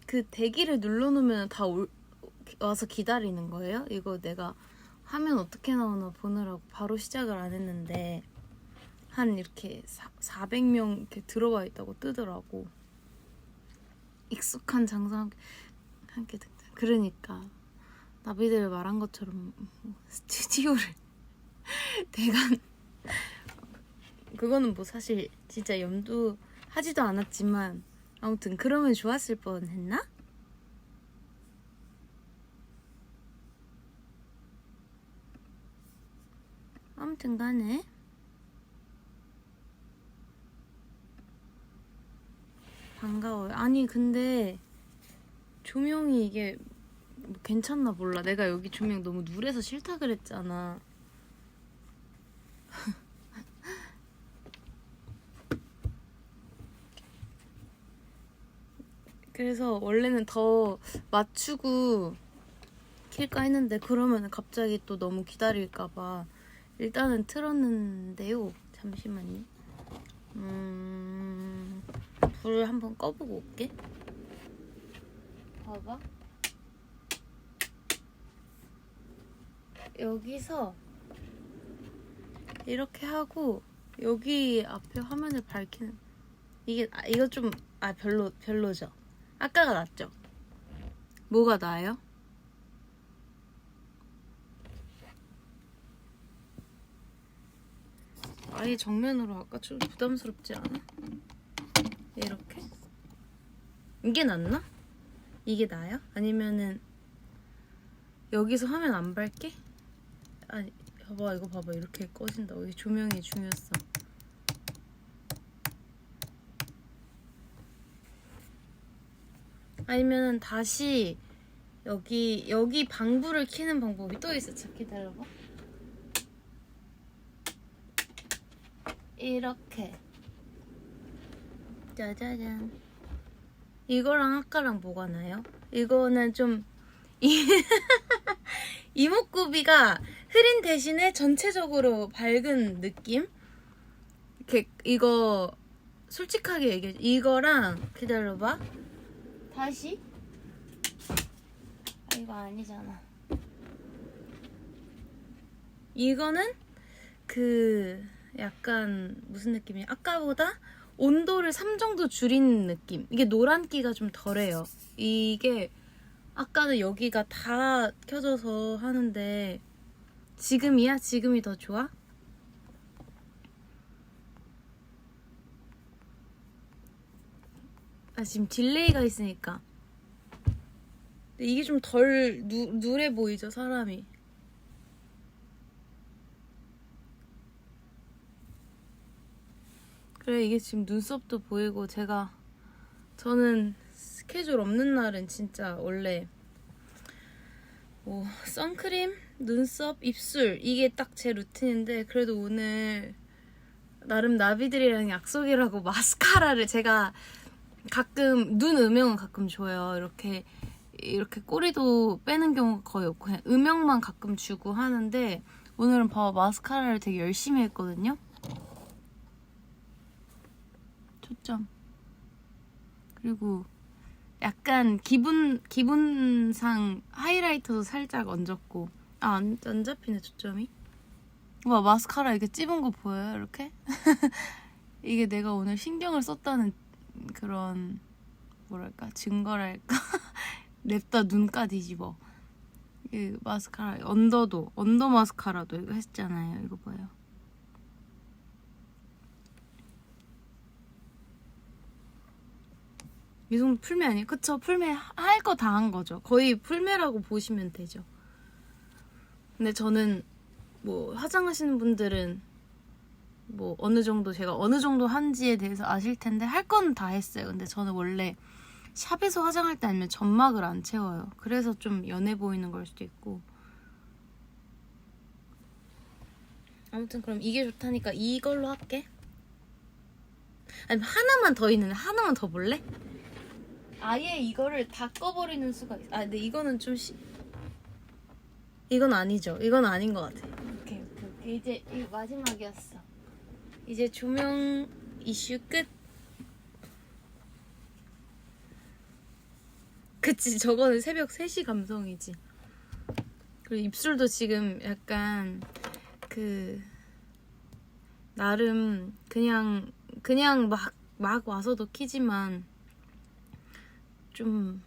그 대기를 눌러놓으면 다 와서 기다리는 거예요? 이거 내가 화면 어떻게 나오나 보느라고 바로 시작을 안 했는데 한 이렇게 400명 이렇게 들어와 있다고 뜨더라고. 익숙한 장사 함께 등장. 그러니까 나비들 말한 것처럼 스튜디오를 대관 그거는 뭐 사실 진짜 염두하지도 않았지만 아무튼 그러면 좋았을 뻔했나? 아무튼 간에 반가워요. 아니 근데 조명이 이게 뭐 괜찮나 몰라. 내가 여기 조명 너무 누래서 싫다 그랬잖아. 그래서 원래는 더 맞추고 킬까 했는데 그러면 갑자기 또 너무 기다릴까봐 일단은 틀었는데요. 잠시만요. 불을 한번 꺼보고 올게. 봐봐. 여기서 이렇게 하고 여기 앞에 화면을 밝히는 이거 좀 별로죠. 아까가 낫죠? 뭐가 나아요? 아예 정면으로 아까 좀 부담스럽지 않아? 이렇게? 이게 낫나? 이게 나아요? 아니면은 여기서 화면 안 밝게? 아니 봐봐 이거 봐봐 이렇게 꺼진다고. 이게 조명이 중요했어. 아니면은 다시 여기 방불을 켜는 방법이 또 있어. 자 기다려봐. 이렇게 짜자잔. 이거랑 아까랑 뭐가 나요? 이거는 좀 이목구비가 흐린 대신에 전체적으로 밝은 느낌? 이렇게 이거 솔직하게 얘기해. 이거랑 기다려봐. 다시? 이거 아니잖아. 이거는 약간 무슨 느낌이야? 아까보다 온도를 3 정도 줄인 느낌. 이게 노란기가 좀 덜해요. 이게 아까는 여기가 다 켜져서 하는데 지금이야? 지금이 더 좋아? 지금 딜레이가 있으니까. 근데 이게 좀 덜 누래 보이죠, 사람이. 그래, 이게 지금 눈썹도 보이고 저는 스케줄 없는 날은 진짜 원래 뭐 선크림, 눈썹, 입술 이게 딱 제 루틴인데 그래도 오늘 나름 나비들이랑 약속이라고 마스카라를 제가 가끔 눈 음영은 가끔 줘요. 이렇게 꼬리도 빼는 경우가 거의 없고 그냥 음영만 가끔 주고 하는데 오늘은 봐봐 마스카라를 되게 열심히 했거든요. 초점. 그리고 약간 기분상 하이라이터도 살짝 얹었고 안 잡히네 초점이. 와 마스카라 이렇게 찝은 거 보여요? 이렇게? 이게 내가 오늘 신경을 썼다는 그런 뭐랄까 증거랄까? 냅다 눈가 뒤집어. 이 마스카라 언더 마스카라도 이거 했잖아요. 이거 봐요. 이 정도 풀메 아니에요? 그쵸? 풀메 할 거 다 한 거죠. 거의 풀메라고 보시면 되죠. 근데 저는 뭐 화장하시는 분들은 뭐 제가 어느 정도 한지에 대해서 아실 텐데 할 건 다 했어요. 근데 저는 원래 샵에서 화장할 때 아니면 점막을 안 채워요. 그래서 좀 연해 보이는 걸 수도 있고. 아무튼 그럼 이게 좋다니까 이걸로 할게. 아니면 하나만 더 볼래? 아예 이거를 다 꺼버리는 수가 있어. 근데 이거는 좀 이건 아니죠. 이건 아닌 것 같아. 오케이. 이제 이거 마지막이었어. 이제 조명 이슈 끝. 그치, 저거는 새벽 3시 감성이지. 그리고 입술도 지금 약간 나름 그냥 막 와서도 키지만 좀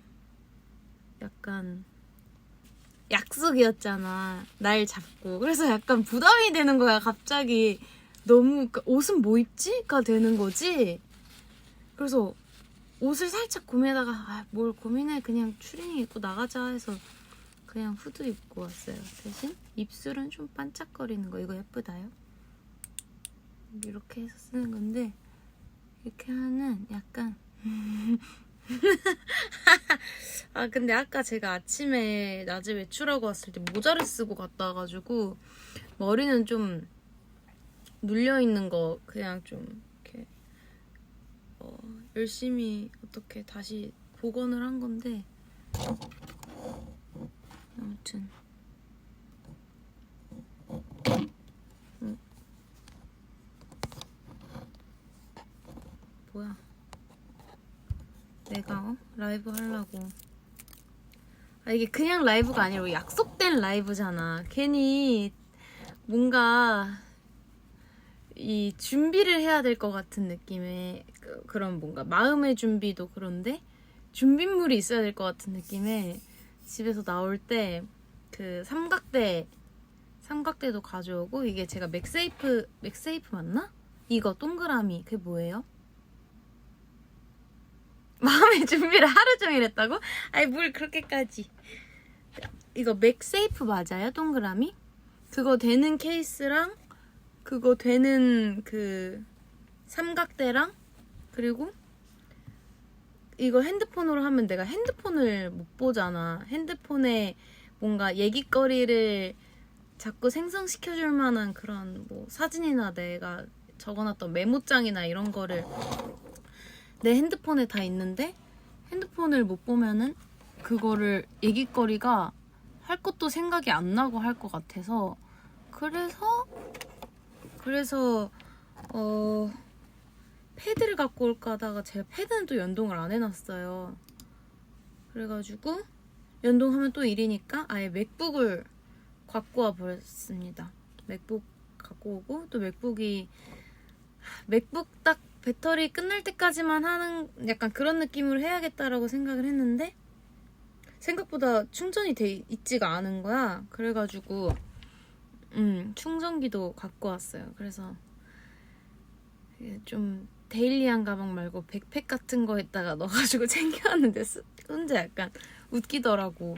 약간 약속이었잖아, 날 잡고. 그래서 약간 부담이 되는 거야, 갑자기. 너무 옷은 뭐 입지?가 되는 거지. 그래서 옷을 살짝 고민하다가 뭘 고민해, 그냥 추리닝 입고 나가자 해서 그냥 후드 입고 왔어요. 대신 입술은 좀 반짝거리는 거. 이거 예쁘다요? 이렇게 해서 쓰는 건데, 이렇게 하는 약간 근데 아까 제가 아침에 낮에 외출하고 왔을 때 모자를 쓰고 갔다 와가지고 머리는 좀 눌려있는 거 그냥 좀 이렇게 열심히 어떻게 다시 복원을 한 건데, 아무튼 뭐야, 내가 라이브 하려고, 이게 그냥 라이브가 아니라 약속된 라이브잖아. 괜히 뭔가 이 준비를 해야 될 것 같은 느낌의 그런 뭔가 마음의 준비도 그런데 준비물이 있어야 될 것 같은 느낌의, 집에서 나올 때 그 삼각대도 가져오고, 이게 제가 맥세이프 맞나? 이거 동그라미, 그게 뭐예요? 마음의 준비를 하루 종일 했다고? 아니 뭘 그렇게까지. 이거 맥세이프 맞아요? 동그라미? 그거 되는 케이스랑 그거 되는 그 삼각대랑, 그리고 이거 핸드폰으로 하면 내가 핸드폰을 못 보잖아. 핸드폰에 뭔가 얘기거리를 자꾸 생성시켜줄 만한 그런 뭐 사진이나 내가 적어놨던 메모장이나 이런 거를 내 핸드폰에 다 있는데, 핸드폰을 못 보면은 그거를 얘기거리가 할 것도 생각이 안 나고 할 것 같아서, 그래서 패드를 갖고 올까 하다가 제가 패드는 또 연동을 안 해놨어요. 그래가지고 연동하면 또 일이니까 아예 맥북을 갖고 와 버렸습니다. 맥북 갖고 오고, 또 맥북 딱 배터리 끝날 때까지만 하는 약간 그런 느낌으로 해야겠다라고 생각을 했는데, 생각보다 충전이 돼 있지가 않은 거야. 그래가지고 충전기도 갖고 왔어요. 그래서 좀 데일리한 가방 말고 백팩 같은 거에다가 넣어가지고 챙겨왔는데 혼자 약간 웃기더라고,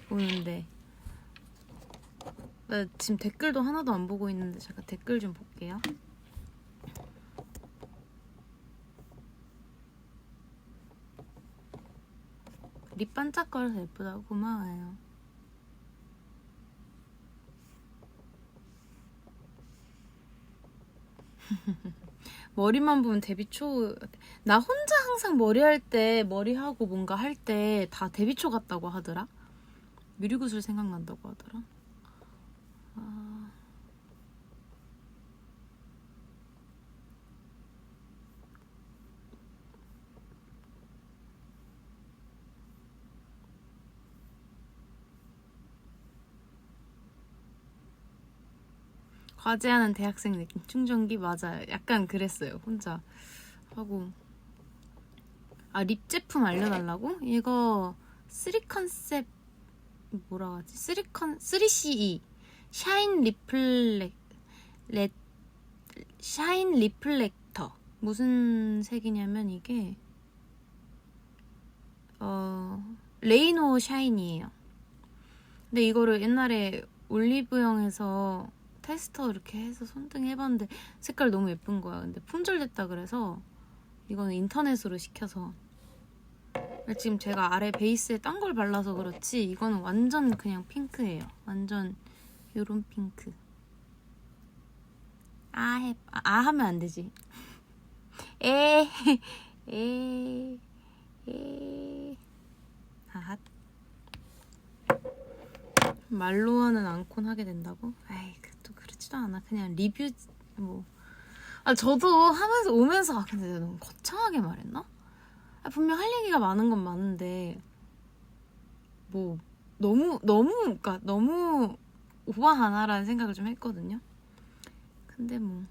보는데. 나 지금 댓글도 하나도 안 보고 있는데 제가 댓글 좀 볼게요. 립 반짝거려서 예쁘다고 고마워요. 머리만 보면 데뷔초. 나 혼자 항상 머리하고 뭔가 할 때 다 데뷔초 같다고 하더라. 미리구슬 생각난다고 하더라. 과제하는 대학생 느낌. 충전기 맞아요. 약간 그랬어요. 혼자 하고. 립 제품 알려달라고? 이거 3컨셉 뭐라 하지? 3CE 샤인 리플렉터. 무슨 색이냐면 이게 레이노 샤인이에요. 근데 이거를 옛날에 올리브영에서 테스터 이렇게 해서 손등해봤는데 색깔 너무 예쁜 거야. 근데 품절됐다 그래서 이거는 인터넷으로 시켜서. 지금 제가 아래 베이스에 딴 걸 발라서 그렇지 이거는 완전 그냥 핑크예요. 완전 요런 핑크. 하면 안 되지. 아핫. 말로 하는 앙콘 하게 된다고? 아이, 또 그러지 하지도 않아. 그냥 리뷰 뭐. 저도 하면서 오면서 근데 내가 너무 거창하게 말했나? 분명 할 얘기가 많은 건 많은데 뭐 너무 그러니까 너무 오버하나라는 생각을 좀 했거든요. 근데 뭐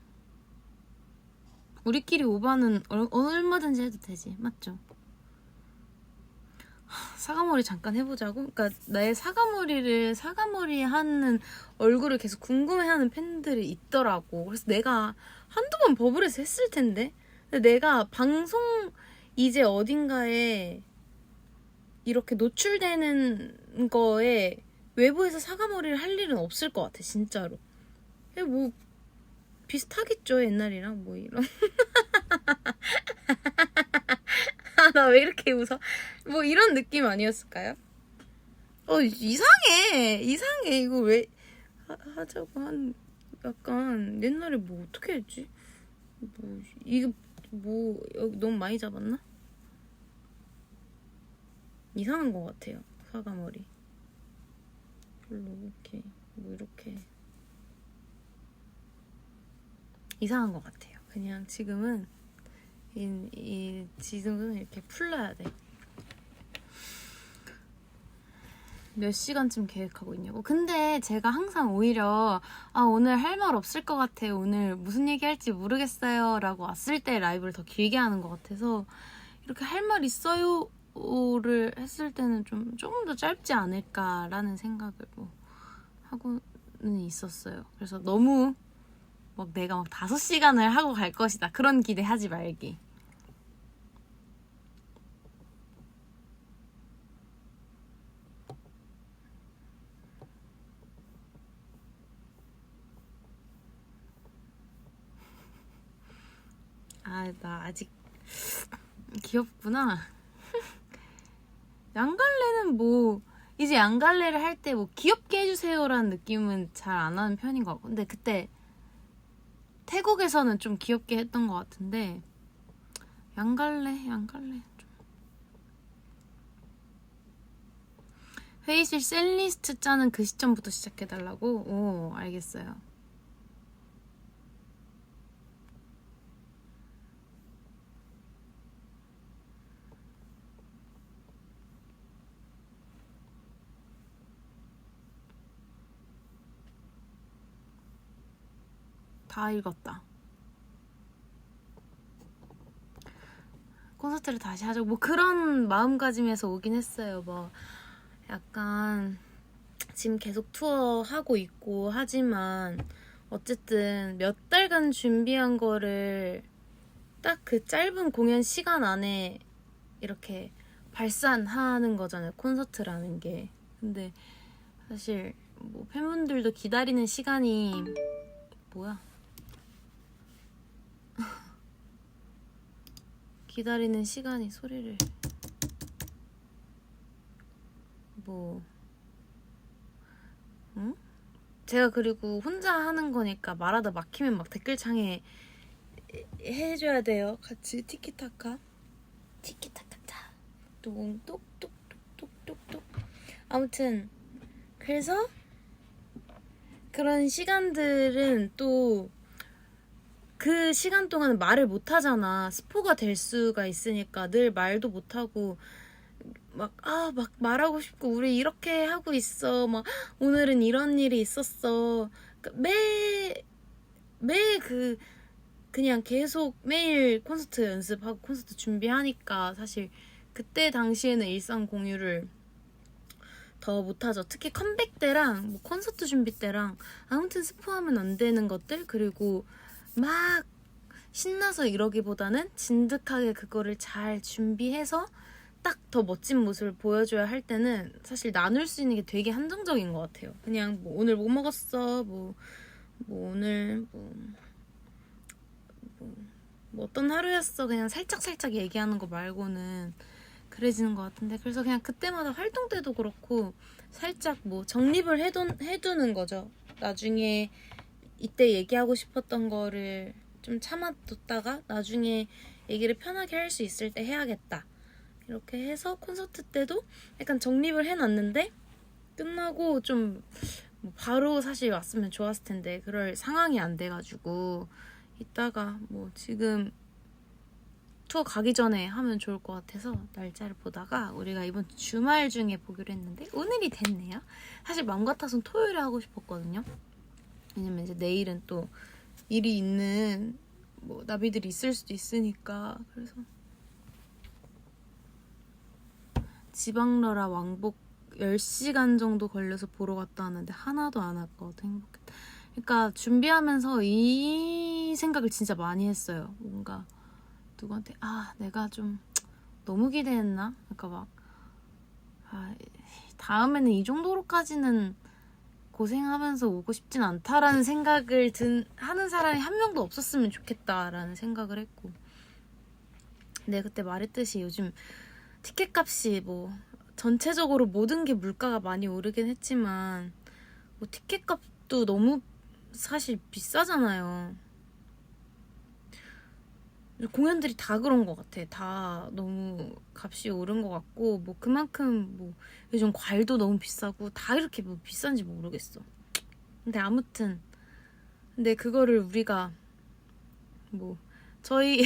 우리끼리 오버는 얼마든지 해도 되지, 맞죠? 사과머리 잠깐 해보자고? 그러니까 나의 사과머리 하는 얼굴을 계속 궁금해하는 팬들이 있더라고. 그래서 내가 한두 번 버블에서 했을 텐데. 근데 내가 방송 이제 어딘가에 이렇게 노출되는 거에 외부에서 사과머리를 할 일은 없을 것 같아, 진짜로. 뭐 비슷하겠죠, 옛날이랑 뭐 이런. 나 왜 이렇게 웃어? 뭐 이런 느낌 아니었을까요? 이상해 이거 왜 하자고 한 약간 옛날에 뭐 어떻게 했지? 뭐 이게 뭐 여기 너무 많이 잡았나? 이상한 것 같아요. 사과머리 별로 이렇게 뭐 이렇게 이상한 것 같아요. 그냥 지금은 지금은 이렇게 풀러야 돼. 몇 시간쯤 계획하고 있냐고. 근데 제가 항상 오히려 오늘 할 말 없을 것 같아요, 오늘 무슨 얘기 할지 모르겠어요 라고 왔을 때 라이브를 더 길게 하는 것 같아서 이렇게 할 말 있어요 를 했을 때는 조금 더 짧지 않을까라는 생각을 뭐 하고는 있었어요. 그래서 너무 막 내가 막 5시간을 하고 갈 것이다 그런 기대하지 말기. 나 아직 귀엽구나. 양갈래는 뭐 이제 양갈래를 할 때 뭐 귀엽게 해주세요라는 느낌은 잘 안 하는 편인 것 같고, 근데 그때 태국에서는 좀 귀엽게 했던 것 같은데 양갈래 좀. 회의실 셀리스트 짜는 그 시점부터 시작해달라고? 오, 알겠어요. 다 읽었다. 콘서트를 다시 하자고 뭐 그런 마음가짐에서 오긴 했어요. 뭐 약간 지금 계속 투어 하고 있고 하지만 어쨌든 몇 달간 준비한 거를 딱 그 짧은 공연 시간 안에 이렇게 발산하는 거잖아요, 콘서트라는 게. 근데 사실 뭐 팬분들도 기다리는 시간이 뭐야? 기다리는 시간이 소리를 뭐 응? 제가 그리고 혼자 하는 거니까 말하다 막히면 막 댓글창에 해줘야 돼요. 같이 티키타카 티키타카타 똥똑똑똑똑똑똑. 아무튼 그래서 그런 시간들은 또 그 시간 동안은 말을 못 하잖아. 스포가 될 수가 있으니까 늘 말도 못 하고 막 말하고 싶고 우리 이렇게 하고 있어. 막 오늘은 이런 일이 있었어. 그러니까 그냥 계속 매일 콘서트 연습하고 콘서트 준비하니까 사실 그때 당시에는 일상 공유를 더 못하죠. 특히 컴백 때랑 뭐 콘서트 준비 때랑 아무튼 스포하면 안 되는 것들, 그리고 막 신나서 이러기보다는 진득하게 그거를 잘 준비해서 딱 더 멋진 모습을 보여줘야 할 때는 사실 나눌 수 있는 게 되게 한정적인 것 같아요. 그냥 뭐 오늘 뭐 먹었어, 뭐 오늘 뭐 어떤 하루였어, 그냥 살짝 얘기하는 거 말고는 그래지는 것 같은데, 그래서 그냥 그때마다 활동 때도 그렇고 살짝 뭐 정립을 해두는 거죠. 나중에 이때 얘기하고 싶었던 거를 좀 참아뒀다가 나중에 얘기를 편하게 할 수 있을 때 해야겠다, 이렇게 해서 콘서트 때도 약간 정립을 해놨는데 끝나고 좀 뭐 바로 사실 왔으면 좋았을 텐데 그럴 상황이 안 돼가지고 이따가 뭐 지금 투어 가기 전에 하면 좋을 것 같아서 날짜를 보다가 우리가 이번 주말 중에 보기로 했는데 오늘이 됐네요. 사실 마음 같아서는 토요일에 하고 싶었거든요. 왜냐면 이제 내일은 또 일이 있는 뭐 나비들이 있을 수도 있으니까. 그래서 지방러라 왕복 10시간 정도 걸려서 보러 갔다 왔는데 하나도 안 아까워도 행복했다. 그러니까 준비하면서 이 생각을 진짜 많이 했어요. 뭔가 누구한테 내가 좀 너무 기대했나? 그러니까 막 다음에는 이 정도로까지는 고생하면서 오고 싶진 않다라는 생각을 하는 사람이 한 명도 없었으면 좋겠다라는 생각을 했고, 근데 그때 말했듯이 요즘 티켓값이 뭐 전체적으로 모든 게 물가가 많이 오르긴 했지만 뭐 티켓값도 너무 사실 비싸잖아요. 공연들이 다 그런 것 같아. 다 너무 값이 오른 것 같고 뭐 그만큼 뭐 요즘 과일도 너무 비싸고 다 이렇게 뭐 비싼지 모르겠어. 근데 아무튼 근데 그거를 우리가 뭐 저희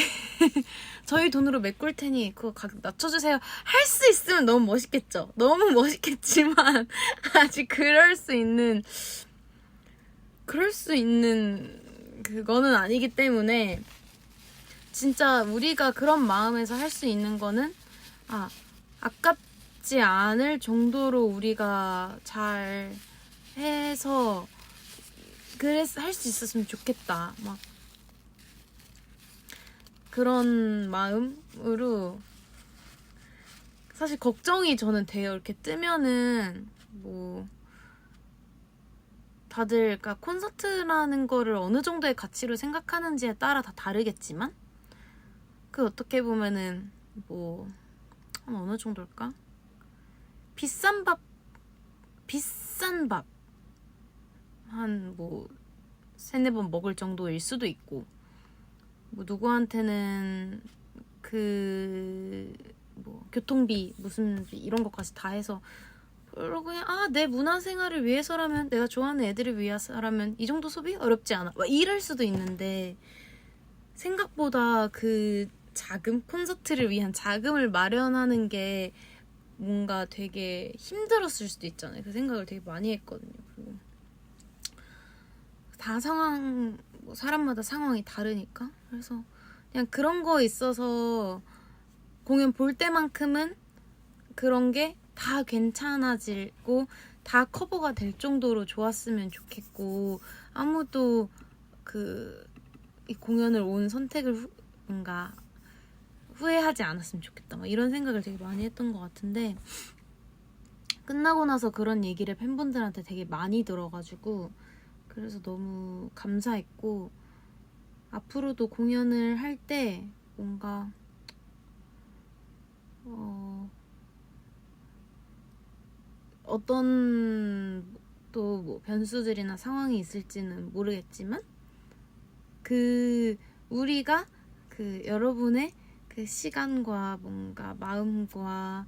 돈으로 메꿀 테니 그거 가격 낮춰주세요 할 수 있으면 너무 멋있겠죠. 너무 멋있겠지만 아직 그럴 수 있는 그거는 아니기 때문에 진짜 우리가 그런 마음에서 할 수 있는 거는 아깝지 않을 정도로 우리가 잘 해서 그래서 할 수 있었으면 좋겠다. 막 그런 마음으로 사실 걱정이 저는 돼요. 이렇게 뜨면은 뭐 다들 그러니까 콘서트라는 거를 어느 정도의 가치로 생각하는지에 따라 다 다르겠지만 그 어떻게 보면은 뭐 한 어느 정도일까? 비싼 밥 한 뭐 3-4번 먹을 정도일 수도 있고 뭐 누구한테는 그 뭐 교통비 무슨 비 이런 것까지 다 해서 별로 그냥 내 문화생활을 위해서라면 내가 좋아하는 애들을 위해서라면 이 정도 소비 어렵지 않아 막 이럴 수도 있는데 생각보다 그 자금 콘서트를 위한 자금을 마련하는 게 뭔가 되게 힘들었을 수도 있잖아요. 그 생각을 되게 많이 했거든요. 그리고 다 뭐 사람마다 상황이 다르니까 그래서 그냥 그런 거 있어서 공연 볼 때만큼은 그런 게 다 괜찮아지고 다 커버가 될 정도로 좋았으면 좋겠고 아무도 이 공연을 온 선택을 뭔가 후회하지 않았으면 좋겠다 막 이런 생각을 되게 많이 했던 것 같은데 끝나고 나서 그런 얘기를 팬분들한테 되게 많이 들어가지고 그래서 너무 감사했고 앞으로도 공연을 할 때 뭔가 어떤 또 뭐 변수들이나 상황이 있을지는 모르겠지만 우리가 여러분의 그 시간과 뭔가 마음과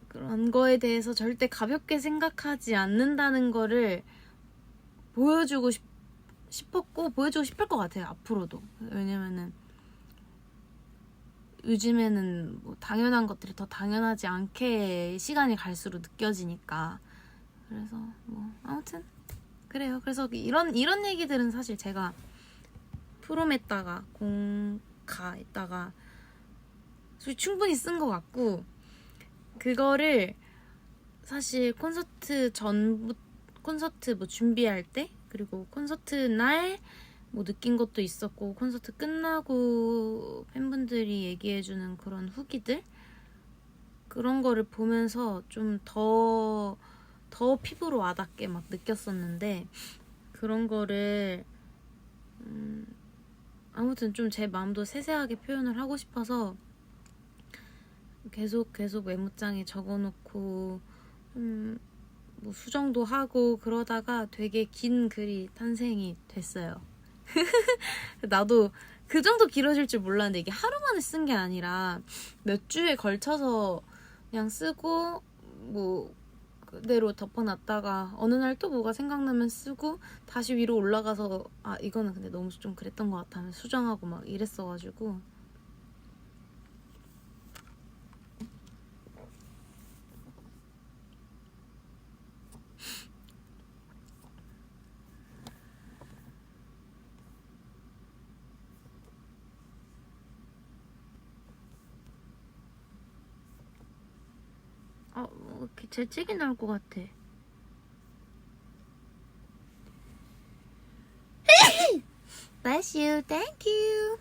그런 거에 대해서 절대 가볍게 생각하지 않는다는 거를 보여주고 싶었고 보여주고 싶을 것 같아요. 앞으로도. 왜냐면은 요즘에는 뭐 당연한 것들이 더 당연하지 않게 시간이 갈수록 느껴지니까 그래서 뭐 아무튼 그래요. 그래서 이런 얘기들은 사실 제가 프롬했다가 공가했다가 충분히 쓴 것 같고 그거를 사실 콘서트 뭐 준비할 때 그리고 콘서트 날 뭐 느낀 것도 있었고 콘서트 끝나고 팬분들이 얘기해주는 그런 후기들 그런 거를 보면서 좀 더 피부로 와닿게 막 느꼈었는데 그런 거를 아무튼 좀 제 마음도 세세하게 표현을 하고 싶어서 계속 메모장에 적어놓고 뭐 수정도 하고 그러다가 되게 긴 글이 탄생이 됐어요. 나도 그 정도 길어질 줄 몰랐는데 이게 하루 만에 쓴 게 아니라 몇 주에 걸쳐서 그냥 쓰고 뭐 그대로 덮어놨다가 어느 날 또 뭐가 생각나면 쓰고 다시 위로 올라가서 아 이거는 근데 너무 좀 그랬던 것 같아 하면 수정하고 막 이랬어가지고 이렇게 재채기 나올 것 같아. Bless you, thank you.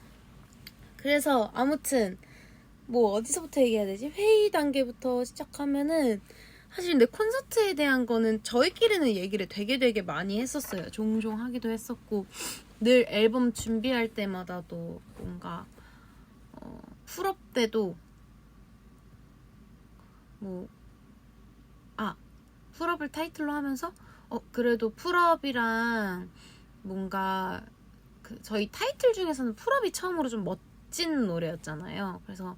그래서 아무튼 뭐 어디서부터 얘기해야 되지? 회의 단계부터 시작하면은 사실 내 콘서트에 대한 거는 저희끼리는 얘기를 되게 많이 했었어요. 종종 하기도 했었고 늘 앨범 준비할 때마다도 뭔가 풀업 때도 풀업을 타이틀로 하면서 그래도 풀업이랑 뭔가 저희 타이틀 중에서는 풀업이 처음으로 좀 멋진 노래였잖아요. 그래서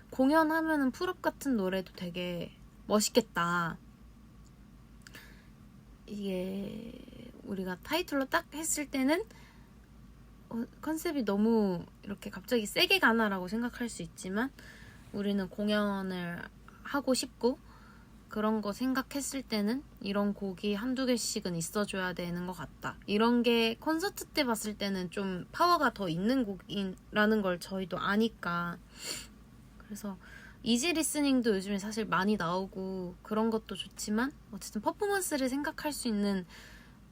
공연하면은 풀업 같은 노래도 되게 멋있겠다. 이게 우리가 타이틀로 딱 했을 때는 컨셉이 너무 이렇게 갑자기 세게 가나라고 생각할 수 있지만 우리는 공연을 하고 싶고 그런 거 생각했을 때는 이런 곡이 한두 개씩은 있어줘야 되는 것 같다. 이런 게 콘서트 때 봤을 때는 좀 파워가 더 있는 곡이라는 걸 저희도 아니까. 그래서 이지 리스닝도 요즘에 사실 많이 나오고 그런 것도 좋지만 어쨌든 퍼포먼스를 생각할 수 있는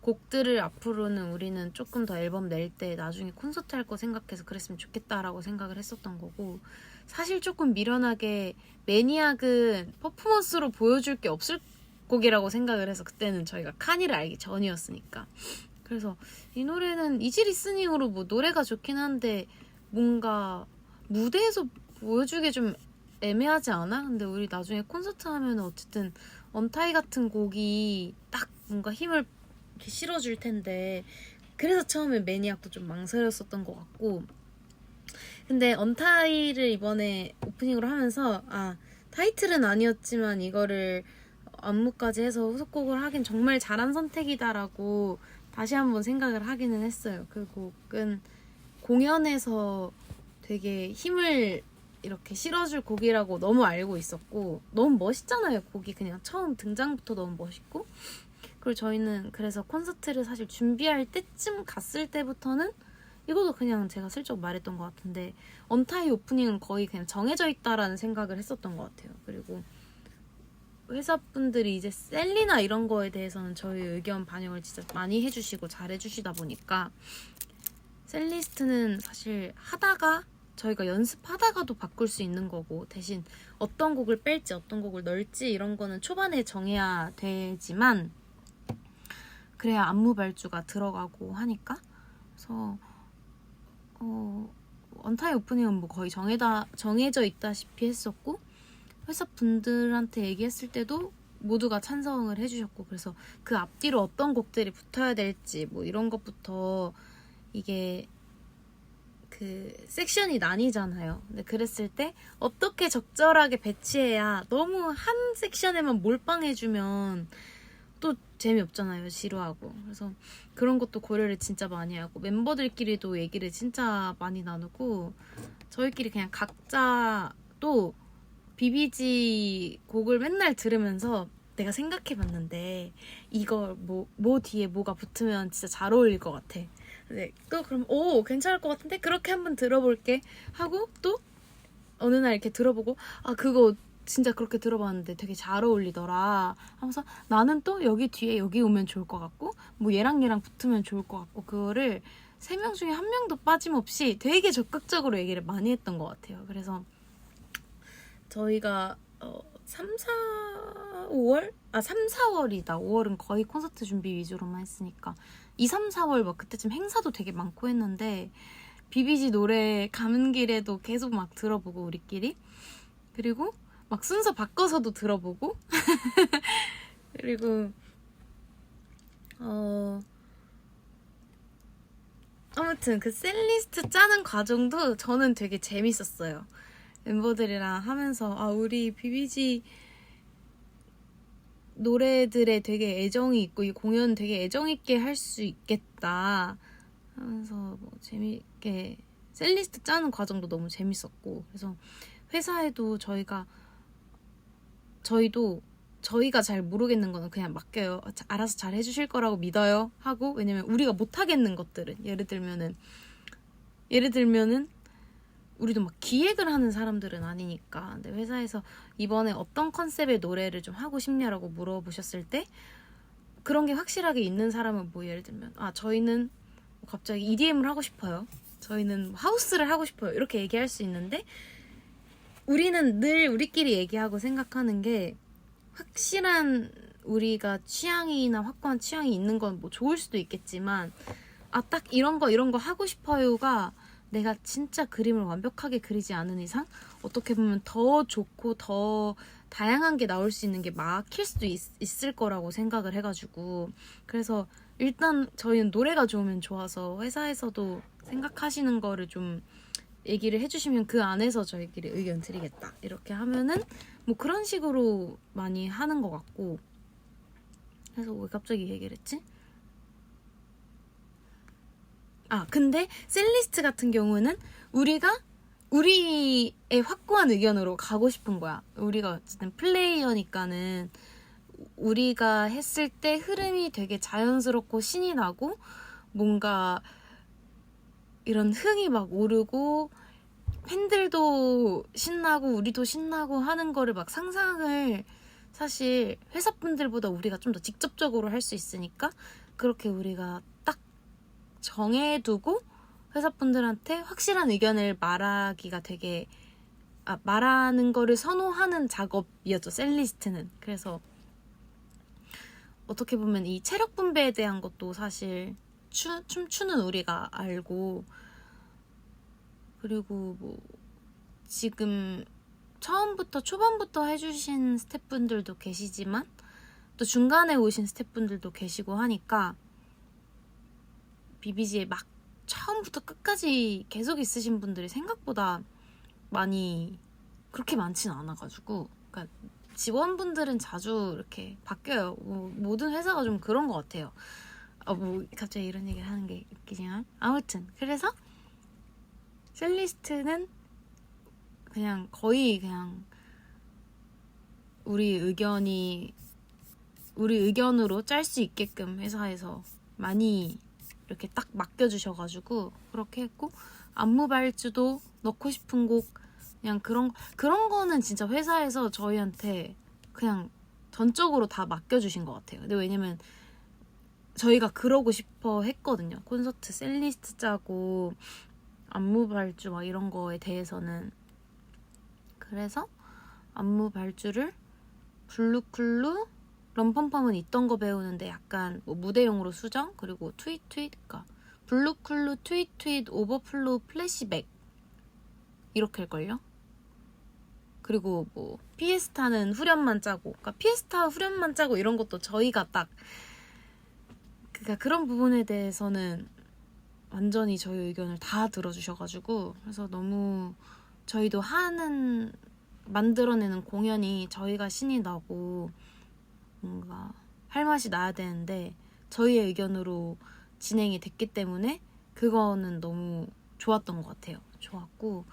곡들을 앞으로는 우리는 조금 더 앨범 낼 때 나중에 콘서트 할 거 생각해서 그랬으면 좋겠다라고 생각을 했었던 거고 사실 조금 미련하게 매니악은 퍼포먼스로 보여줄 게 없을 곡이라고 생각을 해서 그때는 저희가 카니를 알기 전이었으니까 그래서 이 노래는 이지 리스닝으로 뭐 노래가 좋긴 한데 뭔가 무대에서 보여주기 좀 애매하지 않아? 근데 우리 나중에 콘서트 하면 어쨌든 언타이 같은 곡이 딱 뭔가 힘을 이렇게 실어줄 텐데 그래서 처음에 매니악도 좀 망설였었던 것 같고 근데 언타이를 이번에 오프닝으로 하면서 타이틀은 아니었지만 이거를 안무까지 해서 후속곡을 하긴 정말 잘한 선택이다라고 다시 한번 생각을 하기는 했어요. 그 곡은 공연에서 되게 힘을 이렇게 실어줄 곡이라고 너무 알고 있었고 너무 멋있잖아요. 곡이 그냥 처음 등장부터 너무 멋있고 그리고 저희는 그래서 콘서트를 사실 준비할 때쯤 갔을 때부터는 이것도 그냥 제가 슬쩍 말했던 것 같은데 언타이 오프닝은 거의 그냥 정해져 있다라는 생각을 했었던 것 같아요. 그리고 회사분들이 이제 셀리나 이런 거에 대해서는 저희 의견 반영을 진짜 많이 해주시고 잘해주시다 보니까 셀리스트는 사실 하다가 저희가 연습하다가도 바꿀 수 있는 거고 대신 어떤 곡을 뺄지 어떤 곡을 넣을지 이런 거는 초반에 정해야 되지만 그래야 안무 발주가 들어가고 하니까 그래서 언타이 오프닝은 뭐 거의 정해져 있다시피 했었고 회사 분들한테 얘기했을 때도 모두가 찬성을 해주셨고 그래서 그 앞뒤로 어떤 곡들이 붙어야 될지 뭐 이런 것부터 이게 그 섹션이 나뉘잖아요. 근데 그랬을 때 어떻게 적절하게 배치해야 너무 한 섹션에만 몰빵해주면 또 재미없잖아요. 지루하고. 그래서 그런 것도 고려를 진짜 많이 하고 멤버들끼리도 얘기를 진짜 많이 나누고 저희끼리 그냥 각자 또 비비지 곡을 맨날 들으면서 내가 생각해봤는데 이거 뭐 뒤에 뭐가 붙으면 진짜 잘 어울릴 것 같아. 네, 또 그럼 괜찮을 것 같은데 그렇게 한번 들어볼게 하고 또 어느 날 이렇게 들어보고 그거 진짜 그렇게 들어봤는데 되게 잘 어울리더라 하면서 나는 또 여기 뒤에 여기 오면 좋을 것 같고 뭐 얘랑 붙으면 좋을 것 같고 그거를 3명 중에 1명도 빠짐없이 되게 적극적으로 얘기를 많이 했던 것 같아요. 그래서 저희가 3, 4월이다. 5월은 거의 콘서트 준비 위주로만 했으니까 2, 3, 4월 막 그때쯤 행사도 되게 많고 했는데 비비지 노래 가는 길에도 계속 막 들어보고 우리끼리 그리고 막 순서 바꿔서도 들어보고 그리고 아무튼 그 셀리스트 짜는 과정도 저는 되게 재밌었어요. 멤버들이랑 하면서 우리 비비지 노래들에 되게 애정이 있고 이 공연 되게 애정 있게 할 수 있겠다 하면서 뭐 재밌게 셀리스트 짜는 과정도 너무 재밌었고, 그래서 회사에도 저희가 잘 모르겠는 거는 그냥 맡겨요. 알아서 잘 해주실 거라고 믿어요 하고, 왜냐면 우리가 못하겠는 것들은 예를 들면은 우리도 막 기획을 하는 사람들은 아니니까. 근데 회사에서 이번에 어떤 컨셉의 노래를 좀 하고 싶냐라고 물어보셨을 때 그런 게 확실하게 있는 사람은 뭐 예를 들면 저희는 갑자기 EDM을 하고 싶어요, 저희는 하우스를 하고 싶어요, 이렇게 얘기할 수 있는데, 우리는 늘 우리끼리 얘기하고 생각하는 게, 확실한 우리가 취향이나 확고한 취향이 있는 건 뭐 좋을 수도 있겠지만, 딱 이런 거 하고 싶어요가 내가 진짜 그림을 완벽하게 그리지 않은 이상 어떻게 보면 더 좋고 더 다양한 게 나올 수 있는 게 막힐 수도 있을 거라고 생각을 해가지고, 그래서 일단 저희는 노래가 좋으면 좋아서 회사에서도 생각하시는 거를 좀 얘기를 해주시면 그 안에서 저희끼리 의견 드리겠다 이렇게 하면은 뭐 그런 식으로 많이 하는 것 같고. 그래서 왜 갑자기 얘기를 했지? 근데 셀리스트 같은 경우는 우리의 확고한 의견으로 가고 싶은 거야. 우리가 어쨌든 플레이어니까는 우리가 했을 때 흐름이 되게 자연스럽고 신이 나고 뭔가 이런 흥이 막 오르고 팬들도 신나고 우리도 신나고 하는 거를 막 상상을, 사실 회사분들보다 우리가 좀 더 직접적으로 할 수 있으니까 그렇게 우리가 딱 정해두고 회사분들한테 확실한 의견을 말하기가 되게 말하는 거를 선호하는 작업이었죠, 셀리스트는. 그래서 어떻게 보면 이 체력 분배에 대한 것도 사실 춤추는 우리가 알고, 그리고 뭐 지금 초반부터 해주신 스태프분들도 계시지만 또 중간에 오신 스태프분들도 계시고 하니까 BBG에 막 처음부터 끝까지 계속 있으신 분들이 생각보다 그렇게 많지는 않아가지고, 그러니까 직원분들은 자주 이렇게 바뀌어요. 모든 회사가 좀 그런 것 같아요. 뭐 갑자기 이런 얘기를 하는 게 웃기지만, 아무튼 그래서 셀리스트는 거의 우리 의견으로 짤 수 있게끔 회사에서 많이 이렇게 딱 맡겨주셔가지고 그렇게 했고, 안무 발주도 넣고 싶은 곡 그냥 그런 거는 진짜 회사에서 저희한테 그냥 전적으로 다 맡겨주신 것 같아요. 근데 왜냐면 저희가 그러고 싶어 했거든요. 콘서트 셀리스트 짜고 안무 발주 막 이런 거에 대해서는. 그래서 안무 발주를 블루클루, 럼펌펌은 있던 거 배우는데 약간 뭐 무대용으로 수정, 그리고 그러니까 블루클루, 트윗, 오버플로우, 플래시백 이렇게 할걸요? 그리고 뭐 피에스타는 후렴만 짜고, 그러니까 피에스타 후렴만 짜고 이런 것도 저희가 딱 그러니까 그런 부분에 대해서는 완전히 저희 의견을 다 들어주셔가지고, 그래서 너무 저희도 만들어내는 공연이 저희가 신이 나고 뭔가 할 맛이 나야 되는데 저희의 의견으로 진행이 됐기 때문에 그거는 너무 좋았던 것 같아요. 좋았고,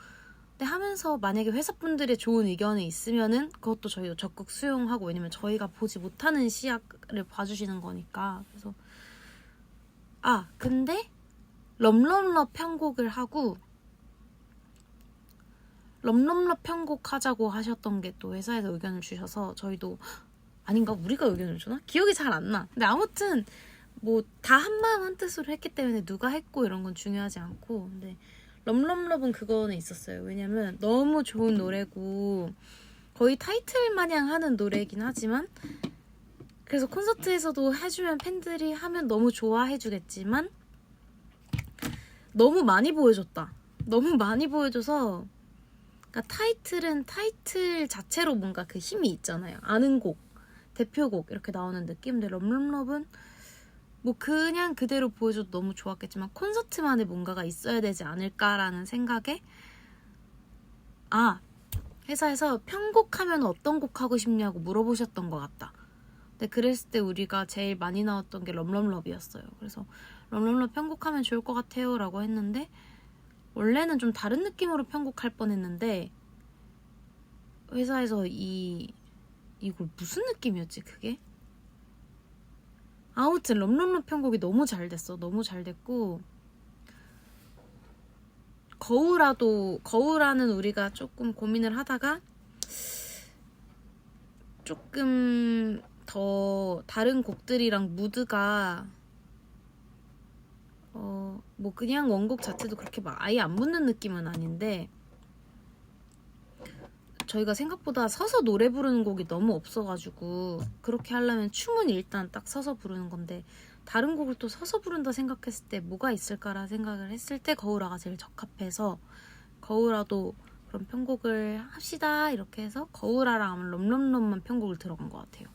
근데 하면서 만약에 회사분들의 좋은 의견이 있으면은 그것도 저희도 적극 수용하고, 왜냐면 저희가 보지 못하는 시야를 봐주시는 거니까. 그래서 근데 럼럼러 편곡을 하고, 럼럼러 편곡 하자고 하셨던 게 또 회사에서 의견을 주셔서 저희도 아닌가? 우리가 의견을 주나? 기억이 잘 안 나. 근데 아무튼 뭐 다 한마음 한뜻으로 했기 때문에 누가 했고 이런 건 중요하지 않고, 근데 럼럼러은 그거는 있었어요. 왜냐면 너무 좋은 노래고 거의 타이틀 마냥 하는 노래이긴 하지만, 그래서 콘서트에서도 해주면 팬들이 하면 너무 좋아해 주겠지만 너무 많이 보여줬다. 너무 많이 보여줘서, 그러니까 타이틀은 타이틀 자체로 뭔가 그 힘이 있잖아요. 아는 곡, 대표곡 이렇게 나오는 느낌. 근데 럼럼러은 뭐 그냥 그대로 보여줘도 너무 좋았겠지만 콘서트만의 뭔가가 있어야 되지 않을까라는 생각에, 회사에서 편곡하면 어떤 곡 하고 싶냐고 물어보셨던 것 같다. 근데 그랬을 때 우리가 제일 많이 나왔던 게 럼럼럽이었어요. 그래서 럼럼럽 편곡하면 좋을 것 같아요 라고 했는데 원래는 좀 다른 느낌으로 편곡할 뻔했는데 회사에서 이걸 무슨 느낌이었지 그게? 아무튼 럼럼럽 편곡이 너무 잘 됐어. 너무 잘 됐고 거우라는 우리가 조금 고민을 하다가 조금 더 다른 곡들이랑 무드가 뭐 그냥 원곡 자체도 그렇게 막 아예 안 붙는 느낌은 아닌데 저희가 생각보다 서서 노래 부르는 곡이 너무 없어가지고 그렇게 하려면 춤은 일단 딱 서서 부르는 건데 다른 곡을 또 서서 부른다 생각했을 때 뭐가 있을까라 생각을 했을 때 거우라가 제일 적합해서 거우라도 그런 편곡을 합시다 이렇게 해서 거우라랑 럼럼럼만 편곡을 들어간 것 같아요.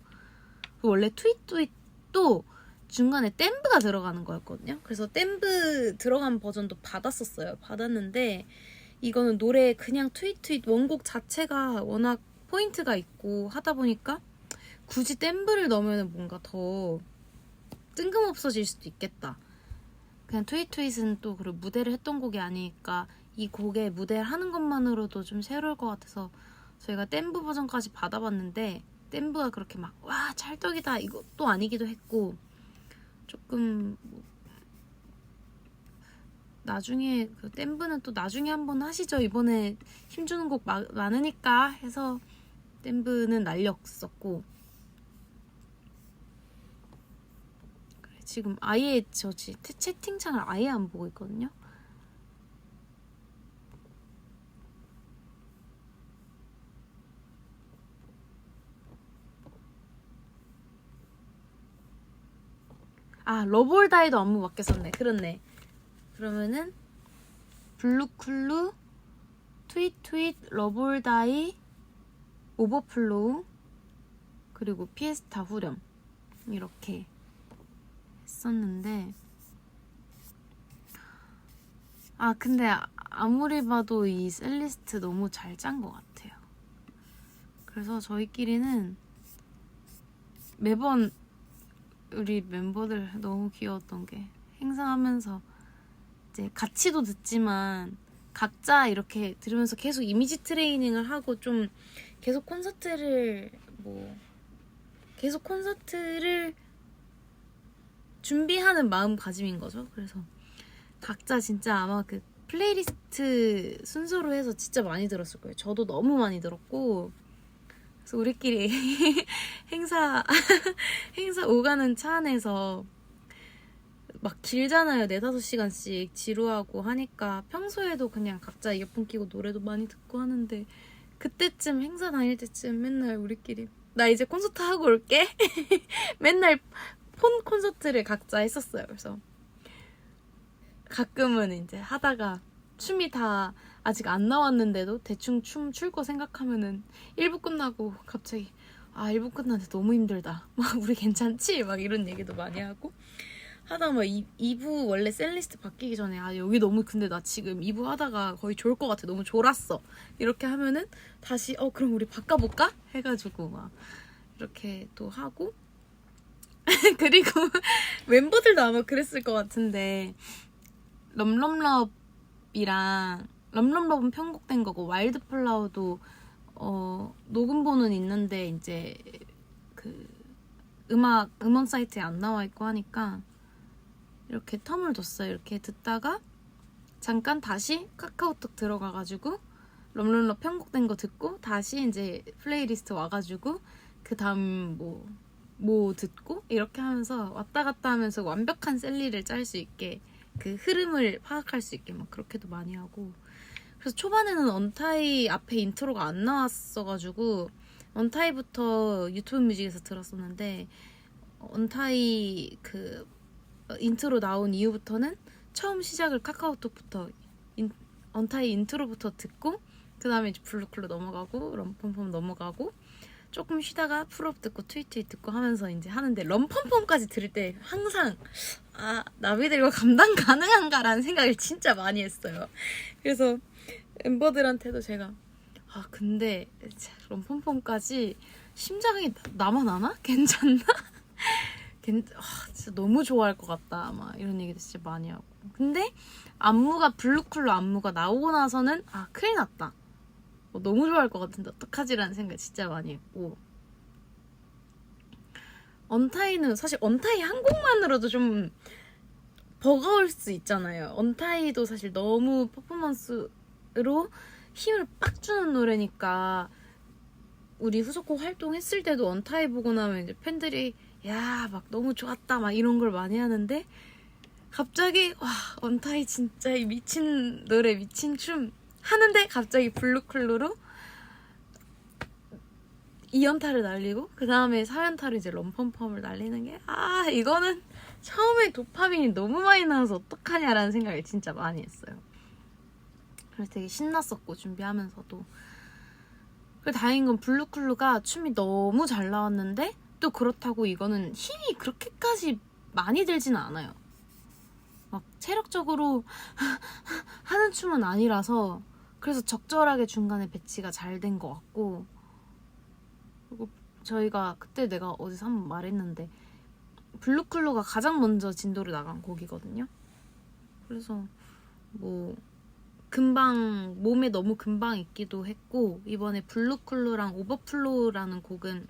원래 트윗도 중간에 댐브가 들어가는 거였거든요. 그래서 댐브 들어간 버전도 받았었어요. 받았는데 이거는 노래 그냥 트윗 원곡 자체가 워낙 포인트가 있고 하다 보니까 굳이 댐브를 넣으면 뭔가 더 뜬금없어질 수도 있겠다. 그냥 트윗은 또 그리고 무대를 했던 곡이 아니니까 이 곡에 무대를 하는 것만으로도 좀 새로울 것 같아서 저희가 댐브 버전까지 받아봤는데 댐브가 그렇게 막 와 찰떡이다 이것도 아니기도 했고 조금 나중에 그 댐브는 또 나중에 한번 하시죠. 이번에 힘주는 곡 많으니까 해서 댐브는 날렸었고 그래, 지금 아예 채팅창을 아예 안 보고 있거든요. 아 러브올다이도 안무 맡겼었네. 그렇네. 그러면은 블루쿨루, 트윗, 러브올다이, 오버플로우 그리고 피에스타 후렴 이렇게 했었는데 근데 아무리 봐도 이 셀리스트 너무 잘 짠 것 같아요. 그래서 저희끼리는 매번 우리 멤버들 너무 귀여웠던 게 행사하면서 이제 같이도 듣지만 각자 들으면서 계속 이미지 트레이닝을 하고 좀 계속 콘서트를 준비하는 마음가짐인 거죠. 그래서 각자 진짜 아마 그 플레이리스트 순서로 해서 진짜 많이 들었을 거예요. 저도 너무 많이 들었고 그래서 우리끼리 행사 오가는 차 안에서 막 길잖아요. 4-5시간씩 지루하고 하니까 평소에도 그냥 각자 이어폰 끼고 노래도 많이 듣고 하는데 그때쯤 행사 다닐 때쯤 맨날 우리끼리 나 이제 콘서트 하고 올게 맨날 폰 콘서트를 각자 했었어요. 그래서 가끔은 이제 하다가 춤이 다 아직 안 나왔는데도 대충 춤 출 거 생각하면은 1부 끝나고 갑자기 1부 끝났는데 너무 힘들다 막 우리 괜찮지? 막 이런 얘기도 많이 하고 하다가 막 2부 원래 셀리스트 바뀌기 전에 여기 너무 근데 나 지금 2부 하다가 거의 졸 것 같아. 너무 졸았어. 이렇게 하면은 다시 그럼 우리 바꿔볼까? 해가지고 막 이렇게 또 하고 그리고 멤버들도 아마 그랬을 것 같은데 럼럼럽은 편곡된 거고 와일드플라워도 녹음본은 있는데 이제 그 음원 사이트에 안 나와 있고 하니까 이렇게 텀을 뒀어요. 이렇게 듣다가 잠깐 다시 카카오톡 들어가가지고 럼럼럽 편곡된 거 듣고 다시 이제 플레이리스트 와가지고 그 다음 뭐 듣고 이렇게 하면서 왔다 갔다 하면서 완벽한 셀리를 짤 수 있게 그 흐름을 파악할 수 있게 막 그렇게도 많이 하고 그래서 초반에는 언타이 앞에 인트로가 안 나왔어가지고 언타이부터 유튜브 뮤직에서 들었었는데 언타이 그 인트로 나온 이후부터는 처음 시작을 카카오톡부터 언타이 인트로부터 듣고 그 다음에 이제 블루클로 넘어가고 럼펌펌 넘어가고 조금 쉬다가 풀업 듣고 트윗 듣고 하면서 이제 하는데 럼펌펌까지 들을 때 항상 나비들과 감당 가능한가라는 생각을 진짜 많이 했어요. 그래서 멤버들한테도 제가 근데 럼펌펌까지 심장이 나만 아나? 괜찮나? 진짜 너무 좋아할 것 같다. 막 이런 얘기도 진짜 많이 하고. 근데 안무가 블루쿨러 안무가 나오고 나서는 큰일 났다. 너무 좋아할 것 같은데 어떡하지라는 생각 진짜 많이 했고. 언타이는 사실 언타이 한 곡만으로도 좀 버거울 수 있잖아요. 언타이도 사실 너무 퍼포먼스로 힘을 빡 주는 노래니까 우리 후속곡 활동했을 때도 언타이 보고 나면 이제 팬들이 야 막 너무 좋았다 막 이런 걸 많이 하는데 갑자기 와 언타이 진짜 이 미친 노래 미친 춤 하는데 갑자기 블루클루로 2연타를 날리고 그 다음에 4연타로 이제 럼펌펌을 날리는 게 이거는 처음에 도파민이 너무 많이 나와서 어떡하냐라는 생각을 진짜 많이 했어요. 그래서 되게 신났었고 준비하면서도. 그리고 다행인 건 블루클루가 춤이 너무 잘 나왔는데 또 그렇다고 이거는 힘이 그렇게까지 많이 들지는 않아요. 막 체력적으로 하는 춤은 아니라서 그래서 적절하게 중간에 배치가 잘 된 것 같고. 그리고 저희가 그때 내가 어디서 한번 말했는데 블루클루가 가장 먼저 진도를 나간 곡이거든요. 그래서 뭐 금방 몸에 너무 금방 있기도 했고 이번에 블루클루랑 오버플로우라는 곡은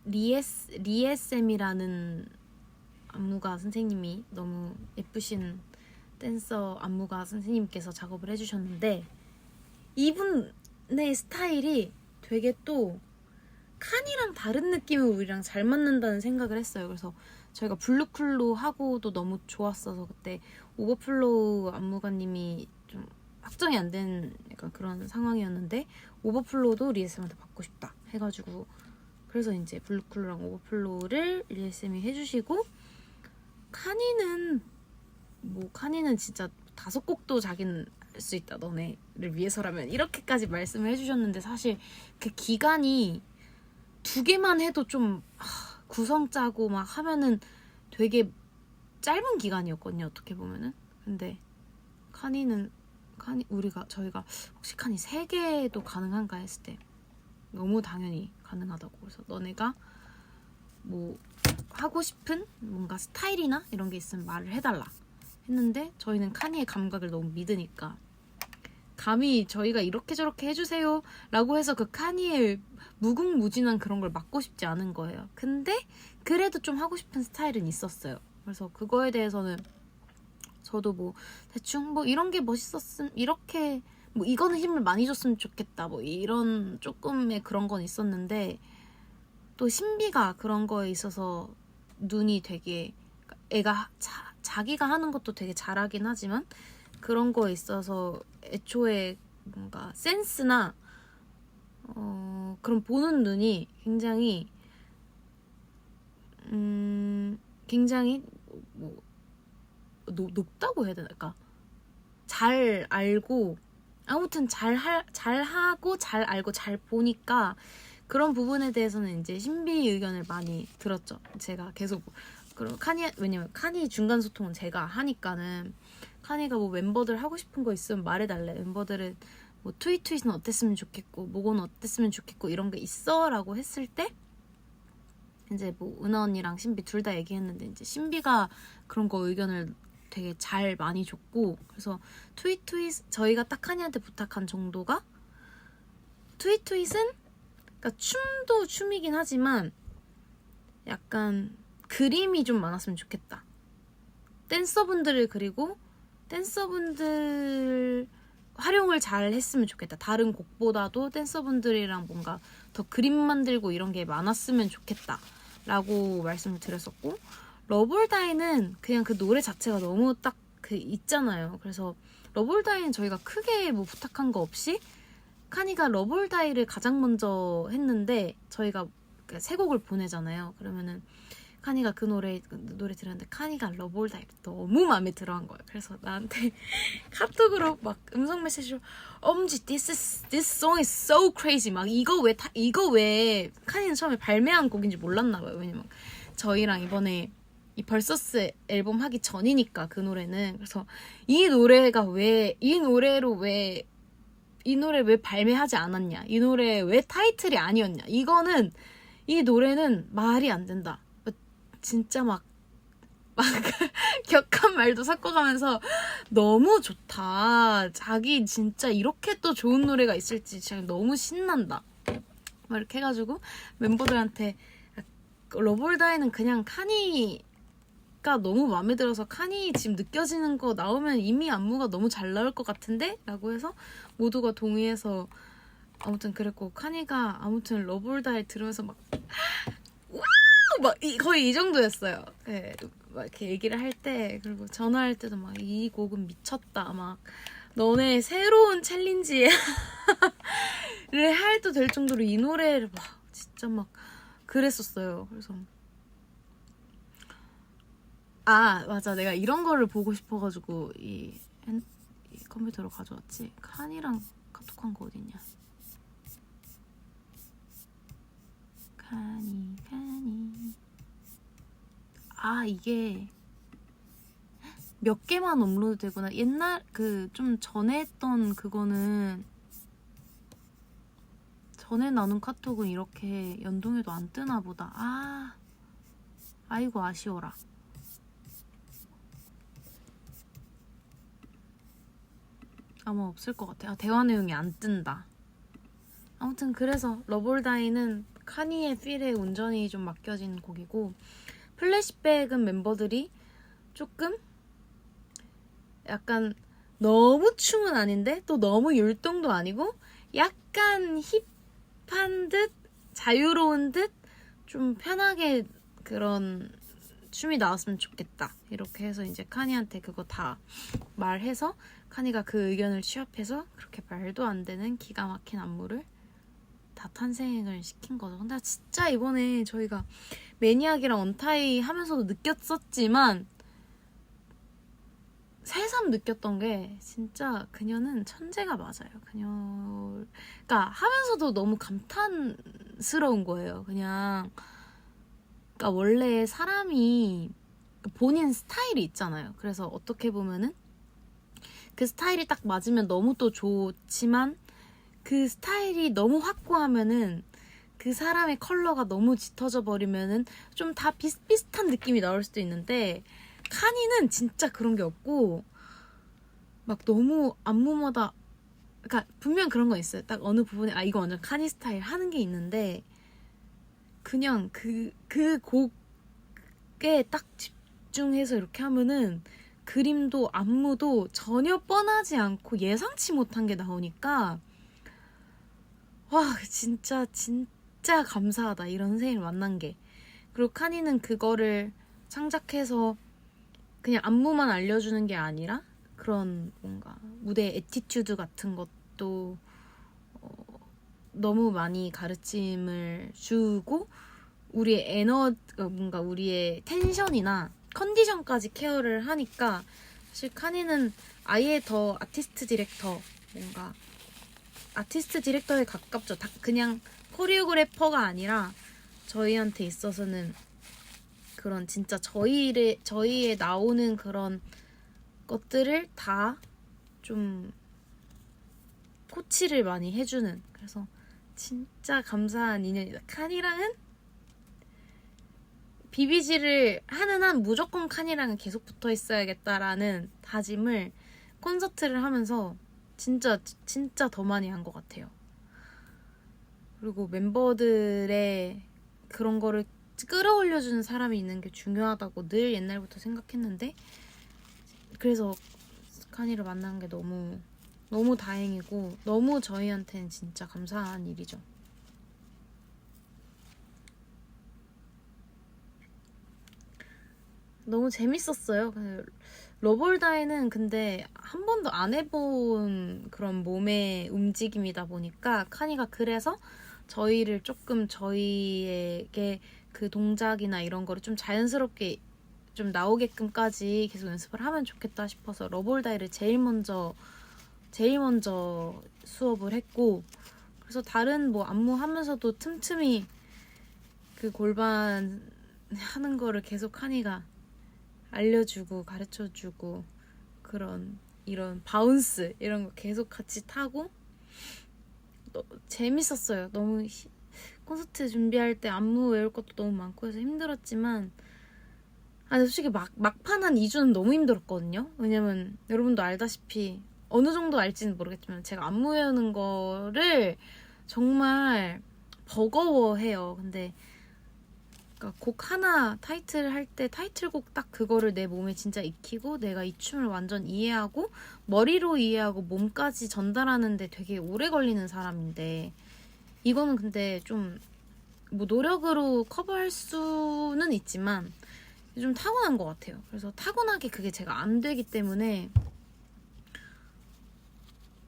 리에쌤이라는 안무가 선생님이 너무 예쁘신 댄서 안무가 선생님께서 작업을 해주셨는데 이분의 스타일이 되게 또 칸이랑 다른 느낌으로 우리랑 잘 맞는다는 생각을 했어요. 그래서 저희가 블루클루 하고도 너무 좋았어서 그때 오버플로우 안무가님이 좀 확정이 안 된 약간 그런 상황이었는데 오버플로우도 리에쌤한테 받고 싶다 해가지고 그래서 이제 블루클루랑 오버플로우를 리에쌤이 해주시고 카니는 진짜 5곡도 자기는 할 수 있다 너네를 위해서라면 이렇게까지 말씀을 해주셨는데 사실 그 기간이 2개만 해도 좀 구성 짜고 막 하면은 되게 짧은 기간이었거든요 어떻게 보면은. 근데 저희가 혹시 칸이 3개도 가능한가 했을 때 너무 당연히 가능하다고. 그래서 너네가 뭐 하고 싶은 뭔가 스타일이나 이런 게 있으면 말을 해달라 했는데 저희는 카니의 감각을 너무 믿으니까 감히 저희가 이렇게 저렇게 해주세요 라고 해서 그 카니의 무궁무진한 그런 걸 막고 싶지 않은 거예요. 근데 그래도 좀 하고 싶은 스타일은 있었어요. 그래서 그거에 대해서는 저도 뭐 대충 뭐 이런 게 멋있었음 이렇게 뭐 이거는 힘을 많이 줬으면 좋겠다 뭐 이런 조금의 그런 건 있었는데 또 신비가 그런 거에 있어서 눈이 되게 애가 자기가 하는 것도 되게 잘하긴 하지만 그런 거에 있어서 애초에 뭔가 센스나 그런 보는 눈이 굉장히 뭐 높다고 해야 되나? 그러니까 잘 알고 아무튼 잘하고 잘 알고 잘 보니까 그런 부분에 대해서는 이제 신비 의견을 많이 들었죠. 제가 계속 그럼 왜냐면 카니 중간 소통은 제가 하니까는 카니가 뭐 멤버들 하고 싶은 거 있으면 말해달래. 멤버들은 뭐 트윗은 어땠으면 좋겠고 뭐고는 어땠으면 좋겠고 이런 게 있어 라고 했을 때 이제 뭐 은하 언니랑 신비 둘 다 얘기했는데 이제 신비가 그런 거 의견을 되게 잘 많이 줬고 그래서 트윗 저희가 딱 카니한테 부탁한 정도가 트윗은 그러니까 춤도 춤이긴 하지만 약간 그림이 좀 많았으면 좋겠다. 댄서분들을 그리고 댄서분들 활용을 잘 했으면 좋겠다. 다른 곡보다도 댄서분들이랑 뭔가 더 그림 만들고 이런 게 많았으면 좋겠다 라고 말씀을 드렸었고 러블다이는 그냥 그 노래 자체가 너무 딱 그 있잖아요. 그래서 러블다이는 저희가 크게 뭐 부탁한 거 없이 카니가 러블다이를 가장 먼저 했는데 저희가 세 곡을 보내잖아요. 그러면은 카니가 그 노래 들었는데 카니가 러블다이를 너무 마음에 들어한 거예요. 그래서 나한테 카톡으로 막 음성 메시지로 엄지 this song is so crazy 막 이거 왜 카니는 처음에 발매한 곡인지 몰랐나 봐요. 왜냐면 저희랑 이번에 이 벌서스 앨범 하기 전이니까 그 노래는. 그래서 이 노래로 왜 이 노래 왜 발매하지 않았냐, 이 노래 왜 타이틀이 아니었냐, 이거는 이 노래는 말이 안 된다. 진짜 막 격한 말도 섞어가면서 너무 좋다. 자기 진짜 이렇게 또 좋은 노래가 있을지 진짜 너무 신난다. 막 이렇게 해가지고 멤버들한테 러블다이는 그냥 카니가 너무 마음에 들어서 카니 지금 느껴지는 거 나오면 이미 안무가 너무 잘 나올 것 같은데? 라고 해서 모두가 동의해서 아무튼 그랬고, 카니가 아무튼 러블다이 들으면서 막 와우! 막 거의 이 정도였어요. 네, 막 이렇게 얘기를 할 때, 그리고 전화할 때도 막 이 곡은 미쳤다, 막 너네 새로운 챌린지에 를 해도 될 정도로 이 노래를 막 진짜 막 그랬었어요. 그래서 맞아, 내가 이런 거를 보고 싶어가지고 이 컴퓨터로 가져왔지. 칸이랑 카톡한 거 어딨냐. 카니 이게 몇 개만 업로드 되구나. 옛날 그 좀 전에 했던 그거는, 전에 나눈 카톡은 이렇게 연동해도 안 뜨나 보다. 아이고 아쉬워라. 아마 없을 것 같아. 대화 내용이 안 뜬다. 아무튼 그래서 러블다이는 카니의 필에 온전히 좀 맡겨진 곡이고, 플래시백은 member들이 조금 약간 너무 춤은 아닌데 또 너무 율동도 아니고 약간 힙한 듯 자유로운 듯 좀 편하게 그런 춤이 나왔으면 좋겠다, 이렇게 해서 이제 카니한테 그거 다 말해서 카니가 그 의견을 취합해서 그렇게 말도 안 되는 기가 막힌 안무를 다 탄생을 시킨 거죠. 근데 진짜 이번에 저희가 매니악이랑 언타이 하면서도 느꼈었지만 새삼 느꼈던 게, 진짜 그녀는 천재가 맞아요. 그러니까 하면서도 너무 감탄스러운 거예요. 그러니까 원래 사람이 본인 스타일이 있잖아요. 그래서 어떻게 보면은 그 스타일이 딱 맞으면 너무 또 좋지만, 그 스타일이 너무 확고하면은 그 사람의 컬러가 너무 짙어져 버리면은 좀 다 비슷비슷한 느낌이 나올 수도 있는데, 카니는 진짜 그런 게 없고 막 너무 안무마다, 그러니까 분명 그런 거 있어요. 딱 어느 부분에 이거 완전 카니 스타일 하는 게 있는데, 그냥 그 곡에 딱 집중해서 이렇게 하면은 그림도 안무도 전혀 뻔하지 않고 예상치 못한 게 나오니까, 와 진짜 감사하다, 이런 선생님을 만난 게. 그리고 카니는 그거를 창작해서 그냥 안무만 알려주는 게 아니라 그런 뭔가 무대 애티튜드 같은 것도 너무 많이 가르침을 주고, 우리의 뭔가 우리의 텐션이나 컨디션까지 케어를 하니까, 사실 카니는 아예 더 아티스트 디렉터에 가깝죠. 다 그냥 코리오그래퍼가 아니라 저희한테 있어서는 그런 진짜 저희의 나오는 그런 것들을 다 좀 코치를 많이 해주는, 그래서 진짜 감사한 인연이다. 칸이랑은 BBG를 하는 한 무조건 칸이랑은 계속 붙어 있어야겠다라는 다짐을 콘서트를 하면서 진짜 더 많이 한 것 같아요. 그리고 멤버들의 그런 거를 끌어올려주는 사람이 있는 게 중요하다고 늘 옛날부터 생각했는데, 그래서 칸이를 만난 게 너무 다행이고 너무 저희한테는 진짜 감사한 일이죠. 너무 재밌었어요. 러블다이는 근데 한 번도 안 해본 그런 몸의 움직임이다 보니까, 카니가 그래서 저희를 조금 저희에게 그 동작이나 이런 거를 좀 자연스럽게 좀 나오게끔까지 계속 연습을 하면 좋겠다 싶어서 러블다이를 제일 먼저 수업을 했고, 그래서 다른 뭐 안무 하면서도 틈틈이 그 골반 하는 거를 계속 하니가 알려주고 가르쳐주고, 이런 바운스 이런 거 계속 같이 타고, 재밌었어요. 너무 콘서트 준비할 때 안무 외울 것도 너무 많고 해서 힘들었지만 솔직히 막판 한 2주는 너무 힘들었거든요. 왜냐면 여러분도 알다시피 어느 정도 알지는 모르겠지만 제가 안무 외우는 거를 정말 버거워해요. 근데 그러니까 곡 하나 타이틀 할 때 타이틀곡 딱 그거를 내 몸에 진짜 익히고 내가 이 춤을 완전 이해하고 머리로 이해하고 몸까지 전달하는데 되게 오래 걸리는 사람인데 이거는 근데 좀 뭐 노력으로 커버할 수는 있지만 좀 타고난 것 같아요. 그래서 타고나게 그게 제가 안 되기 때문에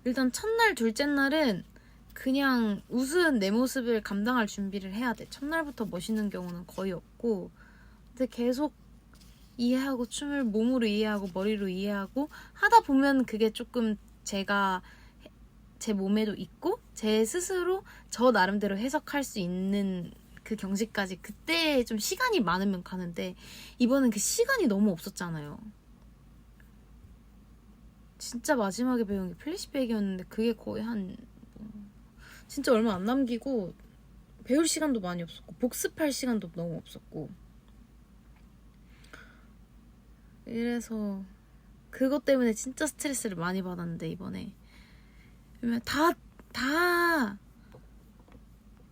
일단 첫날, 둘째 날은 그냥 우스운 내 모습을 감당할 준비를 해야 돼. 첫날부터 멋있는 경우는 거의 없고 근데 계속 이해하고 춤을 몸으로 이해하고 머리로 이해하고 하다 보면 그게 조금 제가 제 몸에도 있고 제 스스로 저 나름대로 해석할 수 있는 그 경지까지 그때 좀 시간이 많으면 가는데 이번엔 그 시간이 너무 없었잖아요. 진짜 마지막에 배운 게 플래시백이었는데 그게 거의 진짜 얼마 안 남기고 배울 시간도 많이 없었고 복습할 시간도 너무 없었고 이래서 그것 때문에 진짜 스트레스를 많이 받았는데 이번에 왜냐면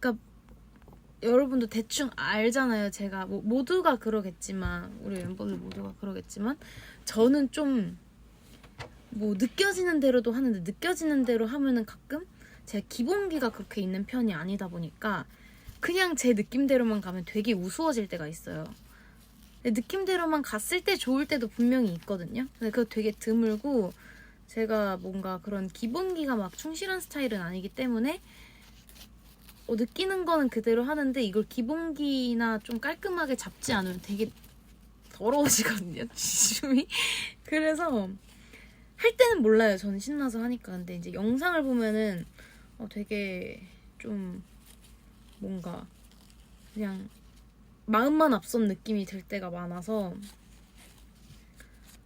그러니까 여러분도 대충 알잖아요. 제가 뭐 모두가 그러겠지만 우리 멤버들 모두가 그러겠지만 저는 좀 뭐 느껴지는 대로도 하는데 느껴지는 대로 하면은 가끔 제 기본기가 그렇게 있는 편이 아니다 보니까 그냥 제 느낌대로만 가면 되게 우스워질 때가 있어요. 느낌대로만 갔을 때 좋을 때도 분명히 있거든요. 근데 그거 되게 드물고 제가 뭔가 그런 기본기가 막 충실한 스타일은 아니기 때문에 느끼는 거는 그대로 하는데 이걸 기본기나 좀 깔끔하게 잡지 않으면 되게 더러워지거든요. 지춤이. 그래서 할 때는 몰라요. 저는 신나서 하니까. 근데 이제 영상을 보면은 되게 좀 뭔가 그냥 마음만 앞선 느낌이 들 때가 많아서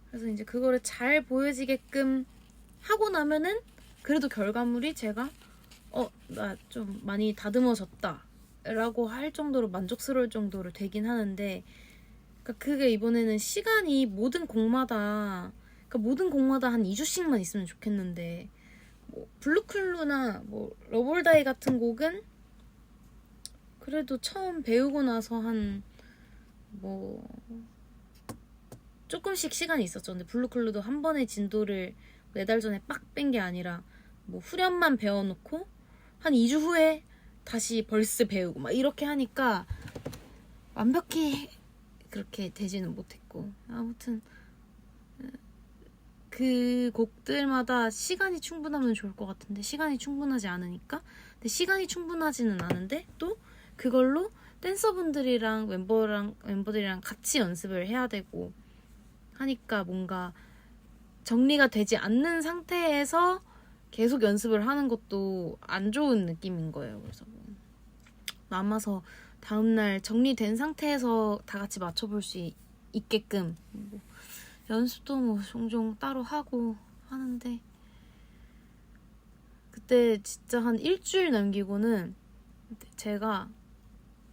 그래서 이제 그거를 잘 보여지게끔 하고 나면은 그래도 결과물이 제가 나 좀 많이 다듬어졌다 라고 할 정도로 만족스러울 정도로 되긴 하는데 그러니까 그게 이번에는 시간이 모든 곡마다 한 2주씩만 있으면 좋겠는데 뭐 블루클루나 뭐 러블다이 같은 곡은 그래도 처음 배우고 나서 뭐 조금씩 시간이 있었죠. 근데 블루클루도 한 번에 진도를 4달 전에 빡 뺀 게 아니라 뭐 후렴만 배워놓고 한 2주 후에 다시 벌스 배우고 막 이렇게 하니까 완벽히 그렇게 되지는 못했고 아무튼 그 곡들마다 시간이 충분하면 좋을 것 같은데 시간이 충분하지 않으니까 근데 시간이 충분하지는 않은데 또 그걸로 댄서분들이랑 멤버들이랑 같이 연습을 해야 되고 하니까 뭔가 정리가 되지 않는 상태에서 계속 연습을 하는 것도 안 좋은 느낌인 거예요. 그래서 남아서 다음날 정리된 상태에서 다 같이 맞춰볼 수 있게끔 연습도 뭐 종종 따로 하고 하는데 그때 진짜 한 일주일 남기고는 제가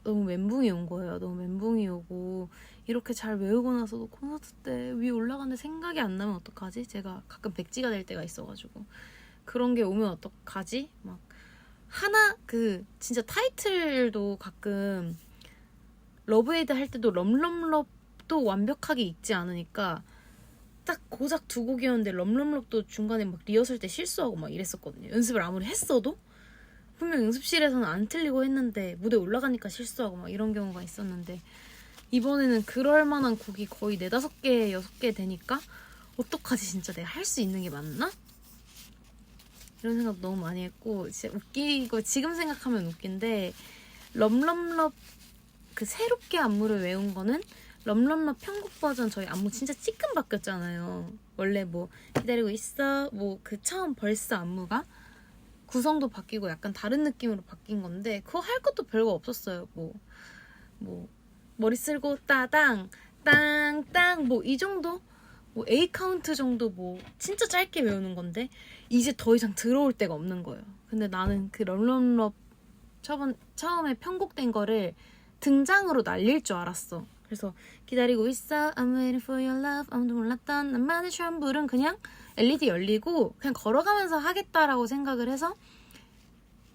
너무 멘붕이 온 거예요. 너무 멘붕이 오고 이렇게 잘 외우고 나서도 콘서트 때 위에 올라가는데 생각이 안 나면 어떡하지? 제가 가끔 백지가 될 때가 있어가지고 그런 게 오면 어떡하지? 막 진짜 타이틀도 가끔 러브에이드 할 때도 럼럼럽도 완벽하게 읽지 않으니까 딱 고작 2곡이었는데 럼럼럽도 중간에 막 리허설 때 실수하고 막 이랬었거든요. 연습을 아무리 했어도 분명 연습실에서는 안 틀리고 했는데 무대 올라가니까 실수하고 막 이런 경우가 있었는데 이번에는 그럴 만한 곡이 거의 4-5개, 6개 되니까 어떡하지 진짜 내가 할 수 있는 게 맞나? 이런 생각 너무 많이 했고 진짜 웃기고 지금 생각하면 웃긴데 럼럼럽 그 새롭게 안무를 외운 거는 럼럼럽 편곡 버전 저희 안무 진짜 찌끔 바뀌었잖아요. 원래 뭐 기다리고 있어 뭐 그 처음 벌스 안무가 구성도 바뀌고 약간 다른 느낌으로 바뀐 건데 그거 할 것도 별거 없었어요. 뭐 머리 쓸고 따당 땅땅 뭐 이 정도 뭐 A 카운트 정도 뭐 진짜 짧게 외우는 건데 이제 더 이상 들어올 데가 없는 거예요. 근데 나는 그 럼럼럽 처음에 편곡된 거를 등장으로 날릴 줄 알았어. 그래서 기다리고 있어 I'm waiting for your love 아무도 몰랐던 나만의 샴불은 그냥 LED 열리고 그냥 걸어가면서 하겠다라고 생각을 해서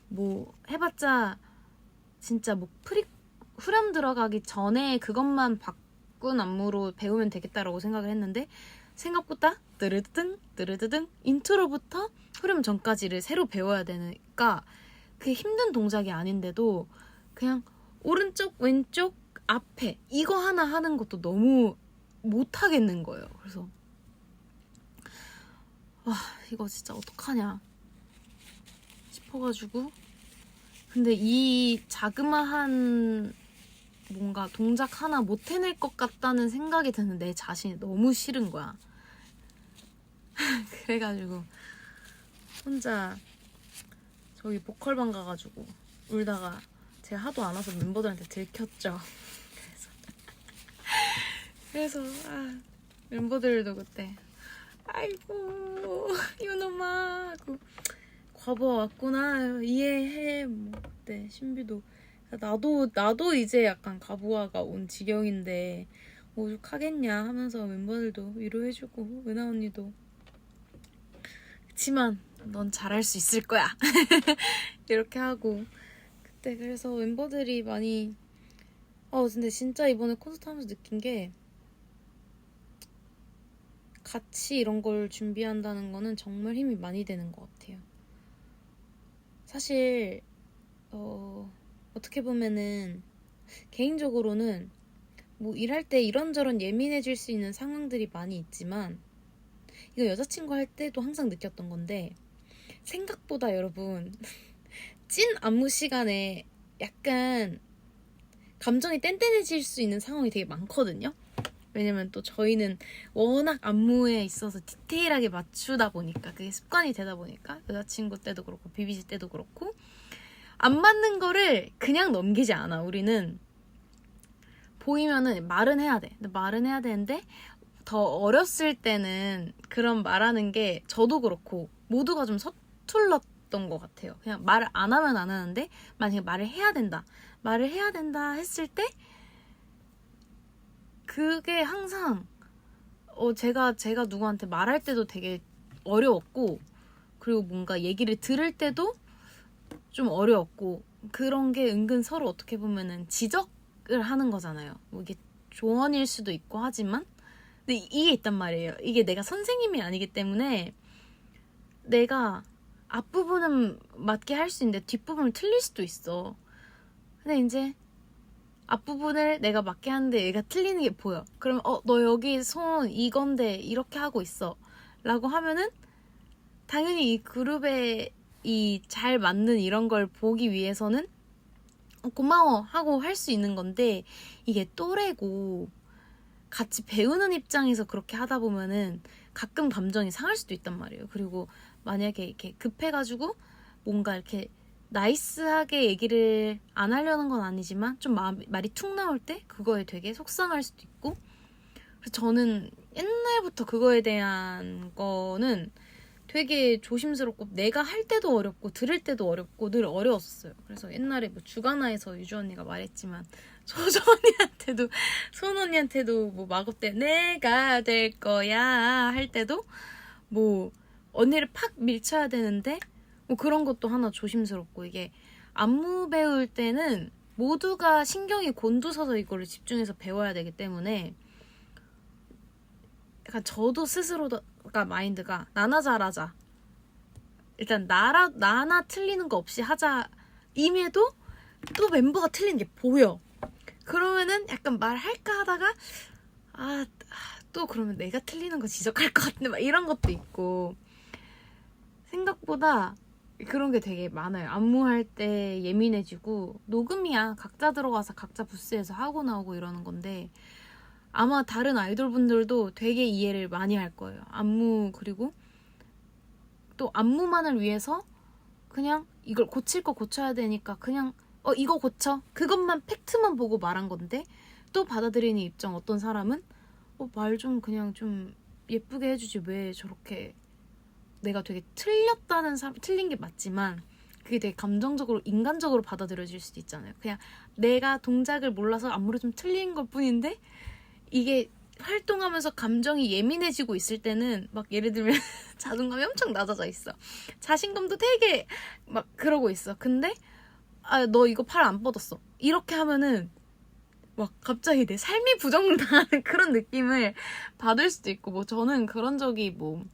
뭐 해봤자 진짜 뭐 후렴 들어가기 전에 그것만 바꾼 안무로 배우면 되겠다라고 생각을 했는데 생각보다 뜨르드등 인트로부터 후렴 전까지를 새로 배워야 되니까 그게 힘든 동작이 아닌데도 그냥 오른쪽 왼쪽 앞에 이거 하나 하는 것도 너무 못하겠는 거예요. 그래서 와 이거 진짜 어떡하냐 싶어가지고 근데 이 자그마한 뭔가 동작 하나 못 해낼 것 같다는 생각이 드는 내 자신이 너무 싫은 거야. 그래가지고 혼자 저기 보컬방 가가지고 울다가 제가 하도 안 와서 멤버들한테 들켰죠. 그래서 멤버들도 그때 아이고 이놈아 하고 과부하 왔구나 이해해 뭐 그때 신비도 나도 이제 약간 과부하가 온 지경인데 오죽하겠냐 하면서 멤버들도 위로해주고 은하 언니도 그치만 넌 잘할 수 있을 거야 이렇게 하고 그때 그래서 멤버들이 많이 근데 진짜 이번에 콘서트 하면서 느낀 게 같이 이런 걸 준비한다는 거는 정말 힘이 많이 되는 것 같아요. 사실 어떻게 보면은 개인적으로는 뭐 일할 때 이런저런 예민해질 수 있는 상황들이 많이 있지만 이거 여자친구 할 때도 항상 느꼈던 건데 생각보다 여러분 찐 안무 시간에 약간 감정이 뗀뗀해질 수 있는 상황이 되게 많거든요. 왜냐면 또 저희는 워낙 안무에 있어서 디테일하게 맞추다 보니까 그게 습관이 되다 보니까 여자친구 때도 그렇고 비비지 때도 그렇고 안 맞는 거를 그냥 넘기지 않아. 우리는 보이면은 말은 해야 돼. 근데 말은 해야 되는데 더 어렸을 때는 그런 말하는 게 저도 그렇고 모두가 좀 서툴렀던 것 같아요. 그냥 말을 안 하면 안 하는데 만약에 말을 해야 된다 했을 때 그게 항상 제가 누구한테 말할 때도 되게 어려웠고 그리고 뭔가 얘기를 들을 때도 좀 어려웠고 그런 게 은근 서로 어떻게 보면은 지적을 하는 거잖아요. 뭐 이게 조언일 수도 있고 하지만 근데 이게 있단 말이에요. 이게 내가 선생님이 아니기 때문에 내가 앞부분은 맞게 할 수 있는데 뒷부분을 틀릴 수도 있어. 근데 이제 앞부분을 내가 맞게 하는데 얘가 틀리는 게 보여. 그러면 너 여기 손 이건데 이렇게 하고 있어 라고 하면은 당연히 이 그룹에 이 잘 맞는 이런 걸 보기 위해서는 고마워 하고 할 수 있는 건데 이게 또래고 같이 배우는 입장에서 그렇게 하다 보면은 가끔 감정이 상할 수도 있단 말이에요. 그리고 만약에 이렇게 급해가지고 뭔가 이렇게 나이스하게 얘기를 안 하려는 건 아니지만 좀 말이 툭 나올 때 그거에 되게 속상할 수도 있고 그래서 저는 옛날부터 그거에 대한 거는 되게 조심스럽고 내가 할 때도 어렵고 들을 때도 어렵고 늘 어려웠어요. 그래서 옛날에 뭐 주가나에서 유주 언니가 말했지만 소주 언니한테도 손 언니한테도 뭐 마구 때 내가 될 거야 할 때도 뭐 언니를 팍 밀쳐야 되는데 뭐 그런 것도 하나 조심스럽고 이게 안무 배울 때는 모두가 신경이 곤두서서 이거를 집중해서 배워야 되기 때문에 약간 저도 스스로가 마인드가 나나 잘하자 일단 나나 틀리는 거 없이 하자 임에도 또 멤버가 틀리는 게 보여. 그러면은 약간 말할까 하다가 또 그러면 내가 틀리는 거 지적할 것 같은데 막 이런 것도 있고 생각보다 그런 게 되게 많아요. 안무할 때 예민해지고 녹음이야 각자 들어가서 각자 부스에서 하고 나오고 이러는 건데 아마 다른 아이돌분들도 되게 이해를 많이 할 거예요. 안무 그리고 또 안무만을 위해서 그냥 이걸 고칠 거 고쳐야 되니까 그냥 이거 고쳐 그것만 팩트만 보고 말한 건데 또 받아들이는 입장 어떤 사람은 말 좀 그냥 좀 예쁘게 해주지 왜 저렇게 내가 되게 틀렸다는 사람, 틀린 게 맞지만 그게 되게 감정적으로 인간적으로 받아들여질 수도 있잖아요. 그냥 내가 동작을 몰라서 안무를 좀 틀린 것 뿐인데 이게 활동하면서 감정이 예민해지고 있을 때는 막 예를 들면 자존감이 엄청 낮아져 있어. 자신감도 되게 막 그러고 있어. 근데 너 이거 팔 안 뻗었어. 이렇게 하면은 막 갑자기 내 삶이 부정당하는 그런 느낌을 받을 수도 있고 뭐 저는 그런 적이 뭐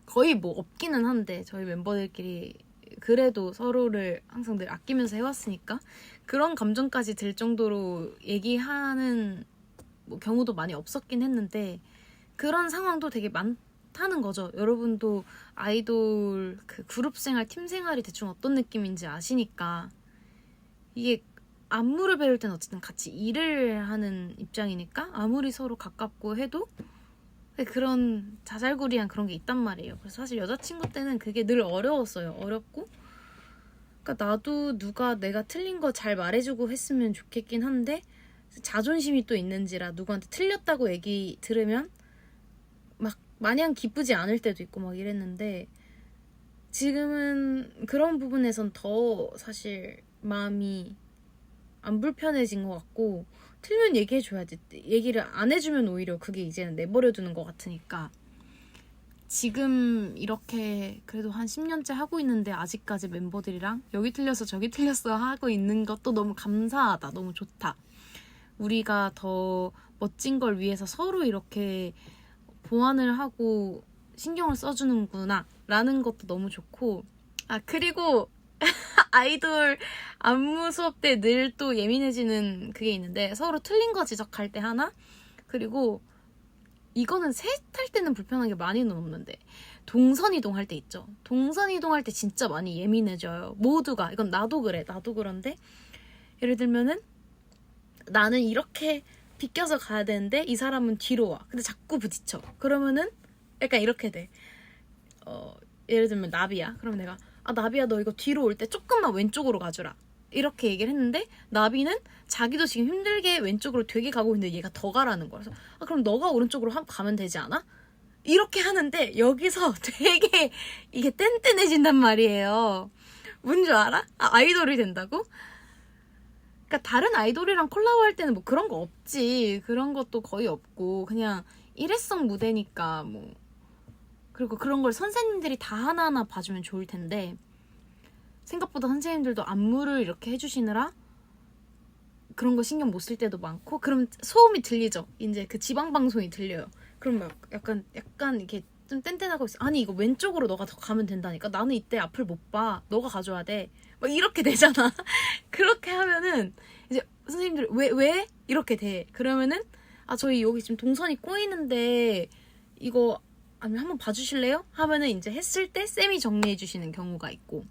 거의 뭐 없기는 한데 저희 멤버들끼리 그래도 서로를 항상 늘 아끼면서 해왔으니까 그런 감정까지 들 정도로 얘기하는 뭐 경우도 많이 없었긴 했는데 그런 상황도 되게 많다는 거죠. 여러분도 아이돌 그 그룹 생활, 팀 생활이 대충 어떤 느낌인지 아시니까 이게 안무를 배울 때는 어쨌든 같이 일을 하는 입장이니까 아무리 서로 가깝고 해도 그런 자잘구리한 그런 게 있단 말이에요. 그래서 사실 여자친구 때는 그게 늘 어려웠어요. 어렵고 그러니까 나도 누가 내가 틀린 거 잘 말해주고 했으면 좋겠긴 한데 자존심이 또 있는지라 누구한테 틀렸다고 얘기 들으면 막 마냥 기쁘지 않을 때도 있고 막 이랬는데 지금은 그런 부분에선 더 사실 마음이 안 불편해진 것 같고 틀면 얘기해줘야지. 얘기를 안 해주면 오히려 그게 이제는 내버려두는 것 같으니까 지금 이렇게 그래도 한 10년째 하고 있는데 아직까지 멤버들이랑 여기 틀렸어 저기 틀렸어 하고 있는 것도 너무 감사하다. 너무 좋다. 우리가 더 멋진 걸 위해서 서로 이렇게 보완을 하고 신경을 써주는구나 라는 것도 너무 좋고 그리고 아이돌 안무 수업 때 늘 또 예민해지는 그게 있는데 서로 틀린 거 지적할 때 하나 그리고 이거는 셋 할 때는 불편한 게 많이는 없는데 동선 이동할 때 있죠. 동선 이동할 때 진짜 많이 예민해져요. 모두가. 이건 나도 그래. 나도 그런데 예를 들면은 나는 이렇게 비껴서 가야 되는데 이 사람은 뒤로 와. 근데 자꾸 부딪혀. 그러면은 약간 이렇게 돼. 예를 들면 나비야. 그럼 내가 나비야 너 이거 뒤로 올 때 조금만 왼쪽으로 가주라. 이렇게 얘기를 했는데 나비는 자기도 지금 힘들게 왼쪽으로 되게 가고 있는데 얘가 더 가라는 거야. 그래서 그럼 너가 오른쪽으로 가면 되지 않아? 이렇게 하는데 여기서 되게 이게 뗀뗀해진단 말이에요. 뭔 줄 알아? 아이돌이 된다고? 그러니까 다른 아이돌이랑 콜라보할 때는 뭐 그런 거 없지. 그런 것도 거의 없고 그냥 일회성 무대니까 뭐 그리고 그런 걸 선생님들이 다 하나하나 봐주면 좋을 텐데 생각보다 선생님들도 안무를 이렇게 해주시느라 그런 거 신경 못 쓸 때도 많고 그럼 소음이 들리죠. 이제 그 지방 방송이 들려요. 그럼 막 약간 이렇게 좀 뗀뗀하고 있어. 아니 이거 왼쪽으로 너가 더 가면 된다니까. 나는 이때 앞을 못 봐. 너가 가줘야 돼. 막 이렇게 되잖아. 그렇게 하면은 이제 선생님들이 왜? 이렇게 돼. 그러면은 저희 여기 지금 동선이 꼬이는데 이거 아니면 한번 봐주실래요? 하면은 이제 했을 때 쌤이 정리해 주시는 경우가 있고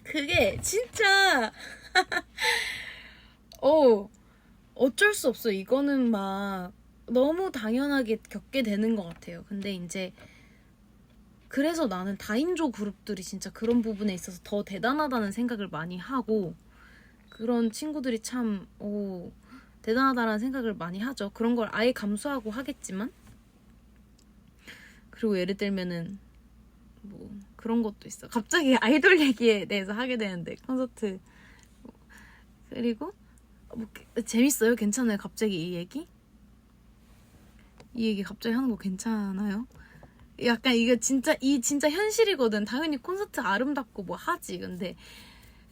그게 진짜 어쩔 수 없어. 이거는 막 너무 당연하게 겪게 되는 것 같아요. 근데 이제 그래서 나는 다인조 그룹들이 진짜 그런 부분에 있어서 더 대단하다는 생각을 많이 하고 그런 친구들이 참 대단하다는 생각을 많이 하죠. 그런 걸 아예 감수하고 하겠지만 그리고 예를 들면은 뭐 그런 것도 있어. 갑자기 아이돌 얘기에 대해서 하게 되는데 콘서트 그리고 뭐 재밌어요? 괜찮아요? 갑자기 이 얘기 갑자기 하는 거 괜찮아요? 약간 이거 진짜 현실이거든. 당연히 콘서트 아름답고 뭐 하지. 근데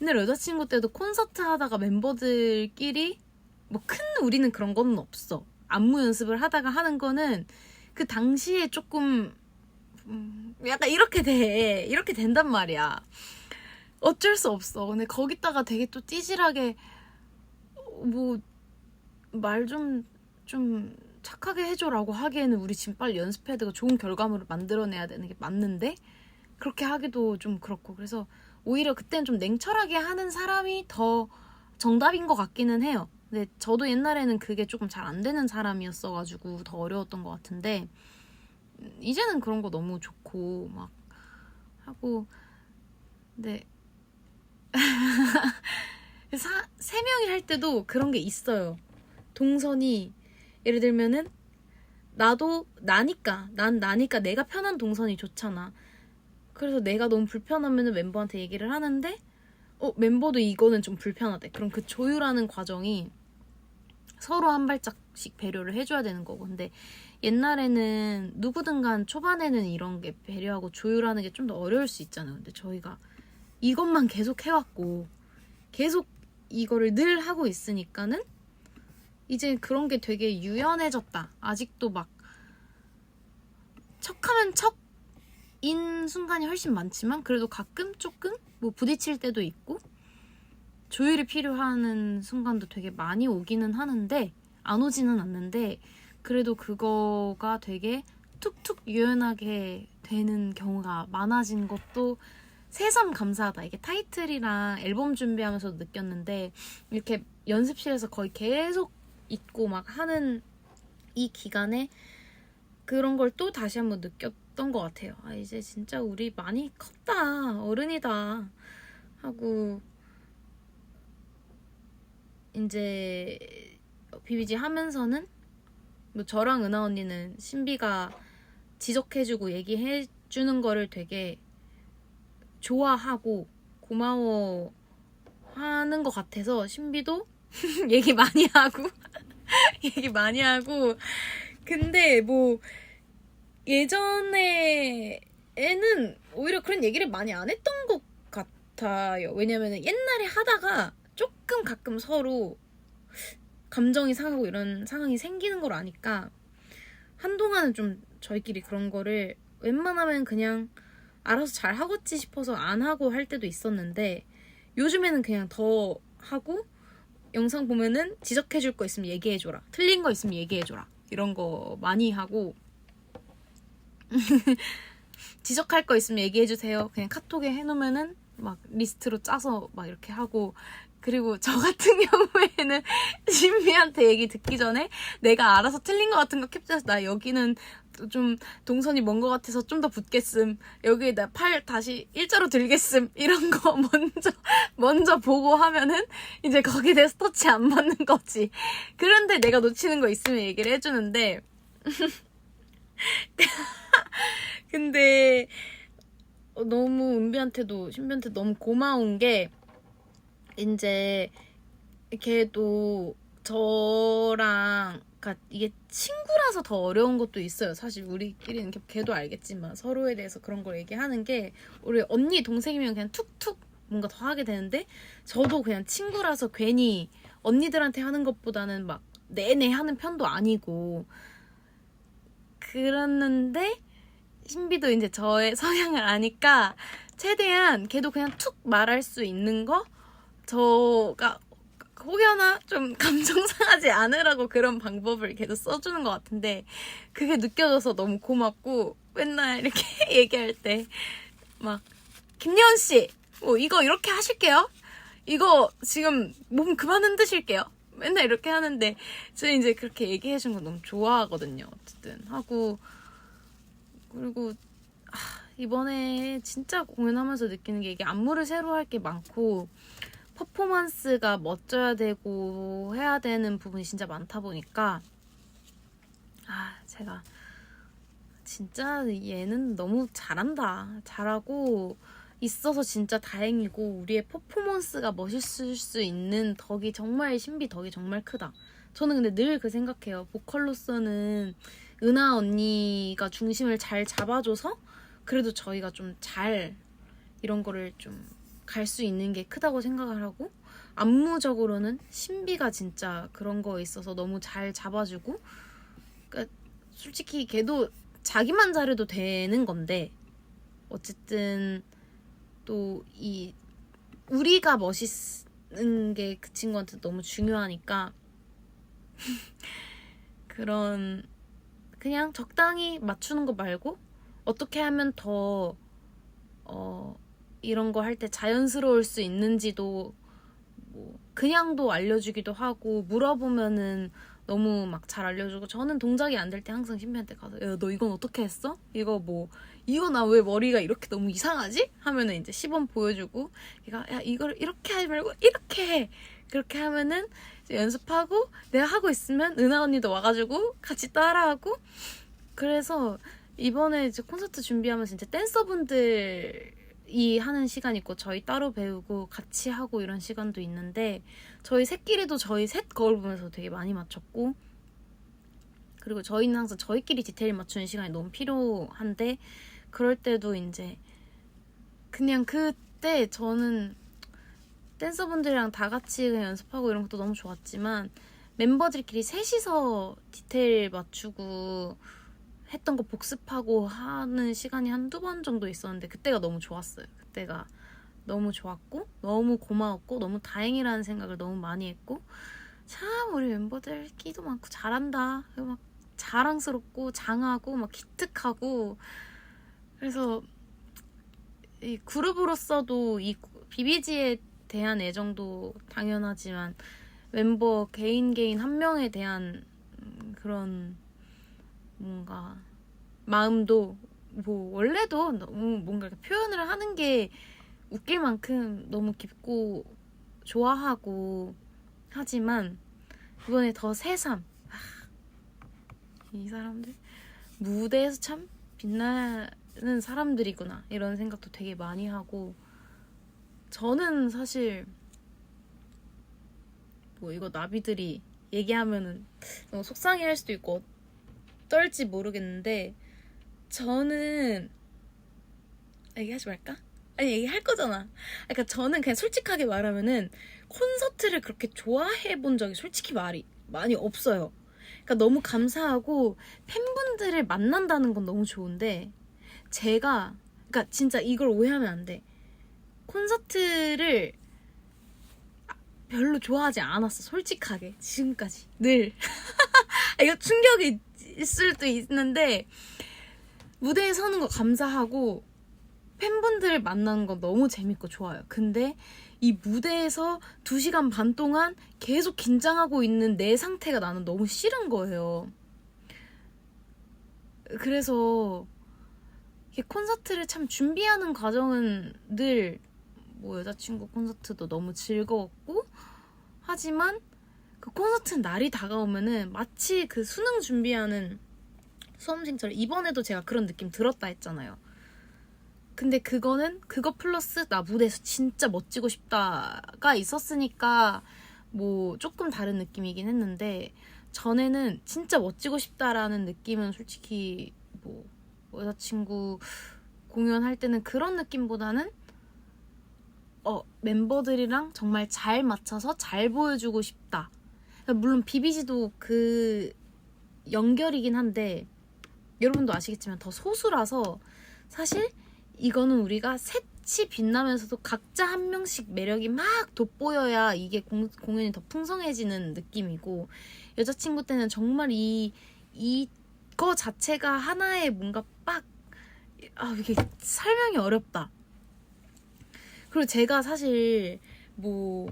옛날 여자친구 때도 콘서트 하다가 멤버들끼리 뭐 큰 우리는 그런 거는 없어. 안무 연습을 하다가 하는 거는 그 당시에 조금 약간 이렇게 된단 말이야. 어쩔 수 없어. 근데 거기다가 되게 또 찌질하게 뭐 말 좀 착하게 해줘라고 하기에는 우리 지금 빨리 연습해야 되고 좋은 결과물을 만들어내야 되는 게 맞는데 그렇게 하기도 좀 그렇고 그래서 오히려 그때는 좀 냉철하게 하는 사람이 더 정답인 것 같기는 해요. 근데 저도 옛날에는 그게 조금 잘 안 되는 사람이었어가지고 더 어려웠던 것 같은데 이제는 그런 거 너무 좋고 막 하고 근데 세 명이 할 때도 그런 게 있어요. 동선이 예를 들면은 나도 나니까 내가 편한 동선이 좋잖아. 그래서 내가 너무 불편하면 멤버한테 얘기를 하는데 멤버도 이거는 좀 불편하대. 그럼 그 조율하는 과정이 서로 한 발짝씩 배려를 해줘야 되는 거고. 근데 옛날에는 누구든 간 초반에는 이런 게 배려하고 조율하는 게 좀 더 어려울 수 있잖아요. 근데 저희가 이것만 계속 해왔고 계속 이거를 늘 하고 있으니까는 이제 그런 게 되게 유연해졌다. 아직도 막 척하면 척인 순간이 훨씬 많지만 그래도 가끔 조금 뭐 부딪힐 때도 있고 조율이 필요한 순간도 되게 많이 오기는 하는데 안 오지는 않는데 그래도 그거가 되게 툭툭 유연하게 되는 경우가 많아진 것도 새삼 감사하다. 이게 타이틀이랑 앨범 준비하면서 느꼈는데 이렇게 연습실에서 거의 계속 있고 막 하는 이 기간에 그런 걸 또 다시 한번 느꼈던 것 같아요. 아, 이제 진짜 우리 많이 컸다. 어른이다. 하고 이제 BBG 하면서는 뭐 저랑 은하 언니는 신비가 지적해주고 얘기해주는 거를 되게 좋아하고 고마워하는 것 같아서 신비도 얘기 많이 하고 근데 뭐 예전에는 오히려 그런 얘기를 많이 안 했던 것 같아요. 왜냐면 옛날에 하다가 조금 가끔 서로 감정이 상하고 이런 상황이 생기는 걸 아니까 한동안은 좀 저희끼리 그런 거를 웬만하면 그냥 알아서 잘 하겠지 싶어서 안 하고 할 때도 있었는데 요즘에는 그냥 더 하고 영상 보면은 지적해줄 거 있으면 얘기해줘라. 틀린 거 있으면 얘기해줘라. 이런 거 많이 하고 지적할 거 있으면 얘기해주세요. 그냥 카톡에 해놓으면은 막 리스트로 짜서 막 이렇게 하고 그리고 저 같은 경우에는 신비한테 얘기 듣기 전에 내가 알아서 틀린 거 같은 거 캡처해서 나 여기는 좀 동선이 먼 거 같아서 좀 더 붙겠음. 여기에 나 팔 다시 일자로 들겠음. 이런 거 먼저 보고 하면은 이제 거기에 대해서 터치 안 받는 거지. 그런데 내가 놓치는 거 있으면 얘기를 해주는데 근데 너무 은비한테도 신비한테 너무 고마운 게 이제 걔도 저랑 그러니까 이게 친구라서 더 어려운 것도 있어요. 사실 우리끼리는 걔도 알겠지만 서로에 대해서 그런 걸 얘기하는 게 우리 언니 동생이면 그냥 툭툭 뭔가 더 하게 되는데 저도 그냥 친구라서 괜히 언니들한테 하는 것보다는 막 내내 하는 편도 아니고 그랬는데 신비도 이제 저의 성향을 아니까 최대한 걔도 그냥 툭 말할 수 있는 거 저가 혹여나 좀 감정 상하지 않으라고 그런 방법을 계속 써주는 것 같은데 그게 느껴져서 너무 고맙고 맨날 이렇게 얘기할 때 막 김예원 씨 뭐 이거 이렇게 하실게요. 이거 지금 몸 그만 흔드실게요. 맨날 이렇게 하는데 저는 이제 그렇게 얘기해준 거 너무 좋아하거든요. 어쨌든 하고 그리고 이번에 진짜 공연하면서 느끼는 게 이게 안무를 새로 할 게 많고 퍼포먼스가 멋져야 되고 해야 되는 부분이 진짜 많다 보니까 제가 진짜 얘는 너무 잘하고 있어서 진짜 다행이고 우리의 퍼포먼스가 멋있을 수 있는 덕이 정말 신비 덕이 정말 크다. 저는 근데 늘 그 생각해요. 보컬로서는 은하 언니가 중심을 잘 잡아줘서 그래도 저희가 좀 잘 이런 거를 좀 갈 수 있는 게 크다고 생각을 하고 안무적으로는 신비가 진짜 그런 거에 있어서 너무 잘 잡아주고 그러니까 솔직히 걔도 자기만 잘해도 되는 건데 어쨌든 또 이 우리가 멋있는 게 그 친구한테 너무 중요하니까 그런 그냥 적당히 맞추는 거 말고 어떻게 하면 더 이런 거 할 때 자연스러울 수 있는지도 뭐 그냥도 알려주기도 하고 물어보면은 너무 막 잘 알려주고 저는 동작이 안 될 때 항상 신비한테 가서 야, 너 이건 어떻게 했어? 이거 나 왜 머리가 이렇게 너무 이상하지? 하면은 이제 시범 보여주고 얘가 야 이걸 이렇게 하지 말고 이렇게 해. 그렇게 하면은 이제 연습하고 내가 하고 있으면 은하 언니도 와가지고 같이 따라하고. 그래서 이번에 이제 콘서트 준비하면서 이제 댄서분들이 하는 시간 있고 저희 따로 배우고 같이 하고 이런 시간도 있는데 저희 셋끼리도 저희 셋 거울 보면서 되게 많이 맞췄고, 그리고 저희는 항상 저희끼리 디테일 맞추는 시간이 너무 필요한데 그럴 때도 이제 그냥 그때 저는 댄서분들이랑 다 같이 그냥 연습하고 이런 것도 너무 좋았지만 멤버들끼리 셋이서 디테일 맞추고 했던 거 복습하고 하는 시간이 한두 번 정도 있었는데 그때가 너무 좋았어요. 그때가 너무 좋았고 너무 고마웠고 너무 다행이라는 생각을 너무 많이 했고, 참 우리 멤버들 끼도 많고 잘한다, 막 자랑스럽고 장하고 막 기특하고. 그래서 이 그룹으로서도 이 BBG에 대한 애정도 당연하지만 멤버 개인 한 명에 대한 그런 뭔가 마음도 뭐 원래도 너무 뭔가 이렇게 표현을 하는 게 웃길 만큼 너무 깊고 좋아하고 하지만 이번에 더 새삼 이 사람들 무대에서 참 빛나는 사람들이구나 이런 생각도 되게 많이 하고, 저는 사실 뭐 이거 나비들이 얘기하면은 너무 속상해할 수도 있고 어떨지 모르겠는데 저는 얘기하지 말까? 아니 얘기할 거잖아. 그러니까 저는 그냥 솔직하게 말하면은 콘서트를 그렇게 좋아해 본 적이 솔직히 많이 없어요. 그러니까 너무 감사하고 팬분들을 만난다는 건 너무 좋은데 제가 그러니까 진짜 이걸 오해하면 안 돼. 콘서트를 별로 좋아하지 않았어. 솔직하게 지금까지 늘. 이거 충격이 있을 수도 있는데 무대에 서는 거 감사하고 팬분들 만나는 거 너무 재밌고 좋아요. 근데 이 무대에서 2시간 반 동안 계속 긴장하고 있는 내 상태가 나는 너무 싫은 거예요. 그래서 콘서트를 참 준비하는 과정은 늘 뭐 여자친구 콘서트도 너무 즐거웠고 하지만 그 콘서트 날이 다가오면은 마치 그 수능 준비하는 수험생처럼 이번에도 제가 그런 느낌 들었다 했잖아요. 근데 그거는 그거 플러스 나 무대에서 진짜 멋지고 싶다가 있었으니까 뭐 조금 다른 느낌이긴 했는데 전에는 진짜 멋지고 싶다라는 느낌은 솔직히 뭐 여자친구 공연할 때는 그런 느낌보다는 멤버들이랑 정말 잘 맞춰서 잘 보여주고 싶다. 물론 BBG도 그 연결이긴 한데 여러분도 아시겠지만 더 소수라서 사실 이거는 우리가 셋이 빛나면서도 각자 한 명씩 매력이 막 돋보여야 이게 공연이 더 풍성해지는 느낌이고, 여자친구 때는 정말 이거 자체가 하나의 뭔가 이게 설명이 어렵다. 그리고 제가 사실 뭐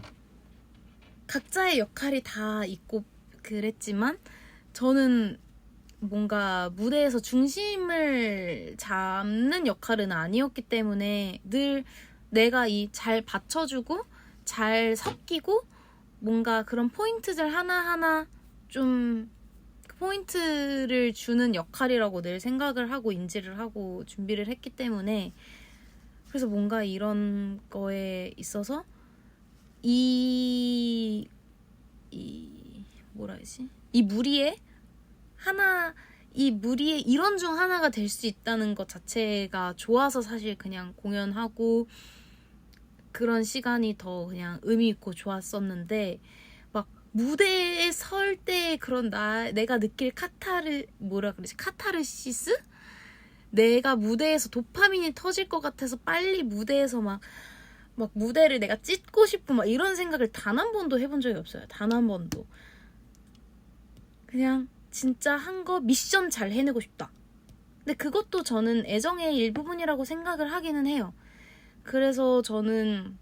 각자의 역할이 다 있고 그랬지만 저는 뭔가 무대에서 중심을 잡는 역할은 아니었기 때문에 늘 내가 잘 받쳐주고 잘 섞이고 뭔가 그런 포인트들 하나하나 좀 포인트를 주는 역할이라고 늘 생각을 하고 인지를 하고 준비를 했기 때문에, 그래서 뭔가 이런 거에 있어서 뭐라 해야지? 이 무리의 일원 중 하나가 될 수 있다는 것 자체가 좋아서 사실 그냥 공연하고 그런 시간이 더 그냥 의미 있고 좋았었는데, 막 무대에 설 때 그런 내가 느낄 카타르시스? 내가 무대에서 도파민이 터질 것 같아서 빨리 무대에서 막 무대를 내가 찢고 싶고 막 이런 생각을 단 한 번도 해본 적이 없어요. 단 한 번도. 그냥 진짜 한 거 미션 잘 해내고 싶다. 근데 그것도 저는 애정의 일부분이라고 생각을 하기는 해요. 그래서 저는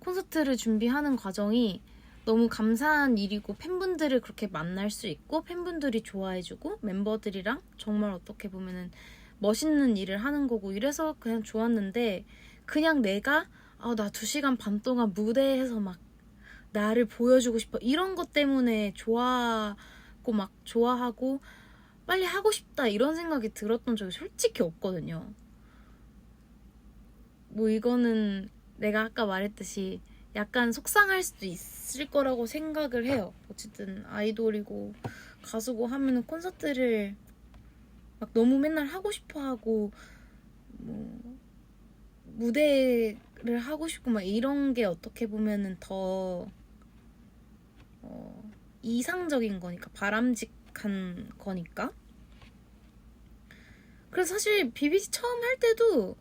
콘서트를 준비하는 과정이 너무 감사한 일이고 팬분들을 그렇게 만날 수 있고 팬분들이 좋아해주고 멤버들이랑 정말 어떻게 보면은 멋있는 일을 하는 거고 이래서 그냥 좋았는데, 그냥 내가 나 2시간 반 동안 무대에서 막 나를 보여주고 싶어 이런 것 때문에 좋아하고 막 좋아하고 빨리 하고 싶다 이런 생각이 들었던 적이 솔직히 없거든요. 뭐 이거는 내가 아까 말했듯이 약간 속상할 수도 있을 거라고 생각을 해요. 어쨌든 아이돌이고 가수고 하면은 콘서트를 막 너무 맨날 하고 싶어 하고 뭐 무대를 하고 싶고 막 이런 게 어떻게 보면은 더 이상적인 거니까 바람직한 거니까. 그래서 사실 BBG 처음 할 때도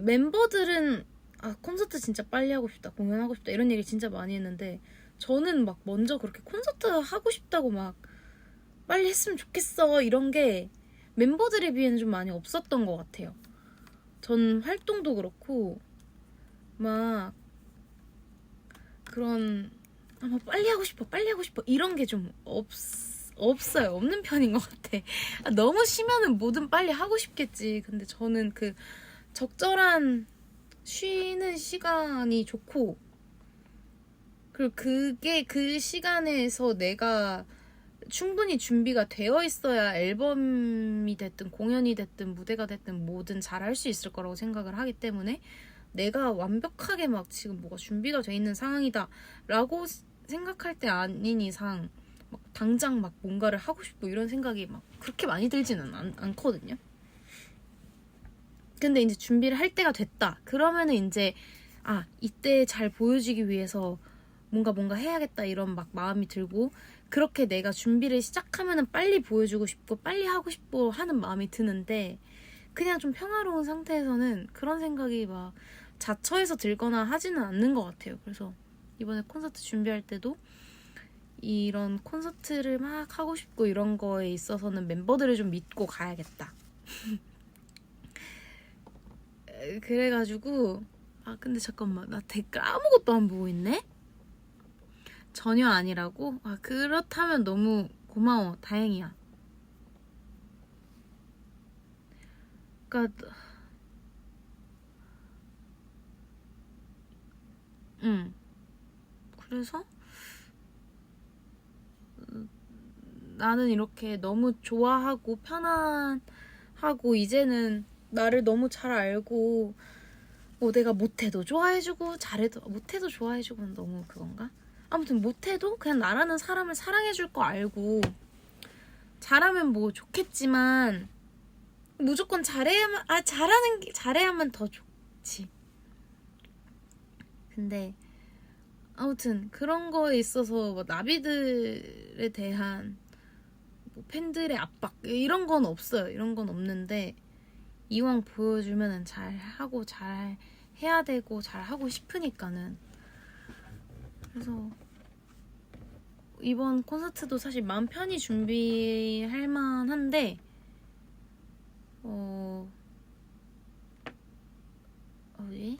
멤버들은 콘서트 진짜 빨리 하고 싶다, 공연하고 싶다 이런 얘기 진짜 많이 했는데 저는 막 먼저 그렇게 콘서트 하고 싶다고 막 빨리 했으면 좋겠어 이런 게 멤버들에 비해는 좀 많이 없었던 것 같아요. 전 활동도 그렇고 막 그런 막 빨리 하고 싶어 이런 게 좀 없어요. 없는 편인 것 같아. 너무 쉬면은 뭐든 빨리 하고 싶겠지. 근데 저는 그 적절한 쉬는 시간이 좋고 그리고 그게 그 시간에서 내가 충분히 준비가 되어 있어야 앨범이 됐든 공연이 됐든 무대가 됐든 뭐든 잘 할 수 있을 거라고 생각을 하기 때문에 내가 완벽하게 막 지금 뭐가 준비가 돼 있는 상황이다 라고 생각할 때 아닌 이상 막 당장 막 뭔가를 하고 싶고 이런 생각이 막 그렇게 많이 들지는 않거든요. 근데 이제 준비를 할 때가 됐다 그러면은 이제 이때 잘 보여주기 위해서 뭔가 해야겠다 이런 막 마음이 들고 그렇게 내가 준비를 시작하면은 빨리 보여주고 싶고 빨리 하고 싶고 하는 마음이 드는데 그냥 좀 평화로운 상태에서는 그런 생각이 막 자처해서 들거나 하지는 않는 것 같아요. 그래서 이번에 콘서트 준비할 때도 이런 콘서트를 막 하고 싶고 이런 거에 있어서는 멤버들을 좀 믿고 가야겠다. 그래가지고 근데 잠깐만 나 댓글 아무것도 안 보고 있네? 전혀 아니라고? 그렇다면 너무 고마워. 다행이야. 그러니까 그래서 나는 이렇게 너무 좋아하고 편안하고 이제는 나를 너무 잘 알고 뭐 내가 못해도 좋아해주고 잘해도 못해도 좋아해주고는 너무 그건가? 아무튼 못해도 그냥 나라는 사람을 사랑해줄 거 알고 잘하면 뭐 좋겠지만 무조건 잘해야만 더 좋지. 근데 아무튼 그런 거에 있어서 뭐 나비들에 대한 뭐 팬들의 압박 이런 건 없어요. 이런 건 없는데 이왕 보여주면은 잘 하고 잘 해야 되고 잘 하고 싶으니까는. 그래서 이번 콘서트도 사실 마음 편히 준비할 만한데 어디?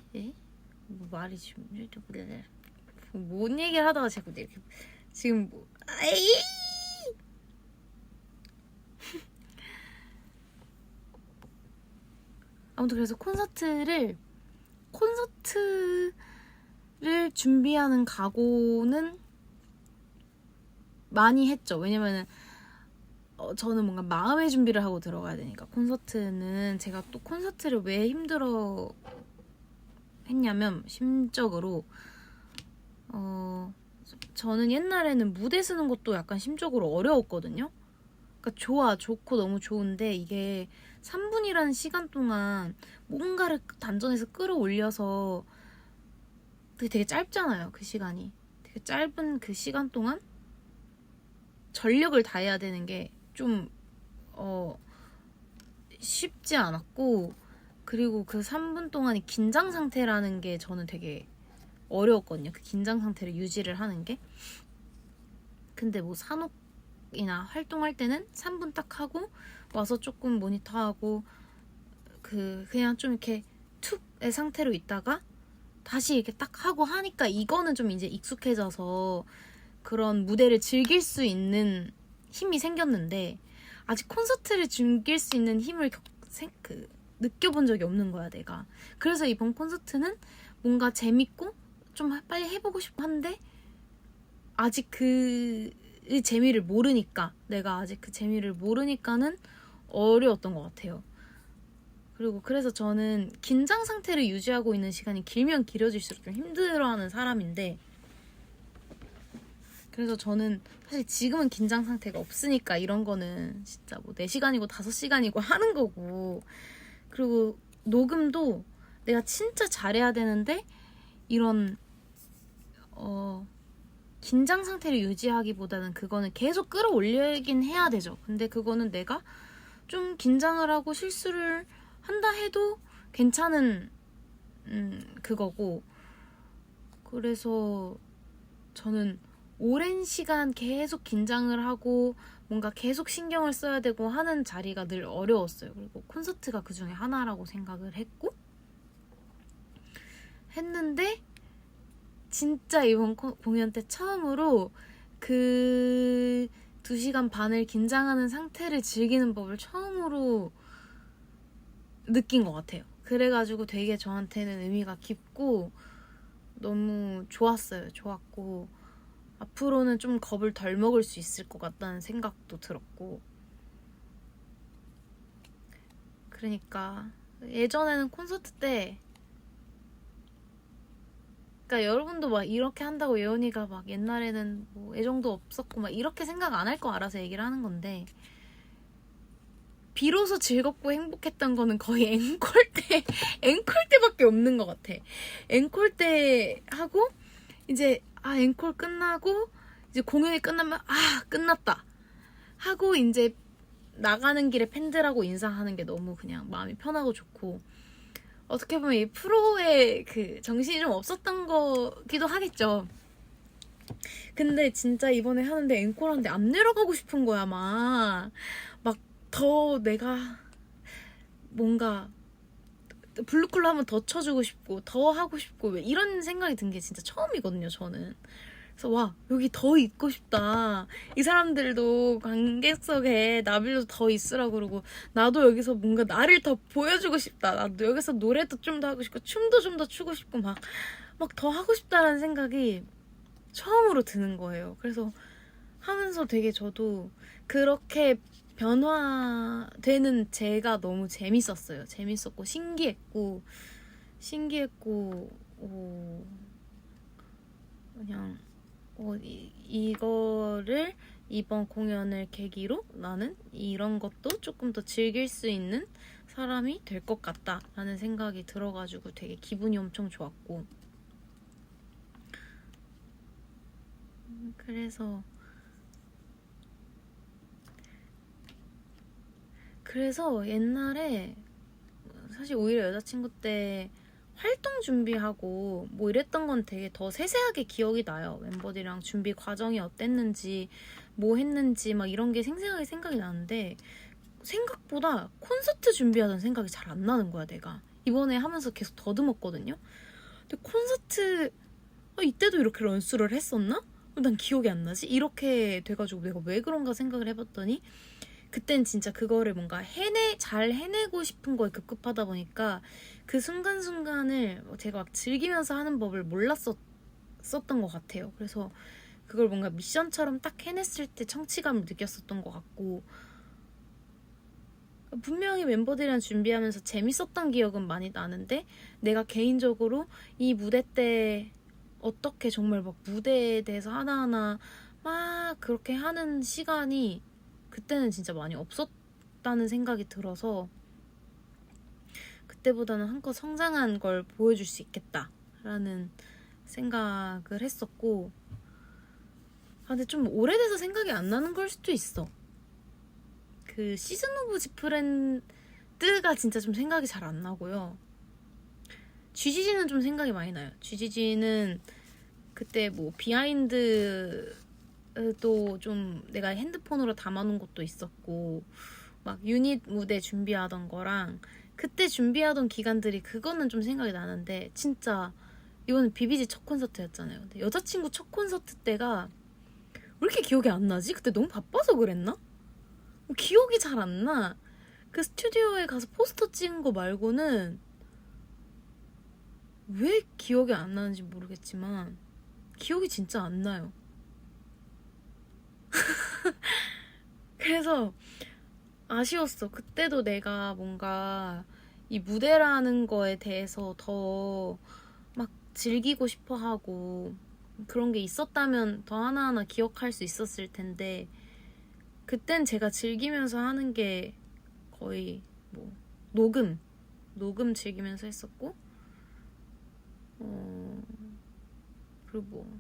뭐 말이 지금 뭔 얘기를 하다가 자꾸 이렇게 지금 아무튼 그래서 콘서트를 준비하는 각오는 많이 했죠. 왜냐면은 저는 뭔가 마음의 준비를 하고 들어가야 되니까. 콘서트는 제가 또 콘서트를 왜 힘들어 했냐면 심적으로 저는 옛날에는 무대 쓰는 것도 약간 심적으로 어려웠거든요. 그러니까 좋고 너무 좋은데 이게 3분이라는 시간 동안 뭔가를 단전에서 끌어올려서 되게 짧잖아요. 그 시간이. 되게 짧은 그 시간 동안 전력을 다해야 되는 게 좀 쉽지 않았고 그리고 그 3분 동안이 긴장 상태라는 게 저는 되게 어려웠거든요. 그 긴장 상태를 유지를 하는 게. 근데 뭐 산옥이나 활동할 때는 3분 딱 하고 와서 조금 모니터하고 그냥 좀 이렇게 툭의 상태로 있다가 다시 이렇게 딱 하고 하니까 이거는 좀 이제 익숙해져서 그런 무대를 즐길 수 있는 힘이 생겼는데 아직 콘서트를 즐길 수 있는 힘을 느껴본 적이 없는 거야 내가. 그래서 이번 콘서트는 뭔가 재밌고 좀 빨리 해보고 싶고 한데 아직 그 재미를 모르니까, 내가 아직 그 재미를 모르니까는 어려웠던 것 같아요. 그리고 그래서 저는 긴장 상태를 유지하고 있는 시간이 길면 길어질수록 좀 힘들어하는 사람인데, 그래서 저는 사실 지금은 긴장 상태가 없으니까 이런 거는 진짜 뭐 4시간이고 5시간이고 하는 거고, 그리고 녹음도 내가 진짜 잘해야 되는데 이런 긴장 상태를 유지하기보다는 그거는 계속 끌어올리긴 해야 되죠. 근데 그거는 내가 좀 긴장을 하고 실수를 한다 해도 괜찮은 그거고, 그래서 저는 오랜 시간 계속 긴장을 하고 뭔가 계속 신경을 써야 되고 하는 자리가 늘 어려웠어요. 그리고 콘서트가 그 중에 하나라고 생각을 했는데 진짜 이번 공연 때 처음으로 그 2시간 반을 긴장하는 상태를 즐기는 법을 처음으로 느낀 것 같아요. 그래가지고 되게 저한테는 의미가 깊고 너무 좋았어요. 좋았고 앞으로는 좀 겁을 덜 먹을 수 있을 것 같다는 생각도 들었고, 그러니까 예전에는 콘서트 때, 그러니까 여러분도 막 이렇게 한다고 예원이가 막 옛날에는 뭐 애정도 없었고 막 이렇게 생각 안 할 거 알아서 얘기를 하는 건데, 비로소 즐겁고 행복했던 거는 거의 앵콜 때밖에 없는 것 같아. 앵콜 때 하고 이제 앵콜 끝나고 이제 공연이 끝나면 끝났다 하고 이제 나가는 길에 팬들하고 인사하는 게 너무 그냥 마음이 편하고 좋고, 어떻게 보면 이 프로에 그 정신이 좀 없었던 거기도 하겠죠. 근데 진짜 이번에 하는데 앵콜 하는데 안 내려가고 싶은 거야. 막 더 내가 뭔가 블루클로 하면 더 쳐주고 싶고 더 하고 싶고 왜 이런 생각이 든 게 진짜 처음이거든요, 저는. 그래서 와, 여기 더 있고 싶다. 이 사람들도 관객석에 나빌도 더 있으라고 그러고, 나도 여기서 뭔가 나를 더 보여주고 싶다. 나도 여기서 노래도 좀 더 하고 싶고 춤도 좀 더 추고 싶고 막 더 하고 싶다라는 생각이 처음으로 드는 거예요. 그래서 하면서 되게 저도 그렇게 변화되는 제가 너무 재밌었어요. 재밌었고 신기했고 그냥 이거를 이번 공연을 계기로 나는 이런 것도 조금 더 즐길 수 있는 사람이 될 것 같다라는 생각이 들어가지고 되게 기분이 엄청 좋았고, 그래서 옛날에 사실 오히려 여자친구 때 활동 준비하고 뭐 이랬던 건 되게 더 세세하게 기억이 나요. 멤버들이랑 준비 과정이 어땠는지 뭐 했는지 막 이런 게 생생하게 생각이 나는데, 생각보다 콘서트 준비하던 생각이 잘 안 나는 거야. 내가 이번에 하면서 계속 더듬었거든요. 근데 콘서트 이때도 이렇게 런수를 했었나? 난 기억이 안 나지? 이렇게 돼가지고 내가 왜 그런가 생각을 해봤더니, 그땐 진짜 그거를 뭔가 잘 해내고 싶은 거에 급급하다 보니까 그 순간순간을 제가 막 즐기면서 하는 법을 몰랐었던 것 같아요. 그래서 그걸 뭔가 미션처럼 딱 해냈을 때 성취감을 느꼈었던 것 같고, 분명히 멤버들이랑 준비하면서 재밌었던 기억은 많이 나는데, 내가 개인적으로 이 무대 때 어떻게 정말 막 무대에 대해서 하나하나 막 그렇게 하는 시간이 그때는 진짜 많이 없었다는 생각이 들어서, 그때보다는 한껏 성장한 걸 보여줄 수 있겠다라는 생각을 했었고, 근데 좀 오래돼서 생각이 안 나는 걸 수도 있어. 그 시즌 오브 지프렌드가 진짜 좀 생각이 잘 안 나고요. GGG는 좀 생각이 많이 나요. GGG는 그때 뭐 비하인드 또 좀 내가 핸드폰으로 담아놓은 것도 있었고, 막 유닛 무대 준비하던 거랑 그때 준비하던 기간들이, 그거는 좀 생각이 나는데, 진짜 이번엔 비비지 첫 콘서트였잖아요. 근데 여자친구 첫 콘서트 때가 왜 이렇게 기억이 안 나지? 그때 너무 바빠서 그랬나? 기억이 잘 안 나. 그 스튜디오에 가서 포스터 찍은 거 말고는 왜 기억이 안 나는지 모르겠지만 기억이 진짜 안 나요. 그래서 아쉬웠어. 그때도 내가 뭔가 이 무대라는 거에 대해서 더 막 즐기고 싶어 하고 그런 게 있었다면 더 하나하나 기억할 수 있었을 텐데 그땐 제가 즐기면서 하는 게 거의 뭐 녹음 즐기면서 했었고 그리고 뭐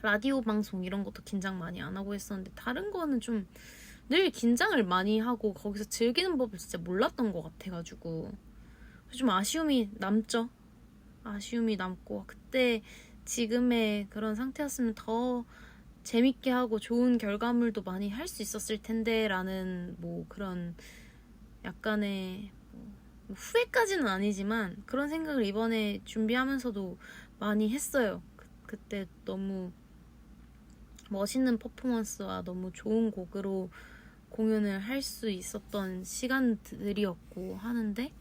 라디오 방송 이런 것도 긴장 많이 안 하고 했었는데 다른 거는 좀 늘 긴장을 많이 하고 거기서 즐기는 법을 진짜 몰랐던 것 같아가지고 좀 아쉬움이 남죠. 아쉬움이 남고 그때 지금의 그런 상태였으면 더 재밌게 하고 좋은 결과물도 많이 할 수 있었을 텐데 라는 뭐 그런 약간의 뭐 후회까지는 아니지만 그런 생각을 이번에 준비하면서도 많이 했어요. 그때 너무 멋있는 퍼포먼스와 너무 좋은 곡으로 공연을 할 수 있었던 시간들이었고 하는데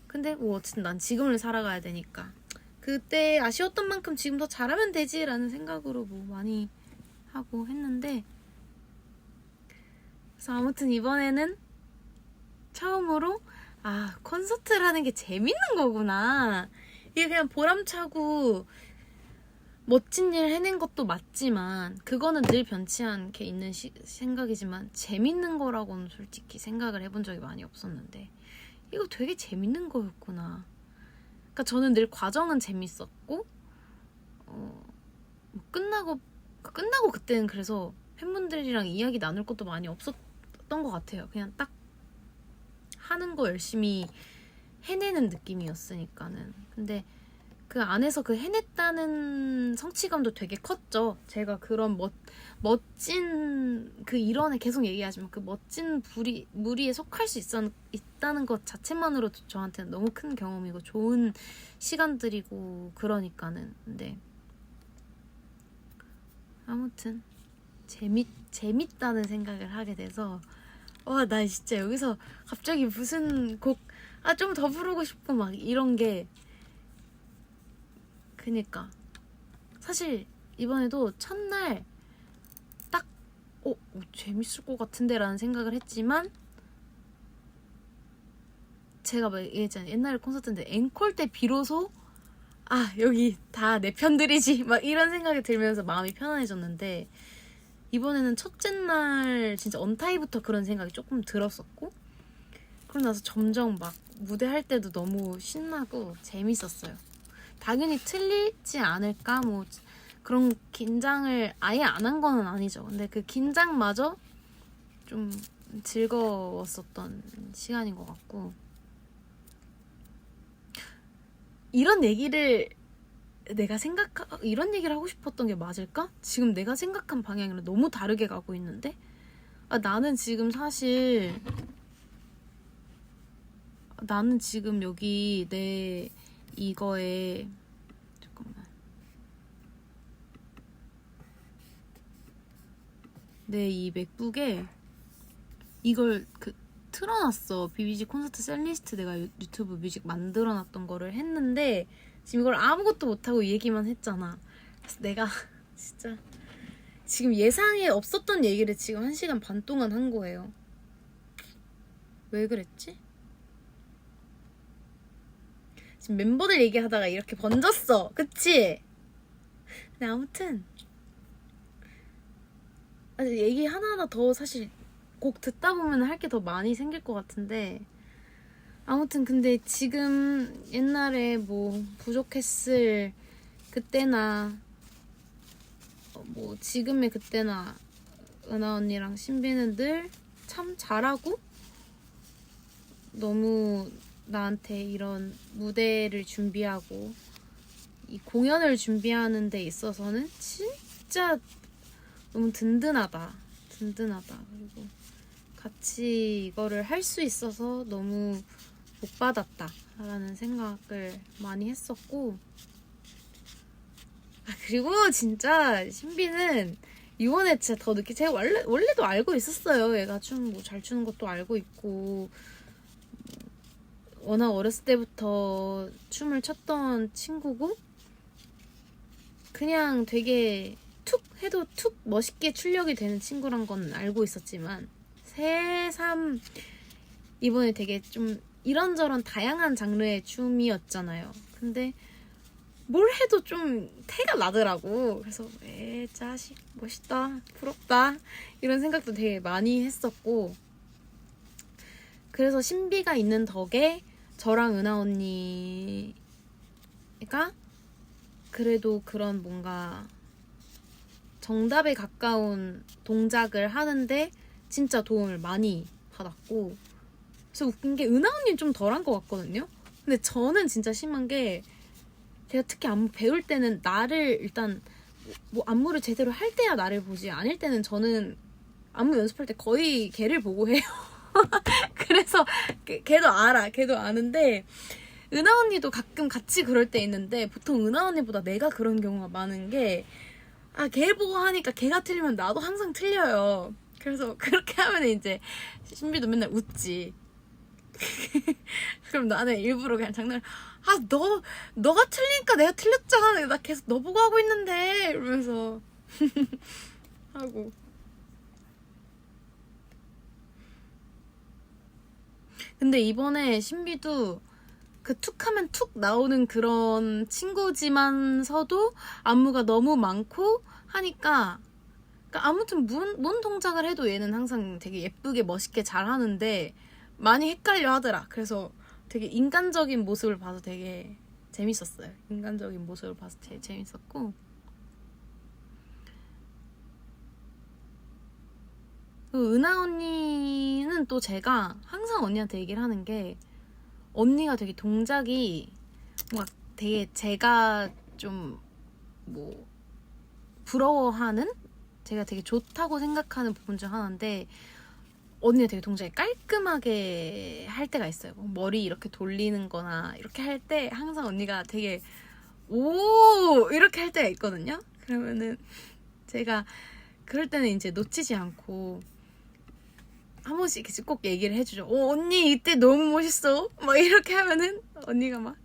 근데 뭐 어쨌든 난 지금을 살아가야 되니까 그때 아쉬웠던 만큼 지금 더 잘하면 되지라는 생각으로 뭐 많이 하고 했는데 그래서 아무튼 이번에는 처음으로 콘서트라는 게 재밌는 거구나. 이게 그냥 보람차고 멋진 일 해낸 것도 맞지만 그거는 늘 변치 않게 있는 생각이지만 재밌는 거라고는 솔직히 생각을 해본 적이 많이 없었는데 이거 되게 재밌는 거였구나. 그러니까 저는 늘 과정은 재밌었고 뭐 끝나고 그때는 그래서 팬분들이랑 이야기 나눌 것도 많이 없었던 것 같아요. 그냥 딱 하는 거 열심히 해내는 느낌이었으니까는. 근데 그 안에서 그 해냈다는 성취감도 되게 컸죠. 제가 그런 멋진 그 일원에 계속 얘기하지만 그 멋진 무리에 속할 수 있다는 것 자체만으로도 저한테는 너무 큰 경험이고 좋은 시간들이고 그러니까는. 근데 아무튼 재밌다는 생각을 하게 돼서 나 진짜 여기서 갑자기 무슨 곡 좀 더 부르고 싶고 막 이런 게 그니까 사실 이번에도 첫날 딱 재밌을 것 같은데 라는 생각을 했지만 제가 막 얘기했잖아요. 옛날에 콘서트인데 앵콜 때 비로소 여기 다 내 편들이지 막 이런 생각이 들면서 마음이 편안해졌는데 이번에는 첫째 날 진짜 언타이부터 그런 생각이 조금 들었었고 그러고 나서 점점 막 무대할 때도 너무 신나고 재밌었어요. 당연히 틀리지 않을까 뭐 그런 긴장을 아예 안 한 거는 아니죠. 근데 그 긴장마저 좀 즐거웠었던 시간인 것 같고 이런 얘기를 이런 얘기를 하고 싶었던 게 맞을까? 지금 내가 생각한 방향이랑 너무 다르게 가고 있는데 나는 지금 사실 나는 지금 여기 내 이거에 잠깐만 내 이 맥북에 이걸 틀어놨어. BBG 콘서트 셀리스트 내가 유튜브 뮤직 만들어놨던 거를 했는데 지금 이걸 아무것도 못하고 얘기만 했잖아. 그래서 내가 진짜 지금 예상에 없었던 얘기를 지금 1시간 반 동안 한 거예요. 왜 그랬지? 지금 멤버들 얘기하다가 이렇게 번졌어. 그치? 근데 아무튼 얘기 하나하나 더 사실 곡 듣다 보면 할 게 더 많이 생길 것 같은데 아무튼 근데 지금 옛날에 뭐 부족했을 그때나 뭐 지금의 그때나 은하 언니랑 신비는 늘 참 잘하고 너무 나한테 이런 무대를 준비하고 이 공연을 준비하는 데 있어서는 진짜 너무 든든하다. 그리고 같이 이거를 할 수 있어서 너무 복 받았다 라는 생각을 많이 했었고 그리고 진짜 신비는 이번에 진짜 더 늦게 제가 원래도 알고 있었어요. 얘가 춤 뭐 잘 추는 것도 알고 있고 워낙 어렸을 때부터 춤을 췄던 친구고 그냥 되게 툭 해도 툭 멋있게 출력이 되는 친구란 건 알고 있었지만 새삼 이번에 되게 좀 이런저런 다양한 장르의 춤이었잖아요. 근데 뭘 해도 좀 태가 나더라고. 그래서 자식 멋있다 부럽다 이런 생각도 되게 많이 했었고, 그래서 신비가 있는 덕에 저랑 은하 언니가 그래도 그런 뭔가 정답에 가까운 동작을 하는데 진짜 도움을 많이 받았고, 그래서 웃긴 게 은하 언니는 좀 덜한 것 같거든요. 근데 저는 진짜 심한 게 제가 특히 안무 배울 때는 나를 일단 뭐 안무를 제대로 할 때야 나를 보지, 아닐 때는 저는 안무 연습할 때 거의 걔를 보고 해요. 그래서 걔도 알아. 걔도 아는데 은하 언니도 가끔 같이 그럴 때 있는데 보통 은하 언니보다 내가 그런 경우가 많은 게 걔 보고 하니까 걔가 틀리면 나도 항상 틀려요. 그래서 그렇게 하면 이제 신비도 맨날 웃지. 그럼 나는 일부러 그냥 장난을 너가 틀리니까 내가 틀렸잖아. 나 계속 너 보고 하고 있는데 이러면서 하고. 근데 이번에 신비도 그 툭 하면 툭 나오는 그런 친구지만서도 안무가 너무 많고 하니까, 그러니까 아무튼 뭔 동작을 해도 얘는 항상 되게 예쁘게 멋있게 잘 하는데 많이 헷갈려 하더라. 그래서 되게 인간적인 모습을 봐서 되게 재밌었어요. 인간적인 모습을 봐서 되게 재밌었고, 은하 언니는 또 제가 항상 언니한테 얘기를 하는 게, 언니가 되게 동작이 뭔가 되게 제가 좀 뭐 부러워하는, 제가 되게 좋다고 생각하는 부분 중 하나인데, 언니가 되게 동작이 깔끔하게 할 때가 있어요. 머리 이렇게 돌리는 거나 이렇게 할 때 항상 언니가 되게 오 이렇게 할 때가 있거든요. 그러면은 제가 그럴 때는 이제 놓치지 않고 한 번씩 꼭 얘기를 해주죠. 언니 이때 너무 멋있어. 막 이렇게 하면은 언니가 막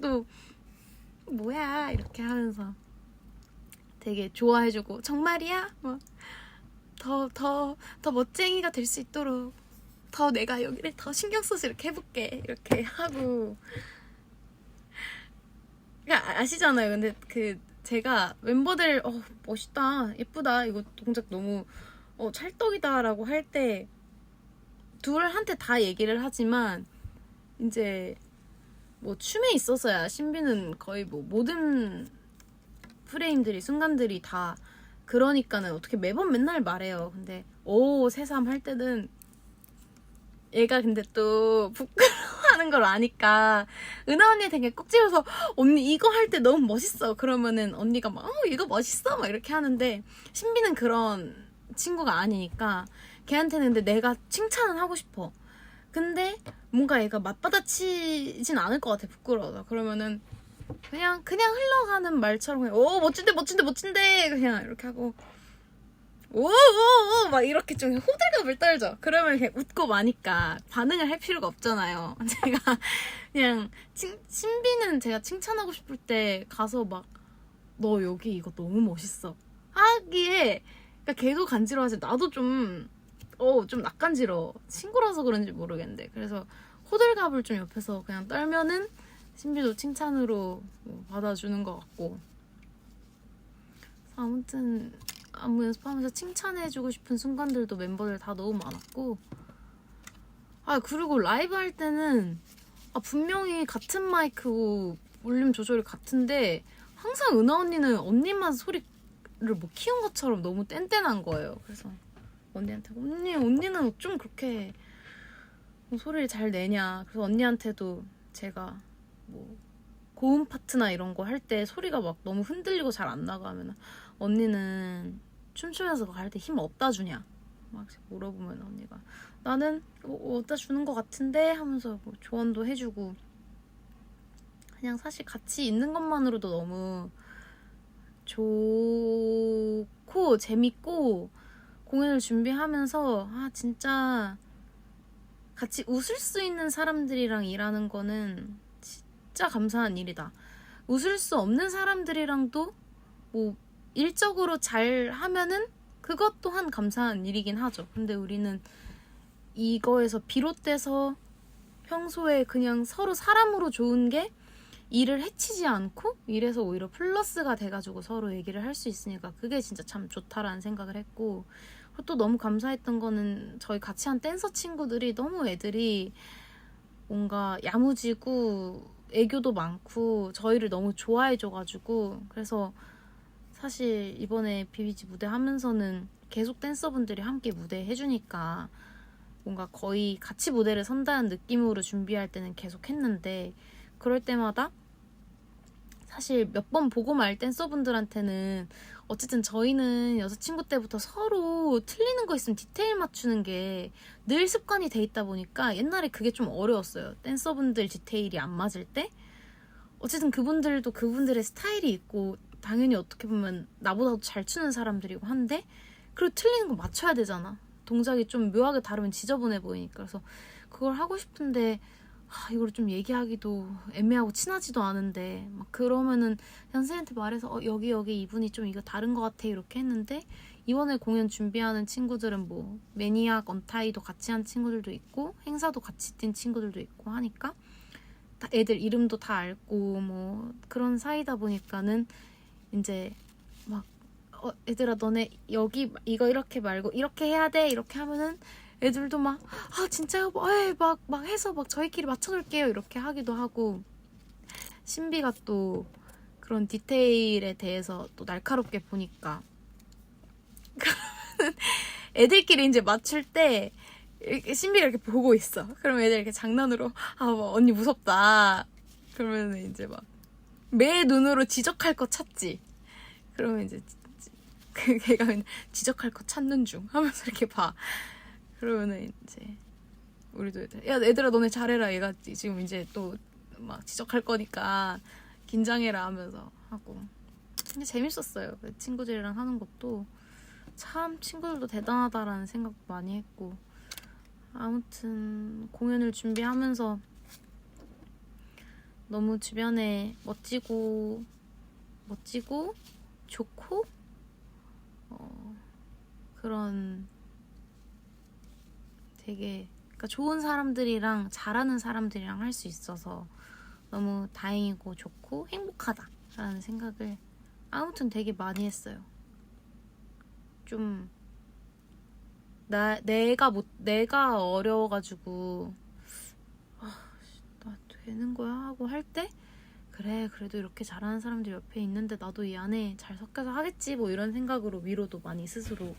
또 뭐야 이렇게 하면서 되게 좋아해주고, 정말이야? 막 더 멋쟁이가 될 수 있도록 더 내가 여기를 더 신경 써서 이렇게 해볼게 이렇게 하고. 그러니까 아시잖아요. 근데 그 제가 멤버들 멋있다 예쁘다 이거 동작 너무 찰떡이다 라고 할 때 둘한테 다 얘기를 하지만, 이제 뭐 춤에 있어서야 신비는 거의 뭐 모든 프레임들이 순간들이 다 그러니까는 어떻게 매번 맨날 말해요. 근데 새삼 할 때는 얘가 근데 또 부끄러워하는 걸 아니까 은하 언니 되게 꼭 집어서 언니 이거 할 때 너무 멋있어 그러면은 언니가 막 이거 멋있어 막 이렇게 하는데, 신비는 그런 친구가 아니니까 걔한테는 근데 내가 칭찬은 하고 싶어. 근데 뭔가 얘가 맞받아치진 않을 것 같아. 부끄러워서. 그러면은 그냥 흘러가는 말처럼 그냥 멋진데 그냥 이렇게 하고 오오오 막 이렇게 좀 호들갑을 떨죠. 그러면 그냥 웃고 마니까 반응을 할 필요가 없잖아요. 제가 그냥 신비는 제가 칭찬하고 싶을 때 가서 막 너 여기 이거 너무 멋있어 하기에, 그러니까 걔도 간지러워하지 나도 좀 낯간지러워. 친구라서 그런지 모르겠는데, 그래서 호들갑을 좀 옆에서 그냥 떨면은 신비도 칭찬으로 받아주는 것 같고. 아무튼 안무 연습하면서 칭찬해주고 싶은 순간들도 멤버들 다 너무 많았고, 그리고 라이브 할 때는 분명히 같은 마이크고 볼륨 조절이 같은데 항상 은하 언니는 언니만 소리를 뭐 키운 것처럼 너무 뗀뗀한 거예요. 그래서 언니한테 언니는 좀 그렇게 소리를 잘 내냐. 그래서 언니한테도 제가 뭐 고음 파트나 이런 거 할 때 소리가 막 너무 흔들리고 잘 안 나가면 언니는 춤추면서 할 때 힘 어디다 주냐 막 물어보면 언니가 나는 어디다 주는 것 같은데 하면서 뭐 조언도 해주고, 그냥 사실 같이 있는 것만으로도 너무 좋고 재밌고, 공연을 준비하면서 진짜 같이 웃을 수 있는 사람들이랑 일하는 거는 진짜 감사한 일이다. 웃을 수 없는 사람들이랑도 뭐 일적으로 잘 하면은 그것 또한 감사한 일이긴 하죠. 근데 우리는 이거에서 비롯돼서 평소에 그냥 서로 사람으로 좋은 게 일을 해치지 않고 일에서 오히려 플러스가 돼가지고 서로 얘기를 할 수 있으니까 그게 진짜 참 좋다라는 생각을 했고, 그리고 또 너무 감사했던 거는 저희 같이 한 댄서 친구들이 너무 애들이 뭔가 야무지고 애교도 많고 저희를 너무 좋아해줘가지고, 그래서 사실 이번에 비비지 무대 하면서는 계속 댄서분들이 함께 무대 해주니까 뭔가 거의 같이 무대를 선다는 느낌으로 준비할 때는 계속 했는데, 그럴 때마다 사실 몇 번 보고 말 댄서분들한테는 어쨌든 저희는 여자친구 때부터 서로 틀리는 거 있으면 디테일 맞추는 게 늘 습관이 돼 있다 보니까 옛날에 그게 좀 어려웠어요. 댄서분들 디테일이 안 맞을 때 어쨌든 그분들도 그분들의 스타일이 있고 당연히 어떻게 보면 나보다도 잘 추는 사람들이고 한데, 그리고 틀리는 거 맞춰야 되잖아. 동작이 좀 묘하게 다르면 지저분해 보이니까. 그래서 그걸 하고 싶은데 이걸 좀 얘기하기도 애매하고 친하지도 않은데 막 그러면은 선생님한테 말해서 여기 이분이 좀 이거 다른 것 같아 이렇게 했는데, 이번에 공연 준비하는 친구들은 뭐 매니악 언타이도 같이 한 친구들도 있고 행사도 같이 뛴 친구들도 있고 하니까 다 애들 이름도 다 알고 뭐 그런 사이다 보니까는 이제 막 얘들아 너네 여기 이거 이렇게 말고 이렇게 해야 돼 이렇게 하면은 애들도 막 진짜요? 막 해서 막 저희끼리 맞춰놓을게요 이렇게 하기도 하고, 신비가 또 그런 디테일에 대해서 또 날카롭게 보니까 그러면은 애들끼리 이제 맞출 때 이렇게 신비가 이렇게 보고 있어. 그러면 애들 이렇게 장난으로 뭐 언니 무섭다 그러면은 이제 막 매 눈으로 지적할 거 찾지. 그러면 이제 걔가 지적할 거 찾는 중 하면서 이렇게 봐. 그러면은 이제 우리도 야 얘들아 너네 잘해라, 얘가 지금 이제 또 막 지적할 거니까 긴장해라 하면서 하고. 근데 재밌었어요. 친구들이랑 하는 것도 참 친구들도 대단하다라는 생각 많이 했고, 아무튼 공연을 준비하면서 너무 주변에 멋지고 좋고 그런 되게 그러니까 좋은 사람들이랑 잘하는 사람들이랑 할 수 있어서 너무 다행이고 좋고 행복하다라는 생각을 아무튼 되게 많이 했어요. 좀 내가 어려워가지고 나 되는 거야 하고 할 때 그래 그래도 이렇게 잘하는 사람들 옆에 있는데 나도 이 안에 잘 섞여서 하겠지 뭐 이런 생각으로 위로도 많이 스스로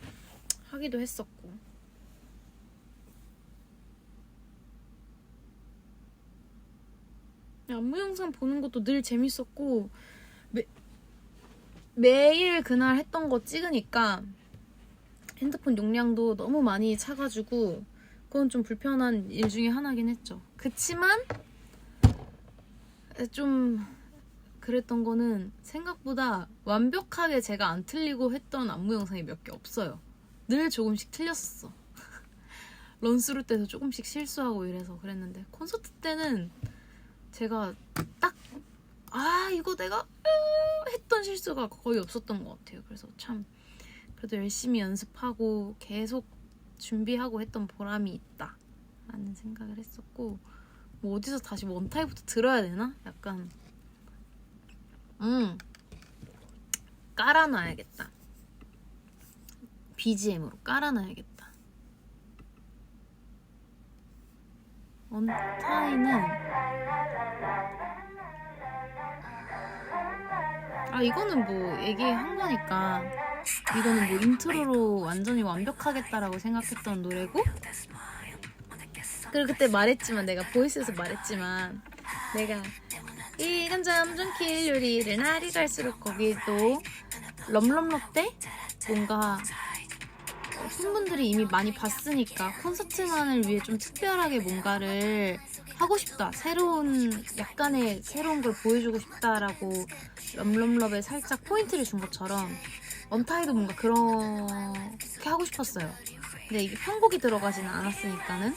하기도 했었고. 안무 영상 보는 것도 늘 재밌었고, 매일 그날 했던 거 찍으니까 핸드폰 용량도 너무 많이 차가지고 그건 좀 불편한 일 중에 하나긴 했죠. 그치만 좀 그랬던 거는 생각보다 완벽하게 제가 안 틀리고 했던 안무 영상이 몇 개 없어요. 늘 조금씩 틀렸었어. 런스루 때도 조금씩 실수하고 이래서 그랬는데, 콘서트 때는 제가 딱 이거 내가 했던 실수가 거의 없었던 것 같아요. 그래서 참 그래도 열심히 연습하고 계속 준비하고 했던 보람이 있다 라는 생각을 했었고, 뭐 어디서 다시 원타이부터 들어야 되나? 약간 깔아놔야겠다. BGM으로 깔아놔야겠다. 원타이는 이거는 뭐 얘기한 거니까 이거는 뭐 인트로로 완전히 완벽하겠다라고 생각했던 노래고, 그리고 그때 말했지만 내가 보이스에서 말했지만 내가 이건 점점 킬 요리를 날이 갈수록 거기도 럼럼럽 때 뭔가 팬분들이 이미 많이 봤으니까 콘서트만을 위해 좀 특별하게 뭔가를 하고 싶다, 약간의 새로운 걸 보여주고 싶다라고 럼럼럽에 살짝 포인트를 준 것처럼 원타이도 뭔가 그렇게 하고 싶었어요. 근데 이게 편곡이 들어가지는 않았으니까는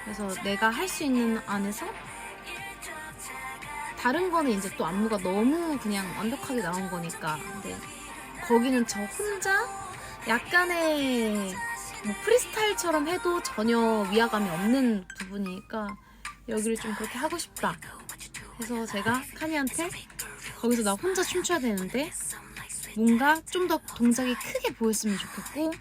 그래서 내가 할 수 있는 안에서 다른 거는 이제 또 안무가 너무 그냥 완벽하게 나온 거니까. 근데 거기는 저 혼자 약간의 뭐 프리스타일처럼 해도 전혀 위화감이 없는 부분이니까 여기를 좀 그렇게 하고 싶다 해서 제가 카니한테 거기서 나 혼자 춤춰야 되는데 뭔가 좀 더 동작이 크게 보였으면 좋겠고,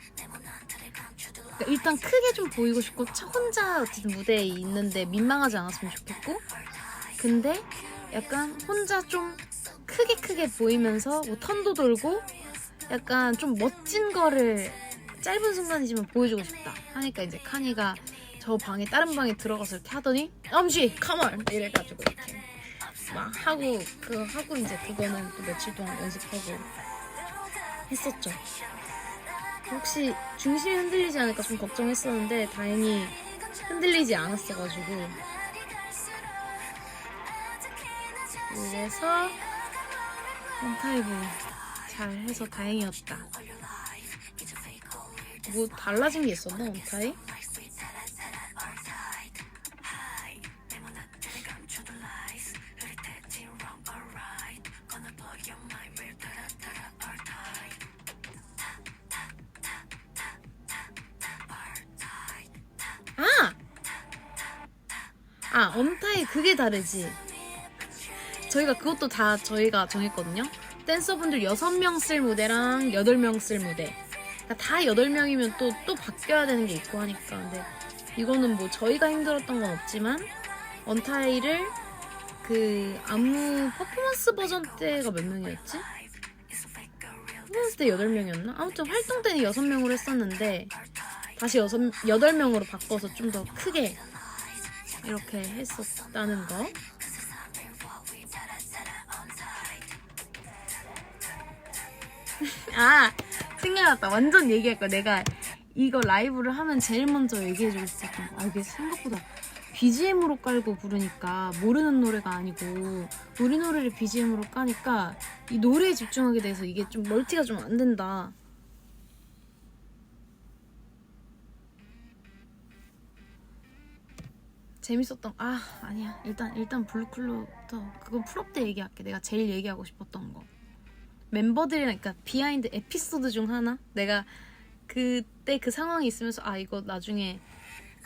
그러니까 일단 크게 좀 보이고 싶고 혼자 어쨌든 무대에 있는데 민망하지 않았으면 좋겠고, 근데 약간 혼자 좀 크게 보이면서 뭐 턴도 돌고 약간 좀 멋진 거를 짧은 순간이지만 보여주고 싶다 하니까 이제 카니가 저 방에 다른 방에 들어가서 이렇게 하더니 엄지 컴온 이래가지고 이렇게 막 하고 이제 그거는 또 며칠 동안 연습하고 했었죠. 혹시 중심이 흔들리지 않을까 좀 걱정했었는데 다행히 흔들리지 않았어가지고, 그래서 원타입을 잘 해서 다행이었다. 뭐 달라진 게 있었나 원타입? 언타이 그게 다르지. 저희가 그것도 다 저희가 정했거든요. 댄서분들 6명 쓸 무대랑 8명 쓸 무대. 그러니까 다 8명이면 또 바뀌어야 되는 게 있고 하니까. 근데 이거는 뭐 저희가 힘들었던 건 없지만 언타이를 그 안무 퍼포먼스 버전 때가 몇 명이었지? 퍼포먼스 때 8명이었나? 아무튼 활동 때는 6명으로 했었는데 다시 8명으로 바꿔서 좀 더 크게 이렇게 했었다는 거. 생각났다. 완전 얘기할 거야. 내가 이거 라이브를 하면 제일 먼저 얘기해주고 있었던 거. 이게 생각보다 BGM으로 깔고 부르니까 모르는 노래가 아니고 우리 노래를 BGM으로 까니까 이 노래에 집중하게 돼서 이게 좀 멀티가 좀 안 된다. 재밌었던 아니야. 일단 블루클루부터 그건 풀업 때 얘기할게. 내가 제일 얘기하고 싶었던 거. 멤버들이랑, 그러니까 비하인드 에피소드 중 하나? 내가 그때 그 상황이 있으면서 이거 나중에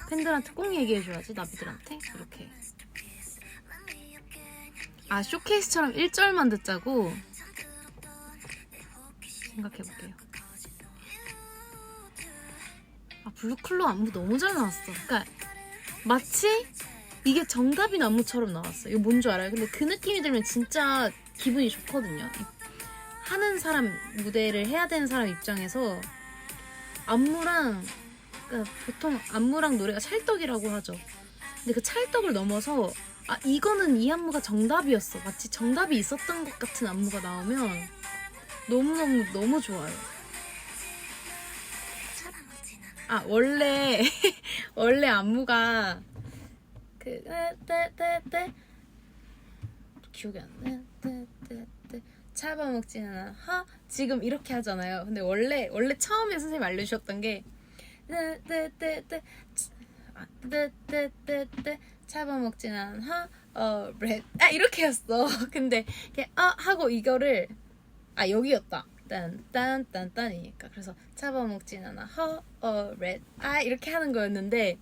팬들한테 꼭 얘기해줘야지, 나비들한테. 이렇게. 쇼케이스처럼 1절만 듣자고? 생각해볼게요. 블루클로 안무 너무 잘 나왔어. 그러니까 마치 이게 정답인 안무처럼 나왔어. 이거 뭔 줄 알아요? 근데 그 느낌이 들면 진짜 기분이 좋거든요. 하는 사람, 무대를 해야 되는 사람 입장에서 안무랑, 그러니까 보통 안무랑 노래가 찰떡이라고 하죠. 근데 그 찰떡을 넘어서 이거는 이 안무가 정답이었어. 마치 정답이 있었던 것 같은 안무가 나오면 너무 좋아요. 원래 안무가 기억이 안 나. 잡아먹진 않아. 지금 이렇게 하잖아요. 근데 원래 처음에 선생님 알려주셨던 게 잡아먹진 않아. 이렇게 했어. 근데 하고 이거를 여기였다. 딴딴딴딴이니까. 그래서 잡아먹진 않아. 이렇게 하는 거였는데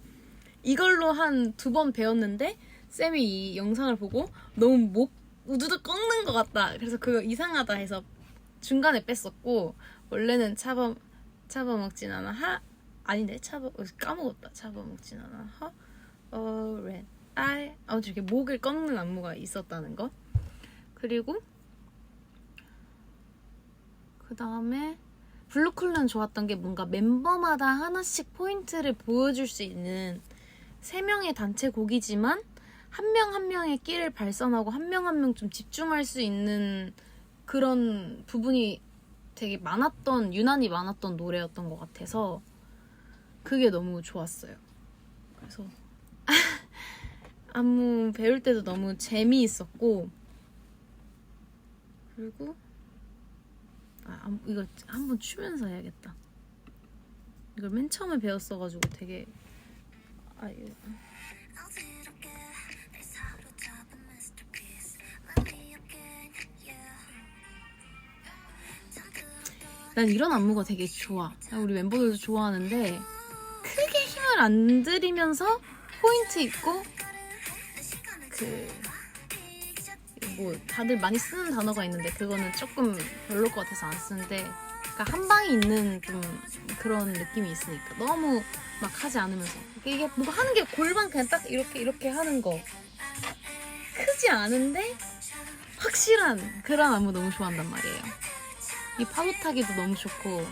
이걸로 한 2번 배웠는데 쌤이 이 영상을 보고 너무 목 우두둑 꺾는 것 같다. 그래서 그거 이상하다 해서 중간에 뺐었고, 원래는 잡아먹진 않아. 아닌데 까먹었다. 잡아먹진 않아. 아무튼 이렇게 목을 꺾는 안무가 있었다는 거. 그리고 그 다음에 블루클루는 좋았던 게 뭔가 멤버마다 하나씩 포인트를 보여줄 수 있는 3명의 단체 곡이지만 한 명 한 명의 끼를 발산하고 한 명 한 명 좀 집중할 수 있는 그런 부분이 되게 유난히 많았던 노래였던 것 같아서 그게 너무 좋았어요. 그래서 안무 배울 때도 너무 재미있었고, 그리고 이거 한번 추면서 해야겠다. 이걸 맨 처음에 배웠어가지고 되게 아 이거. 난 이런 안무가 되게 좋아. 우리 멤버들도 좋아하는데 크게 힘을 안 들이면서 포인트 있고 그 뭐 다들 많이 쓰는 단어가 있는데 그거는 조금 별로일 것 같아서 안 쓰는데 그러니까 한 방에 있는 좀 그런 느낌이 있으니까 너무 막 하지 않으면서 이게 뭐 하는 게 골반 그냥 딱 이렇게 하는 거 크지 않은데 확실한 그런 안무 너무 좋아한단 말이에요. 이 파도 타기도 너무 좋고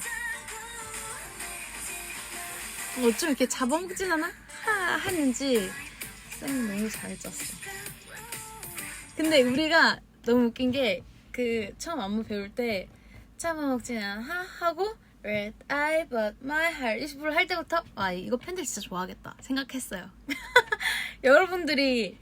어쩜 이렇게 잡아먹진 않아? 했는지 쌤이 너무 잘 짰어. 근데 우리가 너무 웃긴 게 그 처음 안무 배울 때 잡아먹진 않아 하고 Red eye but my heart 이식으로 할 때부터 아 이거 팬들 진짜 좋아하겠다 생각했어요. 여러분들이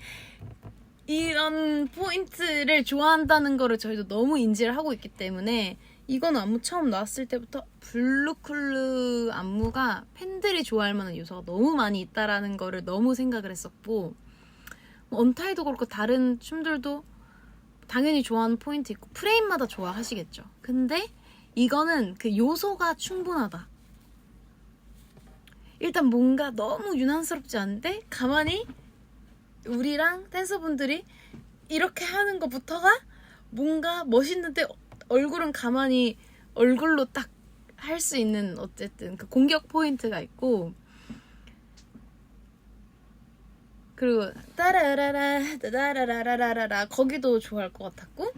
이런 포인트를 좋아한다는 거를 저희도 너무 인지를 하고 있기 때문에 이건 안무 처음 나왔을 때부터 블루쿨루 안무가 팬들이 좋아할 만한 요소가 너무 많이 있다라는 거를 너무 생각을 했었고 언타이도 그렇고 다른 춤들도 당연히 좋아하는 포인트 있고 프레임마다 좋아하시겠죠. 근데 이거는 그 요소가 충분하다. 일단 뭔가 너무 유난스럽지 않은데 가만히 우리랑 댄서분들이 이렇게 하는 것부터가 뭔가 멋있는데 얼굴은 가만히 얼굴로 딱 할 수 있는 어쨌든 그 공격 포인트가 있고 그리고 따라라라 따라라라라라 거기도 좋아할 것 같았고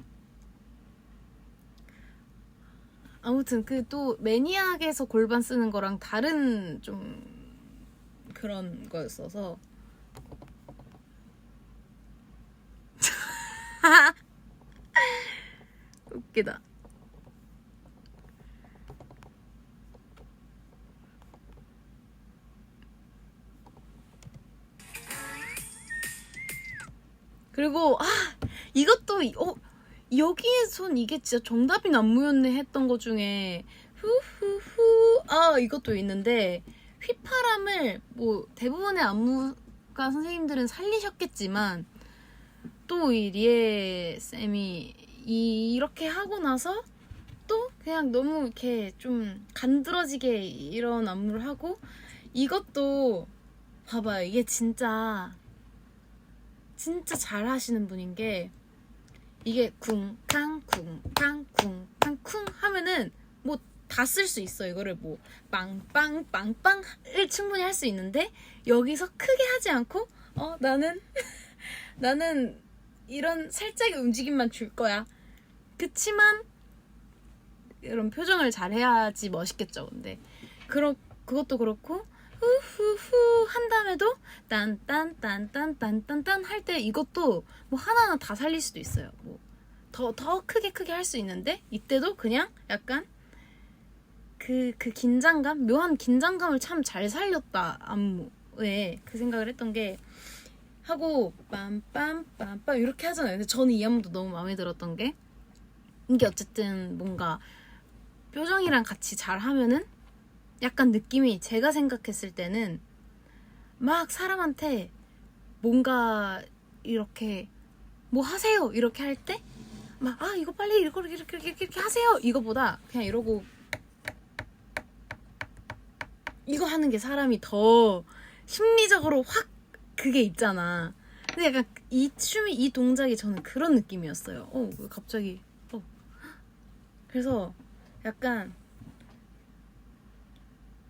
아무튼 그 또 매니악에서 골반 쓰는 거랑 다른 좀 그런 거였어서 웃기다. 그리고 이것도 여기에선 이게 진짜 정답인 안무였네 했던 것 중에 후후후 이것도 있는데 휘파람을 뭐 대부분의 안무가 선생님들은 살리셨겠지만 또 이 리에 쌤이 이렇게 하고 나서 또 그냥 너무 이렇게 좀 간드러지게 이런 안무를 하고 이것도 봐봐요. 이게 진짜 잘 하시는 분인 게 이게 쿵캉 쿵캉 쿵캉 쿵 하면은 뭐 다 쓸 수 있어. 이거를 뭐 빵빵 빵빵을 충분히 할 수 있는데 여기서 크게 하지 않고 나는 이런 살짝의 움직임만 줄 거야. 그치만 이런 표정을 잘 해야지 멋있겠죠. 근데 그것도 그렇고 후후후 한 다음에도 딴딴딴딴딴딴딴 할 때 이것도 뭐 하나하나 다 살릴 수도 있어요. 뭐 더 크게 할 수 있는데 이때도 그냥 약간 그 긴장감, 묘한 긴장감을 참 잘 살렸다 안무에 그 생각을 했던 게 하고 빰빰빰빰 이렇게 하잖아요. 근데 저는 이 안무도 너무 마음에 들었던 게 이게 어쨌든 뭔가 표정이랑 같이 잘 하면은 약간 느낌이 제가 생각했을 때는 막 사람한테 뭔가 이렇게 뭐 하세요 이렇게 할 때 막 이거 빨리 이렇게 하세요 이거보다 그냥 이러고 이거 하는 게 사람이 더 심리적으로 확 그게 있잖아. 근데 약간 이 춤이 이 동작이 저는 그런 느낌이었어요. 왜 갑자기 그래서 약간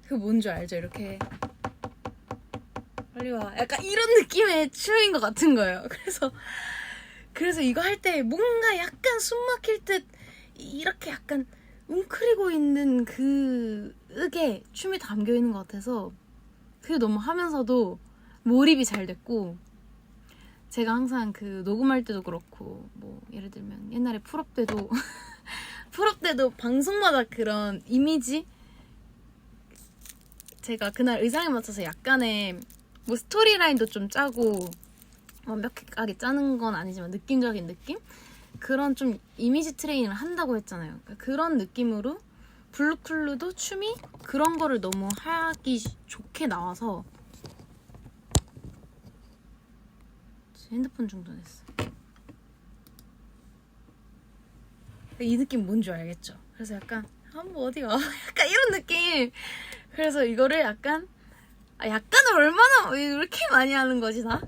그 뭔 줄 알죠? 이렇게 빨리 와 약간 이런 느낌의 춤인 것 같은 거예요. 그래서 이거 할 때 뭔가 약간 숨 막힐 듯 이렇게 약간 웅크리고 있는 그게 춤이 담겨 있는 것 같아서 그게 너무 하면서도 몰입이 잘 됐고 제가 항상 그 녹음할 때도 그렇고 뭐 예를 들면 옛날에 풀업 때도 방송마다 그런 이미지 제가 그날 의상에 맞춰서 약간의 뭐 스토리라인도 좀 짜고 완벽하게 짜는 건 아니지만 느낌적인 느낌? 그런 좀 이미지 트레이닝을 한다고 했잖아요. 그러니까 그런 느낌으로 블루쿨루도 춤이 그런 거를 너무 하기 좋게 나와서 핸드폰 충전했어. 이 느낌 뭔지 알겠죠? 그래서 약간 한번 어디 가 약간 이런 느낌. 그래서 이거를 약간을 얼마나 왜 이렇게 많이 하는 거지 나?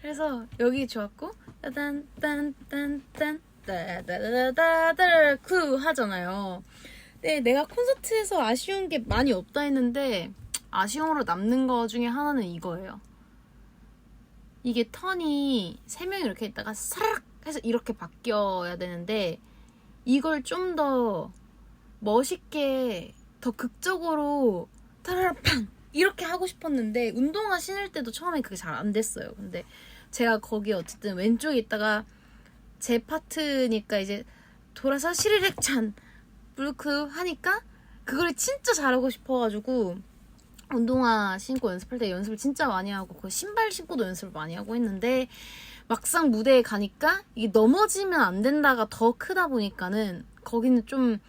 그래서 여기 좋았고 딴딴딴딴 따다다다다다 그 하잖아요. 근데 내가 콘서트에서 아쉬운 게 많이 없다 했는데 아쉬움으로 남는 거 중에 하나는 이거예요. 이게 턴이 3명이 이렇게 있다가 사락 해서 이렇게 바뀌어야 되는데 이걸 좀 더 멋있게 더 극적으로 타라라팡 이렇게 하고 싶었는데 운동화 신을 때도 처음에 그게 잘 안 됐어요. 근데 제가 거기 어쨌든 왼쪽에 있다가 제 파트니까 이제 돌아서 시리렉 찬 블루크 하니까 그걸 진짜 잘하고 싶어가지고 운동화 신고 연습할 때 연습을 진짜 많이 하고 그 신발 신고도 연습을 많이 하고 했는데 막상 무대에 가니까 이게 넘어지면 안 된다가 더 크다 보니까는 거기는 좀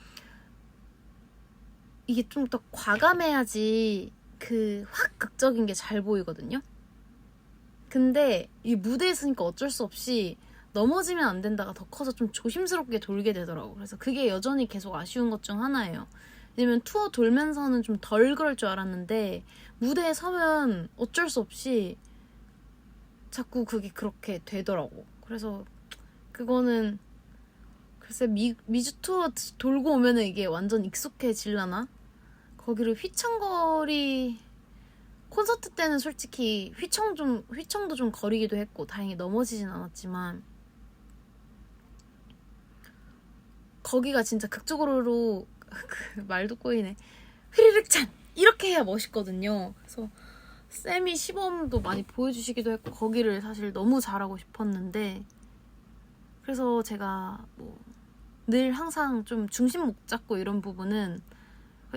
이게 좀 더 과감해야지 그 확 극적인 게 잘 보이거든요. 근데 이 무대에 서니까 어쩔 수 없이 넘어지면 안 된다가 더 커서 좀 조심스럽게 돌게 되더라고. 그래서 그게 여전히 계속 아쉬운 것 중 하나예요. 왜냐면 투어 돌면서는 좀 덜 그럴 줄 알았는데 무대에 서면 어쩔 수 없이 자꾸 그게 그렇게 되더라고. 그래서 그거는 글쎄 미주 투어 돌고 오면은 이게 완전 익숙해질라나? 거기를 휘청거리 콘서트 때는 솔직히 휘청도 좀 거리기도 했고 다행히 넘어지진 않았지만 거기가 진짜 극적으로 그 말도 꼬이네. 휘리릭 찬 이렇게 해야 멋있거든요. 그래서 쌤이 시범도 많이 보여주시기도 했고 거기를 사실 너무 잘하고 싶었는데 그래서 제가 뭐 늘 항상 좀 중심 못 잡고 이런 부분은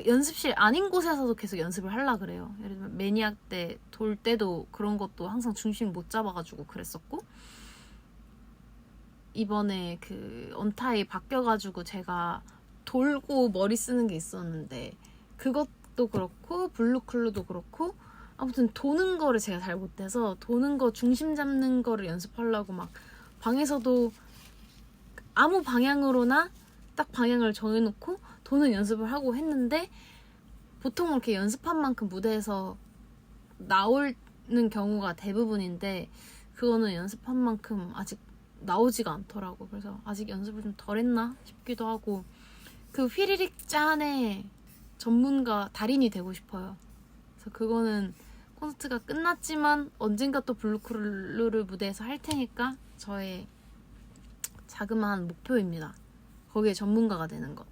연습실 아닌 곳에서도 계속 연습을 하려고 그래요. 예를 들면 매니악 때 돌 때도 그런 것도 항상 중심 못 잡아가지고 그랬었고 이번에 그 언타이 바뀌어가지고 제가 돌고 머리 쓰는 게 있었는데 그것도 그렇고 블루클루도 그렇고 아무튼 도는 거를 제가 잘 못해서 도는 거 중심 잡는 거를 연습하려고 막 방에서도 아무 방향으로나 딱 방향을 정해놓고 도는 연습을 하고 했는데 보통 이렇게 연습한 만큼 무대에서 나오는 경우가 대부분인데 그거는 연습한 만큼 아직 나오지가 않더라고. 그래서 아직 연습을 좀 덜 했나 싶기도 하고 그 휘리릭 짠의 전문가 달인이 되고 싶어요. 그래서 그거는 콘서트가 끝났지만 언젠가 또 블루크루를 무대에서 할 테니까 저의 자그마한 목표입니다. 거기에 전문가가 되는 것.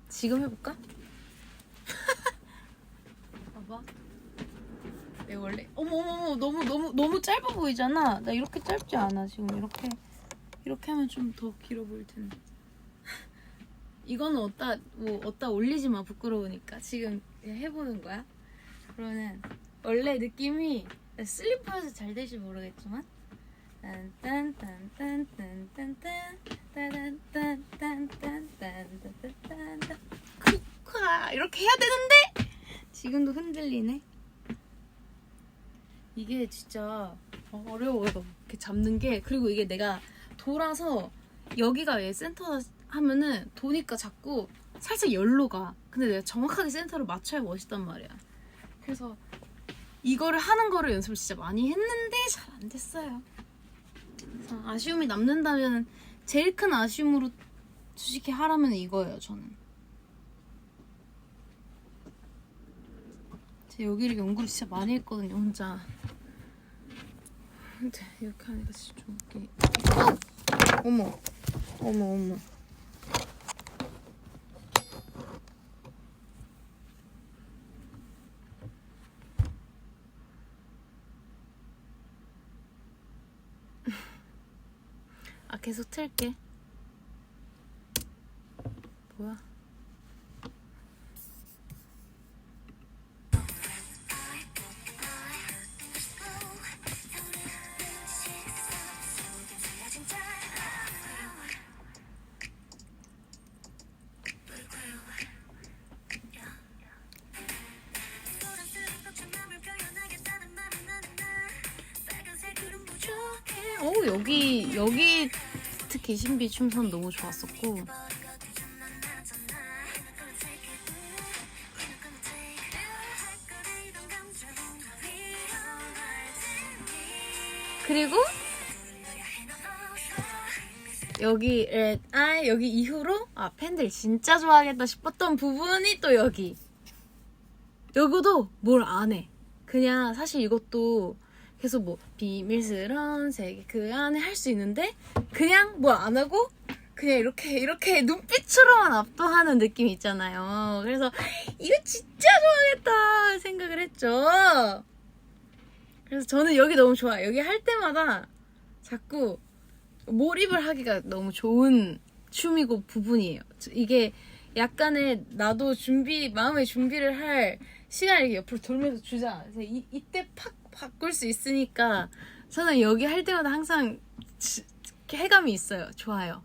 지금 해볼까? 봐봐. 내가 원래 어머 너무 짧아 보이잖아. 나 이렇게 짧지 않아. 지금 이렇게 하면 좀 더 길어 보일 텐데. 이거는 어디다 올리지 마. 부끄러우니까. 지금 해보는 거야. 그러면 원래 느낌이 슬리퍼여서 잘 될지 모르겠지만 쿠카 이렇게 해야 되는데 지금도 흔들리네. 이게 진짜 어려워요. 이렇게 잡는 게. 그리고 이게 내가 돌아서 여기가 왜 센터 하면은 도니까 자꾸 살짝 열로 가. 근데 내가 정확하게 센터를 맞춰야 멋있단 말이야. 그래서 이거를 하는 거를 연습을 진짜 많이 했는데 잘 안 됐어요. 그래서 아쉬움이 남는다면 제일 큰 아쉬움으로 솔직히 하라면 이거예요. 저는 제가 여기를 연구를 진짜 많이 했거든요. 혼자. 근데 이렇게 하니까 진짜 좀 웃기게. 어머 아 계속 틀게. 뭐야? 여기 특히 신비 춤선 너무 좋았었고. 그리고 여기 여기 이후로 팬들 진짜 좋아하겠다 싶었던 부분이 또 여기도 뭘 안 해. 그냥 사실 이것도 계속 뭐 비밀스러운 세계 그 안에 할 수 있는데 그냥 뭐 안 하고 그냥 이렇게 눈빛으로만 압도하는 느낌이 있잖아요. 그래서 이거 진짜 좋아하겠다 생각을 했죠. 그래서 저는 여기 너무 좋아요. 여기 할 때마다 자꾸 몰입을 하기가 너무 좋은 춤이고 부분이에요. 이게 약간의 나도 마음의 준비를 할 시간을 이렇게 옆으로 돌면서 주잖아. 그래서 이때 팍 바꿀 수 있으니까 저는 여기 할 때마다 항상 해감이 있어요. 좋아요.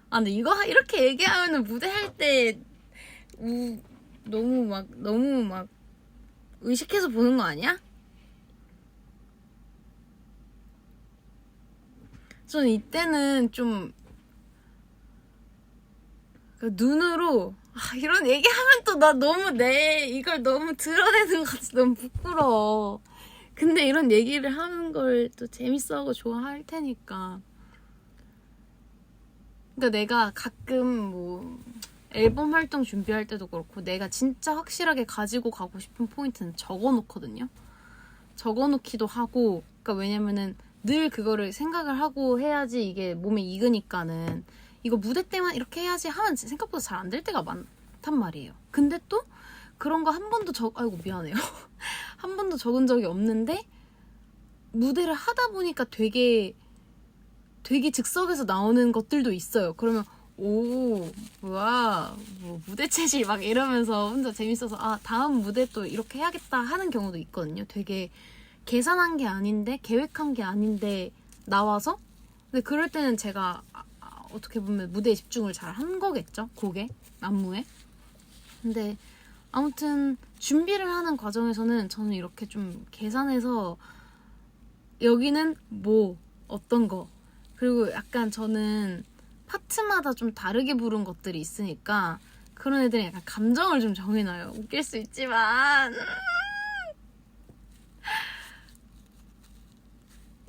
근데 이거 이렇게 얘기하면은 무대 할 때 너무 막 의식해서 보는 거 아니야? 저는 이때는 좀 눈으로 이런 얘기하면 또 나 너무 이걸 너무 드러내는 것 같아. 너무 부끄러워. 근데 이런 얘기를 하는 걸 또 재밌어하고 좋아할 테니까. 그러니까 내가 가끔 뭐 앨범 활동 준비할 때도 그렇고 내가 진짜 확실하게 가지고 가고 싶은 포인트는 적어놓거든요. 적어놓기도 하고. 그러니까 왜냐면은 늘 그거를 생각을 하고 해야지 이게 몸에 익으니까는 이거 무대 때만 이렇게 해야지 하면 생각보다 잘 안 될 때가 많단 말이에요. 근데 또 그런 거 한 번도 아이고 미안해요. 한 번도 적은 적이 없는데 무대를 하다 보니까 되게 즉석에서 나오는 것들도 있어요. 그러면 뭐야 뭐 무대 체질 막 이러면서 혼자 재밌어서 다음 무대 또 이렇게 해야겠다 하는 경우도 있거든요. 되게 계산한 게 아닌데 계획한 게 아닌데 나와서. 근데 그럴 때는 제가 어떻게 보면 무대에 집중을 잘 한 거겠죠. 곡에 안무에. 근데 아무튼 준비를 하는 과정에서는 저는 이렇게 좀 계산해서 여기는 뭐 어떤 거 그리고 약간 저는 파트마다 좀 다르게 부른 것들이 있으니까 그런 애들이 약간 감정을 좀 정해놔요. 웃길 수 있지만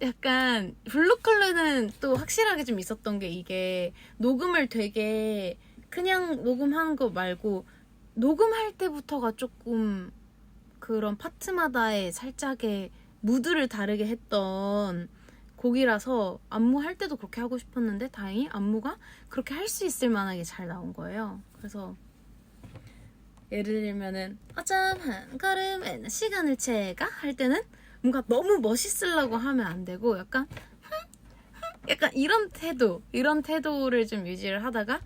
약간 블루클루는 또 확실하게 좀 있었던 게 이게 녹음을 되게 그냥 녹음하는 거 말고 녹음할 때부터가 조금 그런 파트마다의 살짝의 무드를 다르게 했던 곡이라서 안무할 때도 그렇게 하고 싶었는데 다행히 안무가 그렇게 할 수 있을 만하게 잘 나온 거예요. 그래서 예를 들면은 어쩜 한 걸음에 시간을 채가 할 때는 뭔가 너무 멋있으려고 하면 안 되고 약간 이런 태도를 좀 유지를 하다가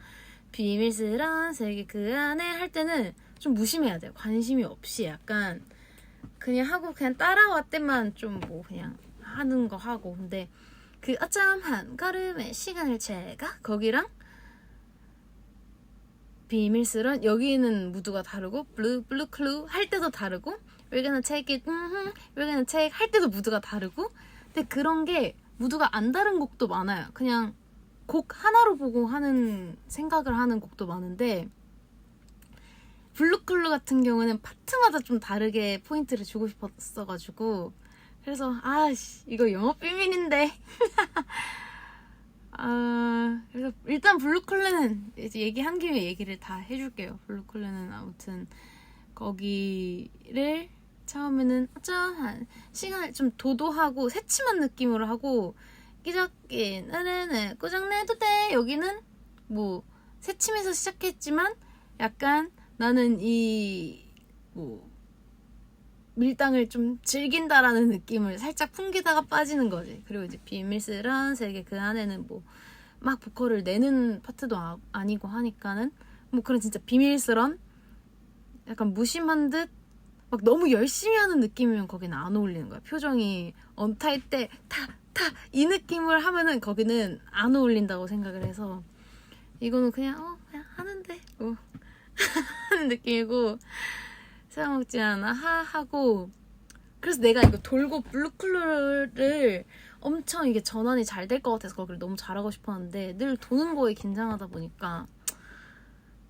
비밀스러운 세계 그 안에 할 때는 좀 무심해야 돼요. 관심이 없이 약간 그냥 하고 그냥 따라왔대만 좀 뭐 그냥 하는 거 하고. 근데 그 어쩜 한 걸음에 시간을 채가 거기랑 비밀스러운 여기는 무드가 다르고 블루 클루 할 때도 다르고 We're gonna take it We're gonna take 할 때도 무드가 다르고. 근데 그런 게 무드가 안 다른 곡도 많아요. 그냥 곡 하나로 보고 하는 생각을 하는 곡도 많은데 블루클루 같은 경우는 파트마다 좀 다르게 포인트를 주고 싶었어가지고 그래서 이거 영업 비밀인데 그래서 일단 블루클루는 이제 얘기한 김에 얘기를 다 해줄게요. 블루클루는 아무튼 거기를 처음에는 한 시간을 좀 도도하고 새침한 느낌으로 하고 끼적기 나나나 꼬장내도 돼 여기는 뭐 새침해서 시작했지만 약간 나는 이 뭐 밀당을 좀 즐긴다라는 느낌을 살짝 풍기다가 빠지는 거지. 그리고 이제 비밀스러운 세계 그 안에는 뭐 막 보컬을 내는 파트도 아니고 하니까는 뭐 그런 진짜 비밀스런 약간 무심한 듯 막 너무 열심히 하는 느낌이면 거기는 안 어울리는 거야. 표정이 언타일 때 이 느낌을 하면은 거기는 안 어울린다고 생각을 해서 이거는 그냥 하는데 뭐 하는 느낌이고 생각먹지 않아 하고. 그래서 내가 이거 돌고 블루클루를 엄청 이게 전환이 잘 될 것 같아서 거기를 너무 잘하고 싶었는데 늘 도는 거에 긴장하다 보니까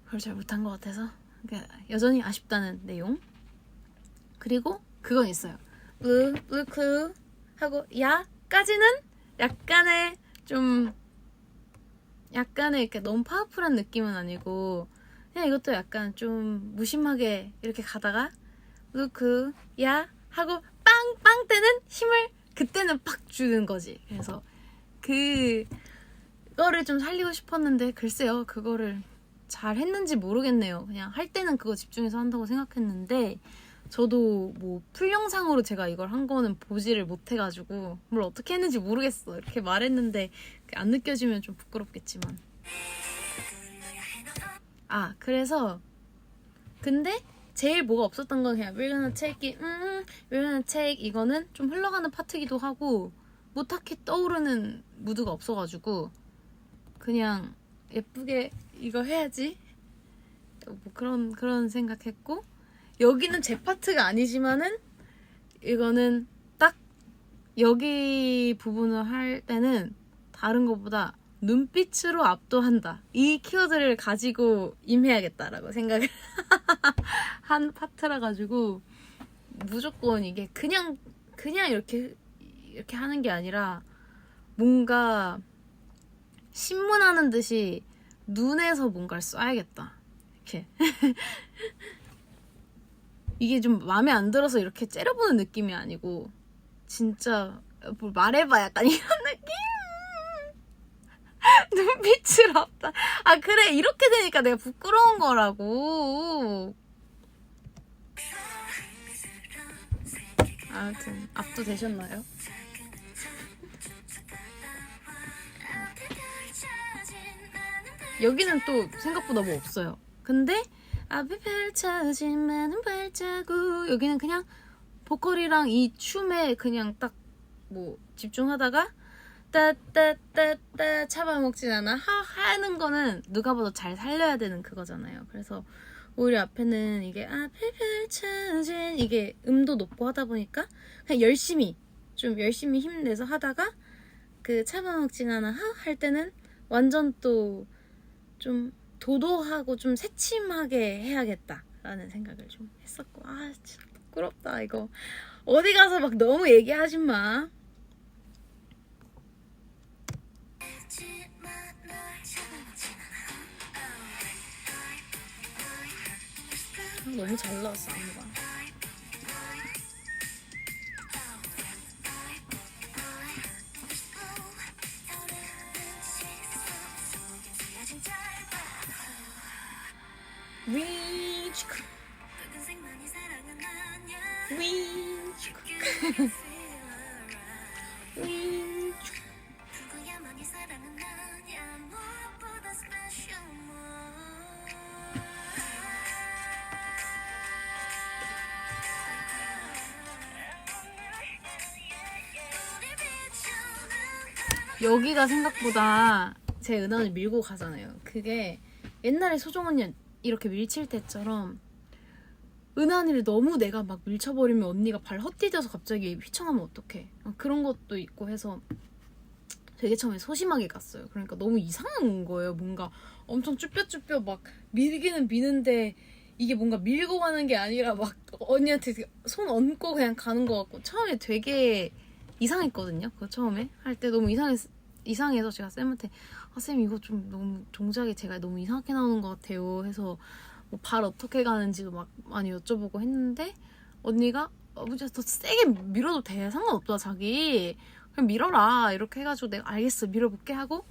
그걸 잘 못한 것 같아서 여전히 아쉽다는 내용. 그리고 그건 있어요. 블루 하고 야까지는 약간의 이렇게 너무 파워풀한 느낌은 아니고 그냥 이것도 약간 좀 무심하게 이렇게 가다가 블루 야 하고 빵 때는 힘을 그때는 팍 주는 거지. 그래서 그거를 좀 살리고 싶었는데 글쎄요, 그거를 잘 했는지 모르겠네요. 그냥 할 때는 그거 집중해서 한다고 생각했는데 저도 뭐 풀영상으로 제가 이걸 한 거는 보지를 못해가지고 뭘 어떻게 했는지 모르겠어. 이렇게 말했는데 안 느껴지면 좀 부끄럽겠지만. 그래서 근데 제일 뭐가 없었던 건 그냥 We're gonna take it, We're gonna take 이거는 좀 흘러가는 파트기도 하고 뭐 딱히 떠오르는 무드가 없어가지고 그냥 예쁘게 이거 해야지 뭐 그런 생각했고, 여기는 제 파트가 아니지만은 이거는 딱 여기 부분을 할 때는 다른 것보다 눈빛으로 압도한다, 이 키워드를 가지고 임해야겠다라고 생각을 한 파트라 가지고 무조건 이게 그냥 이렇게 하는 게 아니라 뭔가 신문하는 듯이 눈에서 뭔가를 쏴야겠다 이렇게. 이게 좀 마음에 안 들어서 이렇게 째려보는 느낌이 아니고 진짜 뭘 말해봐 약간 이런 느낌. 눈빛을 없다. 그래, 이렇게 되니까 내가 부끄러운 거라고. 아무튼 압도되셨나요? 여기는 또 생각보다 뭐 없어요. 근데 앞에 펼쳐진 많은 발자국, 여기는 그냥 보컬이랑 이 춤에 그냥 딱 뭐 집중하다가 따따따따 잡아먹진 않아 하는 거는 누가 봐도 잘 살려야 되는 그거잖아요. 그래서 오히려 앞에는 이게 앞에 펼쳐진 이게 음도 높고 하다 보니까 그냥 열심히 힘내서 하다가 그 잡아먹진 않아 할 때는 완전 또 좀 도도하고 좀 새침하게 해야겠다라는 생각을 좀 했었고. 진짜 부끄럽다 이거. 어디 가서 막 너무 얘기하지 마. 너무 잘 나왔어 안무가. 여기가 생각보다 제 은하를 밀고 가잖아요. 그게 옛날에 소정 언니 이렇게 밀칠 때처럼 은하를 너무 내가 막 밀쳐버리면 언니가 발 헛디뎌서 갑자기 휘청하면 어떡해. 그런 것도 있고 해서 되게 처음에 소심하게 갔어요. 그러니까 너무 이상한 거예요. 뭔가 엄청 쭈뼛쭈뼛 막 밀기는 미는데 이게 뭔가 밀고 가는 게 아니라 막 언니한테 손 얹고 그냥 가는 것 같고 처음에 되게 이상했거든요. 그거 처음에 할 때 너무 이상해서 제가 쌤한테 쌤 이거 좀 너무 동작이 제가 너무 이상하게 나오는 것 같아요 해서 뭐 발 어떻게 가는지도 막 많이 여쭤보고 했는데 언니가 더 세게 밀어도 돼, 상관없다 자기, 그냥 밀어라 이렇게 해가지고 내가 알겠어 밀어볼게 하고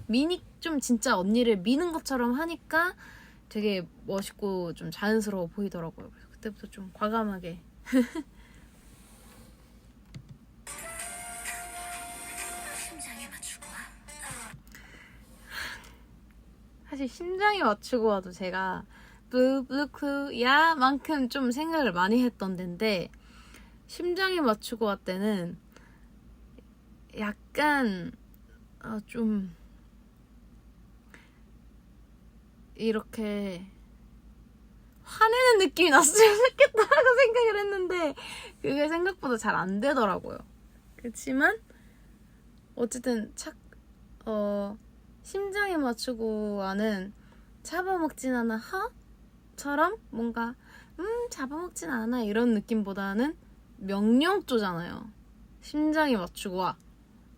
좀 진짜 언니를 미는 것처럼 하니까 되게 멋있고 좀 자연스러워 보이더라고요. 그래서 그때부터 좀 과감하게 사실 심장에 맞추고 와도 제가 블루크야 만큼 좀 생각을 많이 했던 데인데 심장에 맞추고 와 때는 약간 좀 이렇게 화내는 느낌이 났으면 좋겠다라고 생각을 했는데 그게 생각보다 잘 안 되더라고요. 그렇지만 어쨌든 심장에 맞추고 하는 잡아먹진 않아 하처럼 뭔가 잡아먹진 않아 이런 느낌보다는 명령조잖아요. 심장에 맞추고 와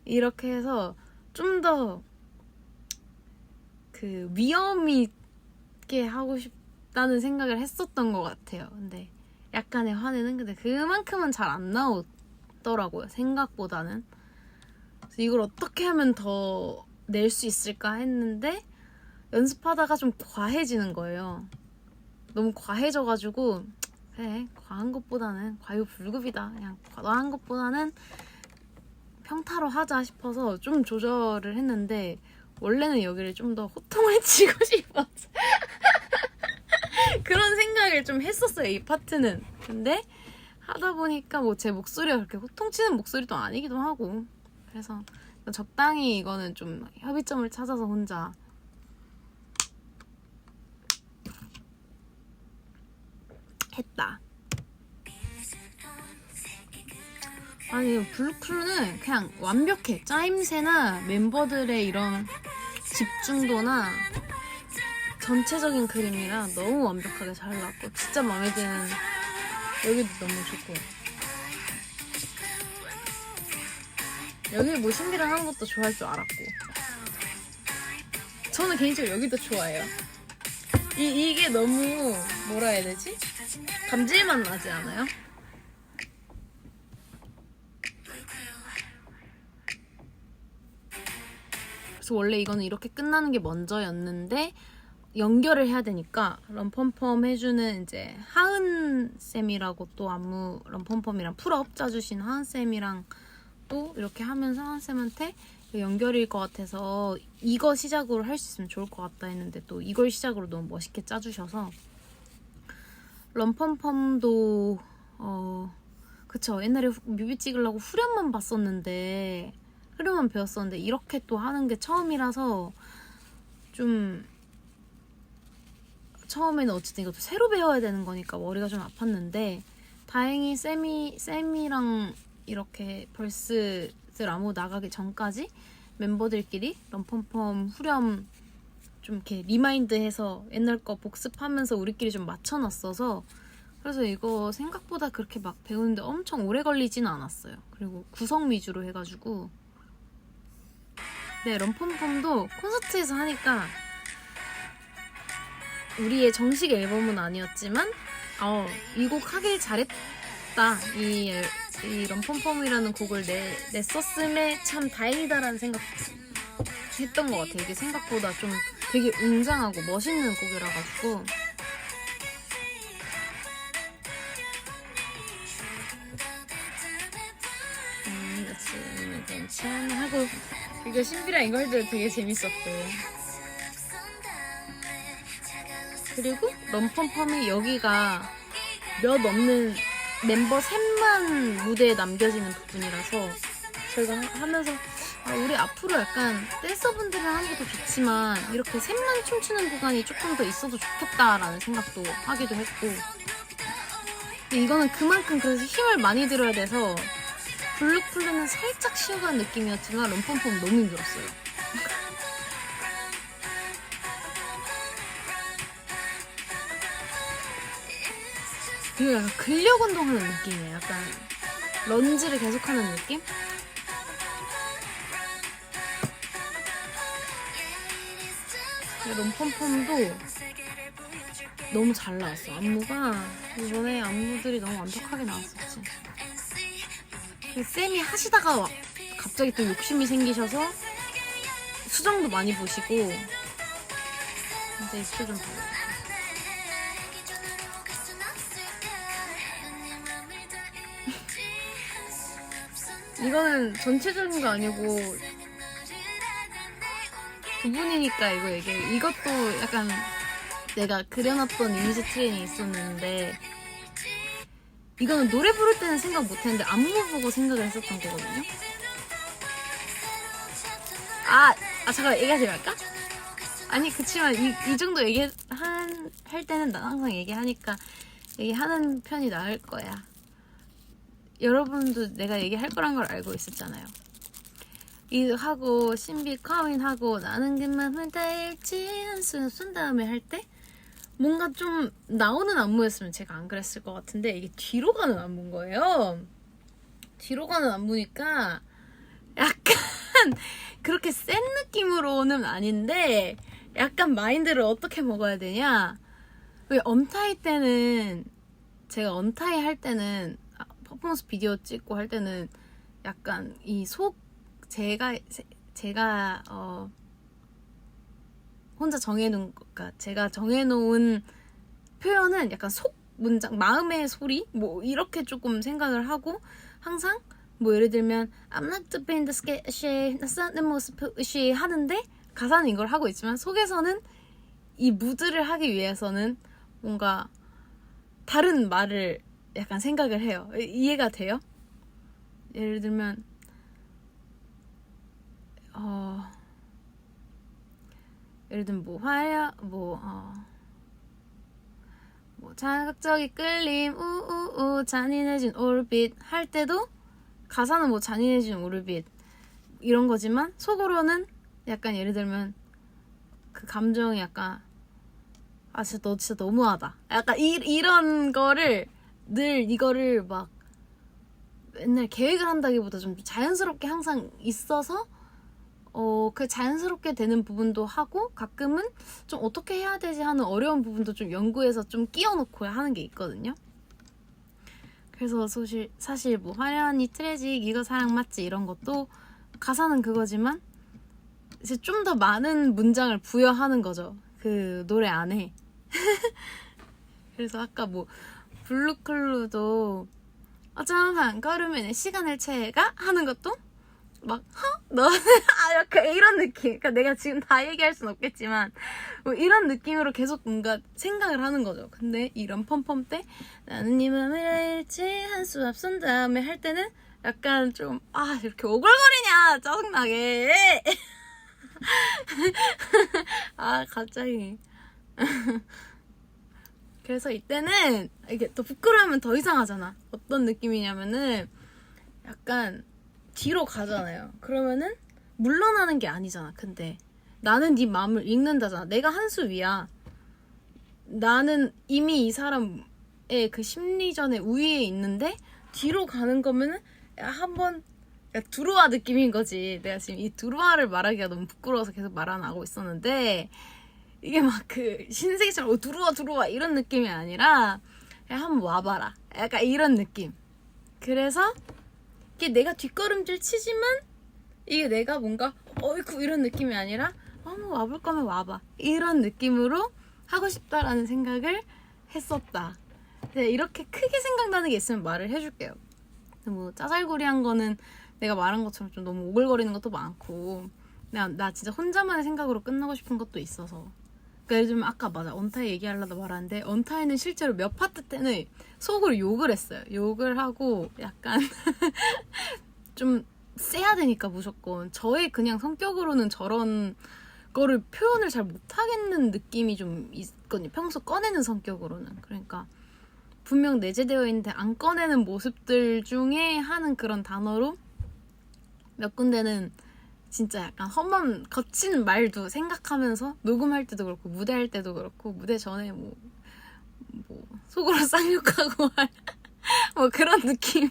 이렇게 해서 좀 더 그 위험 있게 하고 싶다는 생각을 했었던 것 같아요. 근데 약간의 화내는 근데 그만큼은 잘 안 나오더라고요. 생각보다는. 그래서 이걸 어떻게 하면 더 낼 수 있을까 했는데 연습하다가 좀 과해지는 거예요. 너무 과해져가지고 그래 과한 것보다는 과유불급이다. 그냥 과한 것보다는 평타로 하자 싶어서 좀 조절을 했는데 원래는 여기를 좀 더 호통을 치고 싶어서 그런 생각을 좀 했었어요. 이 파트는. 근데 하다 보니까 뭐 제 목소리가 그렇게 호통치는 목소리도 아니기도 하고 그래서 적당히 이거는 좀 협의점을 찾아서 혼자 했다. 아니 블루크루는 그냥 완벽해. 짜임새나 멤버들의 이런 집중도나 전체적인 그림이라 너무 완벽하게 잘 나왔고 진짜 마음에 드는 여기도 너무 좋고 여기 뭐 신비를 하는 것도 좋아할 줄 알았고 저는 개인적으로 여기도 좋아해요. 이게 너무 뭐라 해야 되지? 감질맛 나지 않아요? 그래서 원래 이거는 이렇게 끝나는 게 먼저였는데 연결을 해야 되니까 럼펌펌 해주는 이제 하은쌤이라고 또 안무 럼펌펌이랑 풀업 짜주신 하은쌤이랑 또 이렇게 하면서 하은쌤한테 연결일 것 같아서 이거 시작으로 할 수 있으면 좋을 것 같다 했는데 또 이걸 시작으로 너무 멋있게 짜주셔서 럼펌펌도 그쵸 옛날에 뮤비 찍으려고 후렴만 봤었는데 후렴만 배웠었는데 이렇게 또 하는 게 처음이라서 좀 처음에는 어쨌든 이것도 새로 배워야 되는 거니까 머리가 좀 아팠는데 다행히 쌤이랑 이렇게 벌스들 아무 나가기 전까지 멤버들끼리 럼펌펌 후렴 좀 이렇게 리마인드해서 옛날 거 복습하면서 우리끼리 좀 맞춰놨어서 그래서 이거 생각보다 그렇게 막 배우는데 엄청 오래 걸리지는 않았어요. 그리고 구성 위주로 해가지고 네 럼펌펌도 콘서트에서 하니까 우리의 정식 앨범은 아니었지만 이 곡 하길 잘했다. 이 럼펌펌이라는 곡을 냈었음에 참 다행이다라는 생각 했던 것 같아요. 이게 생각보다 좀 되게 웅장하고 멋있는 곡이라 가지고 괜찮아 하고 이거 신비랑 이거 할 때 되게 재밌었고 그리고 럼펌펌이 여기가 몇 없는 멤버 셋만 무대에 남겨지는 부분이라서 저희가 하면서 우리 앞으로 약간 댄서분들이랑 하는 것도 좋지만 이렇게 셋만 춤추는 구간이 조금 더 있어도 좋겠다라는 생각도 하기도 했고 근데 이거는 그만큼 그래서 힘을 많이 들여야 돼서 블루플루는 살짝 쉬어가는 느낌이었지만 럼펌펌 너무 힘들었어요. 이거 약간 근력 운동하는 느낌이에요. 약간 런지를 계속하는 느낌? 럼펌펌도 너무 잘 나왔어. 안무가 이번에 안무들이 너무 완벽하게 나왔었지. 쌤이 하시다가 갑자기 또 욕심이 생기셔서 수정도 많이 보시고 이제 입술 좀 봐요. 이거는 전체적인 거 아니고 부분이니까 이거 얘기해. 이것도 약간 내가 그려놨던 이미지 트레이닝이 있었는데 이거는 노래 부를 때는 생각 못했는데 안무 보고 생각을 했었던 거거든요. 잠깐 얘기하지 말까? 아니 그치만 이 정도 할 때는 난 항상 얘기하니까 얘기하는 편이 나을 거야. 여러분도 내가 얘기할 거란 걸 알고 있었잖아요. 이 하고 신비 커민 하고 나는 그만을 다 잃지 한숨 쓴 다음에 할 때 뭔가 좀 나오는 안무였으면 제가 안 그랬을 것 같은데 이게 뒤로 가는 안무인 거예요. 뒤로 가는 안무니까 약간 그렇게 센 느낌으로는 아닌데 약간 마인드를 어떻게 먹어야 되냐. 왜 언타이 때는 제가 언타이 할 때는 퍼포먼스 비디오 찍고 할 때는 약간 이 속 제가 혼자 정해놓은 그러니까 제가 정해놓은 표현은 약간 속 문장 마음의 소리 뭐 이렇게 조금 생각을 하고 항상 뭐 예를 들면 I'm not the band sketchy 낯선 내 모습 으시 하는데 가사는 이걸 하고 있지만 속에서는 이 무드를 하기 위해서는 뭔가 다른 말을 약간 생각을 해요. 이해가 돼요? 예를 들면 예를 들면 뭐 자극적인 끌림 우우우 잔인해진 오르빛 할 때도 가사는 뭐 잔인해진 오르빛 이런 거지만 속으로는 약간 예를 들면 그 감정이 약간 진짜 너 진짜 너무하다 약간 이런 거를 늘 이거를 막 맨날 계획을 한다기보다 좀 자연스럽게 항상 있어서 그 자연스럽게 되는 부분도 하고 가끔은 좀 어떻게 해야 되지 하는 어려운 부분도 좀 연구해서 좀 끼워놓고 하는 게 있거든요. 그래서 사실 뭐 화려한 이 트래직 이거 사랑 맞지 이런 것도 가사는 그거지만 이제 좀 더 많은 문장을 부여하는 거죠. 그 노래 안에. 그래서 아까 뭐 블루클루도 어쩜 한 걸음에 시간을 채가 하는 것도 막 너 약간 이런 느낌. 그러니까 내가 지금 다 얘기할 순 없겠지만 뭐 이런 느낌으로 계속 뭔가 생각을 하는 거죠. 근데 이런 펌펌 때 나는 네 맘을 알지 한수 앞선 다음에 할 때는 약간 좀 이렇게 오글거리냐 짜증나게 갑자기 그래서 이때는 이게 또 부끄러우면 더 이상하잖아. 어떤 느낌이냐면은 약간 뒤로 가잖아요. 그러면은 물러나는 게 아니잖아. 근데 나는 네 마음을 읽는다잖아. 내가 한 수 위야. 나는 이미 이 사람의 그 심리전의 우위에 있는데 뒤로 가는 거면은 한번 두루와 느낌인 거지. 내가 지금 이 두루와를 말하기가 너무 부끄러워서 계속 말 안 하고 있었는데 이게 막 그 신세계처럼 두루와 이런 느낌이 아니라 그냥 한번 와봐라. 약간 이런 느낌. 그래서 이게 내가 뒷걸음질 치지만 이게 내가 뭔가 어이쿠 이런 느낌이 아니라 뭐 와볼 거면 와봐 이런 느낌으로 하고 싶다라는 생각을 했었다. 네, 이렇게 크게 생각나는 게 있으면 말을 해줄게요. 뭐 짜잘구리한 거는 내가 말한 것처럼 좀 너무 오글거리는 것도 많고 나 진짜 혼자만의 생각으로 끝나고 싶은 것도 있어서. 그러니까 예를 들면 아까 맞아 언타이 얘기하려다 말았는데 언타이는 실제로 몇 파트 때는 속으로 욕을 했어요. 욕을 하고 약간 좀 세야 되니까 무조건 저의 그냥 성격으로는 저런 거를 표현을 잘 못하겠는 느낌이 좀 있거든요. 평소 꺼내는 성격으로는. 그러니까 분명 내재되어 있는데 안 꺼내는 모습들 중에 하는 그런 단어로 몇 군데는 진짜 약간 험한 거친 말도 생각하면서 녹음할 때도 그렇고 무대할 때도 그렇고 무대 전에 뭐 속으로 쌍욕하고 뭐 그런 느낌.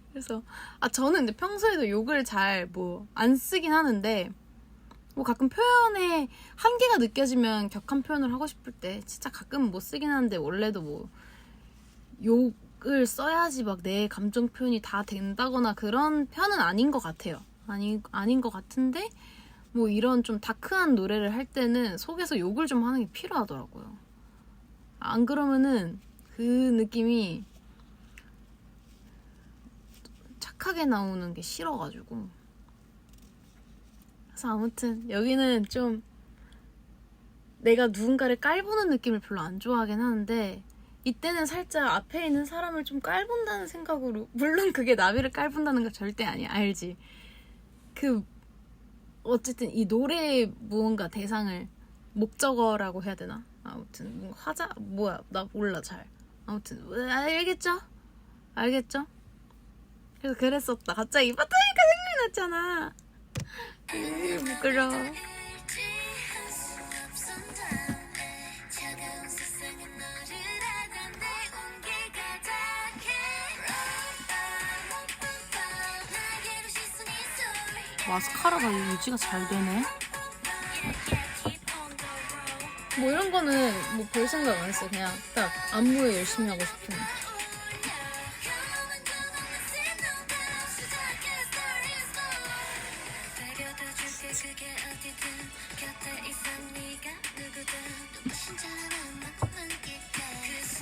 그래서 저는 근데 평소에도 욕을 잘 뭐 안 쓰긴 하는데 뭐 가끔 표현에 한계가 느껴지면 격한 표현을 하고 싶을 때 진짜 가끔은 못 쓰긴 하는데 원래도 뭐 욕을 써야지 막 내 감정 표현이 다 된다거나 그런 편은 아닌 것 같아요. 아닌 것 같은데 뭐 이런 좀 다크한 노래를 할 때는 속에서 욕을 좀 하는 게 필요하더라고요. 안 그러면은 그 느낌이 착하게 나오는 게 싫어가지고. 그래서 아무튼 여기는 좀 내가 누군가를 깔보는 느낌을 별로 안 좋아하긴 하는데 이때는 살짝 앞에 있는 사람을 좀 깔본다는 생각으로, 물론 그게 나비를 깔본다는 거 절대 아니야, 알지? 어쨌든 이 노래의 무언가 대상을 목적어라고 해야 되나? 아무튼 뭔가 나 몰라 잘. 아무튼 알겠죠? 그래서 그랬었다. 갑자기 이 파트니까 났잖아. 부끄러워. 마스카라가 유지가 잘 되네. 뭐 이런 거는 뭐 별 생각 안 했어. 그냥 딱 안무에 열심히 하고 싶은.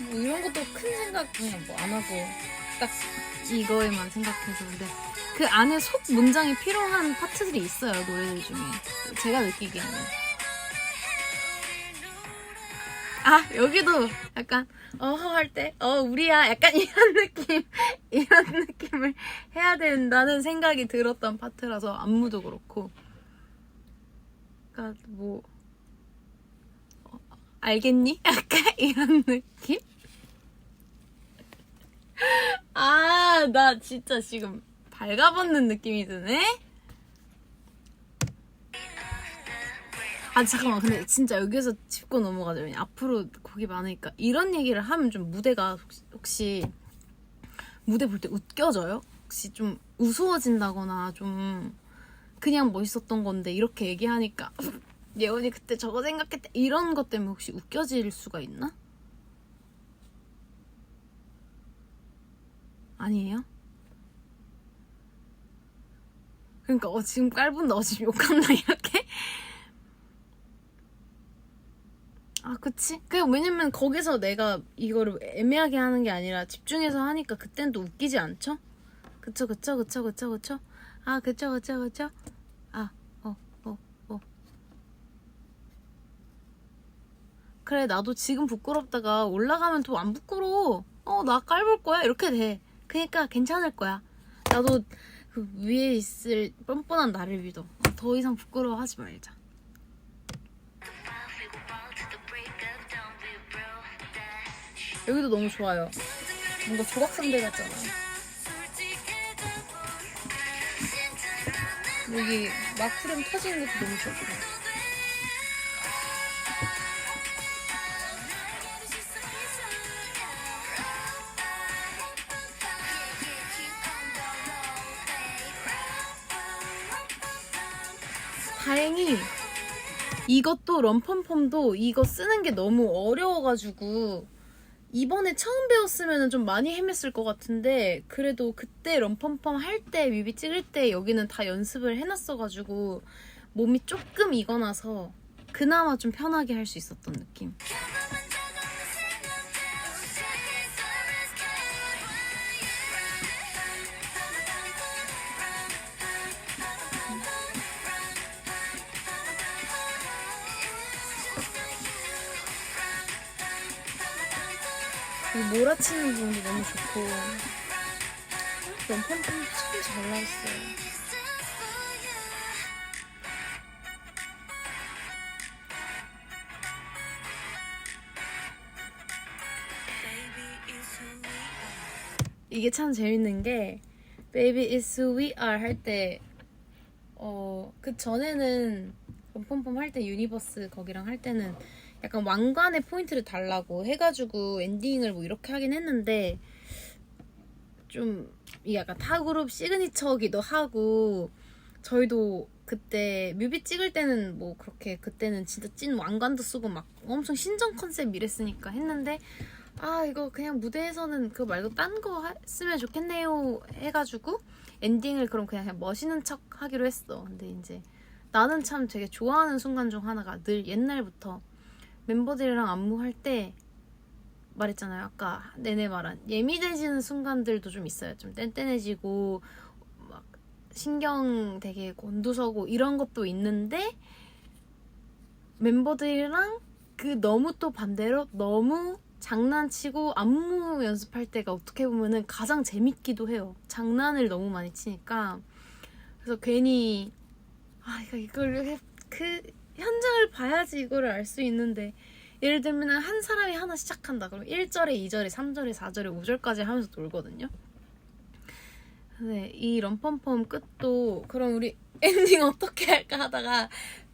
뭐 이런 것도 큰 생각 그냥 뭐 안 하고 딱 이거에만 생각해서. 근데 그 안에 속 문장이 필요한 파트들이 있어요, 노래들 중에. 제가 느끼기에는. 아, 여기도 약간 할 때 우리야 약간 이런 느낌을 해야 된다는 생각이 들었던 파트라서 안무도 그렇고. 그러니까 뭐 알겠니? 약간 이런 느낌? 아, 나 진짜 지금 발가벗는 느낌이 드네? 아, 잠깐만. 근데 진짜 여기서 짚고 넘어가자. 왜냐 앞으로 곡이 많으니까. 이런 얘기를 하면 좀 무대가 혹시 무대 볼 때 웃겨져요? 혹시 좀 우스워진다거나 좀 그냥 멋있었던 건데 이렇게 얘기하니까 예원이 그때 저거 생각했대 이런 것 때문에 혹시 웃겨질 수가 있나? 아니에요? 그러니까 지금 깔분다 지금 욕한다 이렇게? 아, 그치? 왜냐면 거기서 내가 이거를 애매하게 하는 게 아니라 집중해서 하니까 그땐 또 웃기지 않죠? 그쵸. 아, 그쵸. 아, 그래, 나도 지금 부끄럽다가 올라가면 또 안 부끄러워. 나 깔볼 거야? 이렇게 돼. 그니까 괜찮을 거야. 나도 그 위에 있을 뻔뻔한 나를 믿어. 더 이상 부끄러워하지 말자. 여기도 너무 좋아요. 뭔가 조각상대 같잖아. 여기 마크렘 터지는 것도 너무 좋고. 다행히 이것도 럼펌펌도 이거 쓰는 게 너무 어려워가지고 이번에 처음 배웠으면 좀 많이 헤맸을 것 같은데 그래도 그때 럼펌펌 할 때 뮤비 찍을 때 여기는 다 연습을 해놨어가지고 몸이 조금 익어나서 그나마 좀 편하게 할 수 있었던 느낌. 몰아치는 부분도 너무 좋고 럼펌펌 참 잘 나왔어요. 이게 참 재밌는 게 Baby It's Who We Are 할 때 그 전에는 럼펌펌 할 때 유니버스 거기랑 할 때는 약간 왕관의 포인트를 달라고 해가지고 엔딩을 뭐 이렇게 하긴 했는데 좀 약간 타그룹 시그니처기도 하고 저희도 그때 뮤비 찍을 때는 뭐 그렇게 그때는 진짜 찐 왕관도 쓰고 막 엄청 신전 컨셉 이랬으니까 했는데 아 이거 그냥 무대에서는 그거 말고 딴 거 쓰면 좋겠네요 해가지고 엔딩을 그럼 그냥 멋있는 척 하기로 했어. 근데 이제 나는 참 되게 좋아하는 순간 중 하나가 늘 옛날부터 멤버들이랑 안무할 때 말했잖아요. 아까 내내 말한 예민해지는 순간들도 좀 있어요. 좀 뗀뗀해지고 막 신경 되게 곤두서고 이런 것도 있는데 멤버들이랑 그 너무 또 반대로 너무 장난치고 안무 연습할 때가 어떻게 보면은 가장 재밌기도 해요. 장난을 너무 많이 치니까. 그래서 괜히 이걸 그 현장을 봐야지 이거를 알 수 있는데 예를 들면 한 사람이 하나 시작한다 그럼 1절에 2절에 3절에 4절에 5절까지 하면서 놀거든요. 네, 이 럼펌펌 끝도 그럼 우리 엔딩 어떻게 할까 하다가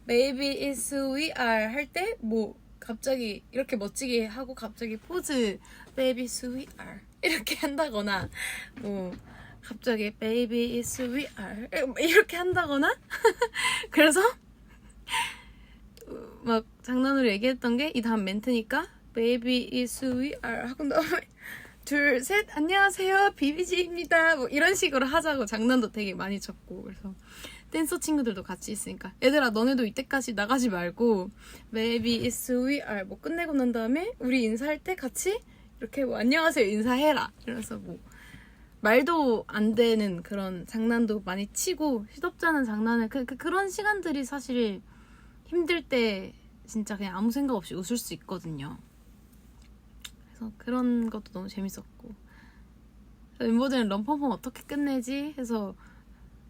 Baby is who we are 할 때 뭐 갑자기 이렇게 멋지게 하고 갑자기 포즈 Baby is who we are 이렇게 한다거나 뭐 갑자기 Baby is who we are 이렇게 한다거나 그래서 막 장난으로 얘기했던 게 이 다음 멘트니까 Baby is who we are 하고 다음에 둘, 셋, 안녕하세요, 비비지입니다. 뭐 이런 식으로 하자고 장난도 되게 많이 쳤고 그래서 댄서 친구들도 같이 있으니까 얘들아 너네도 이때까지 나가지 말고 Baby is who we are 뭐 끝내고 난 다음에 우리 인사할 때 같이 이렇게 뭐 안녕하세요 인사해라 이러면서 뭐 말도 안 되는 그런 장난도 많이 치고 시덥잖은 장난을 그런 시간들이 사실 힘들 때 진짜 그냥 아무 생각 없이 웃을 수 있거든요. 그래서 그런 것도 너무 재밌었고 멤버들은 럼펌펌 어떻게 끝내지 해서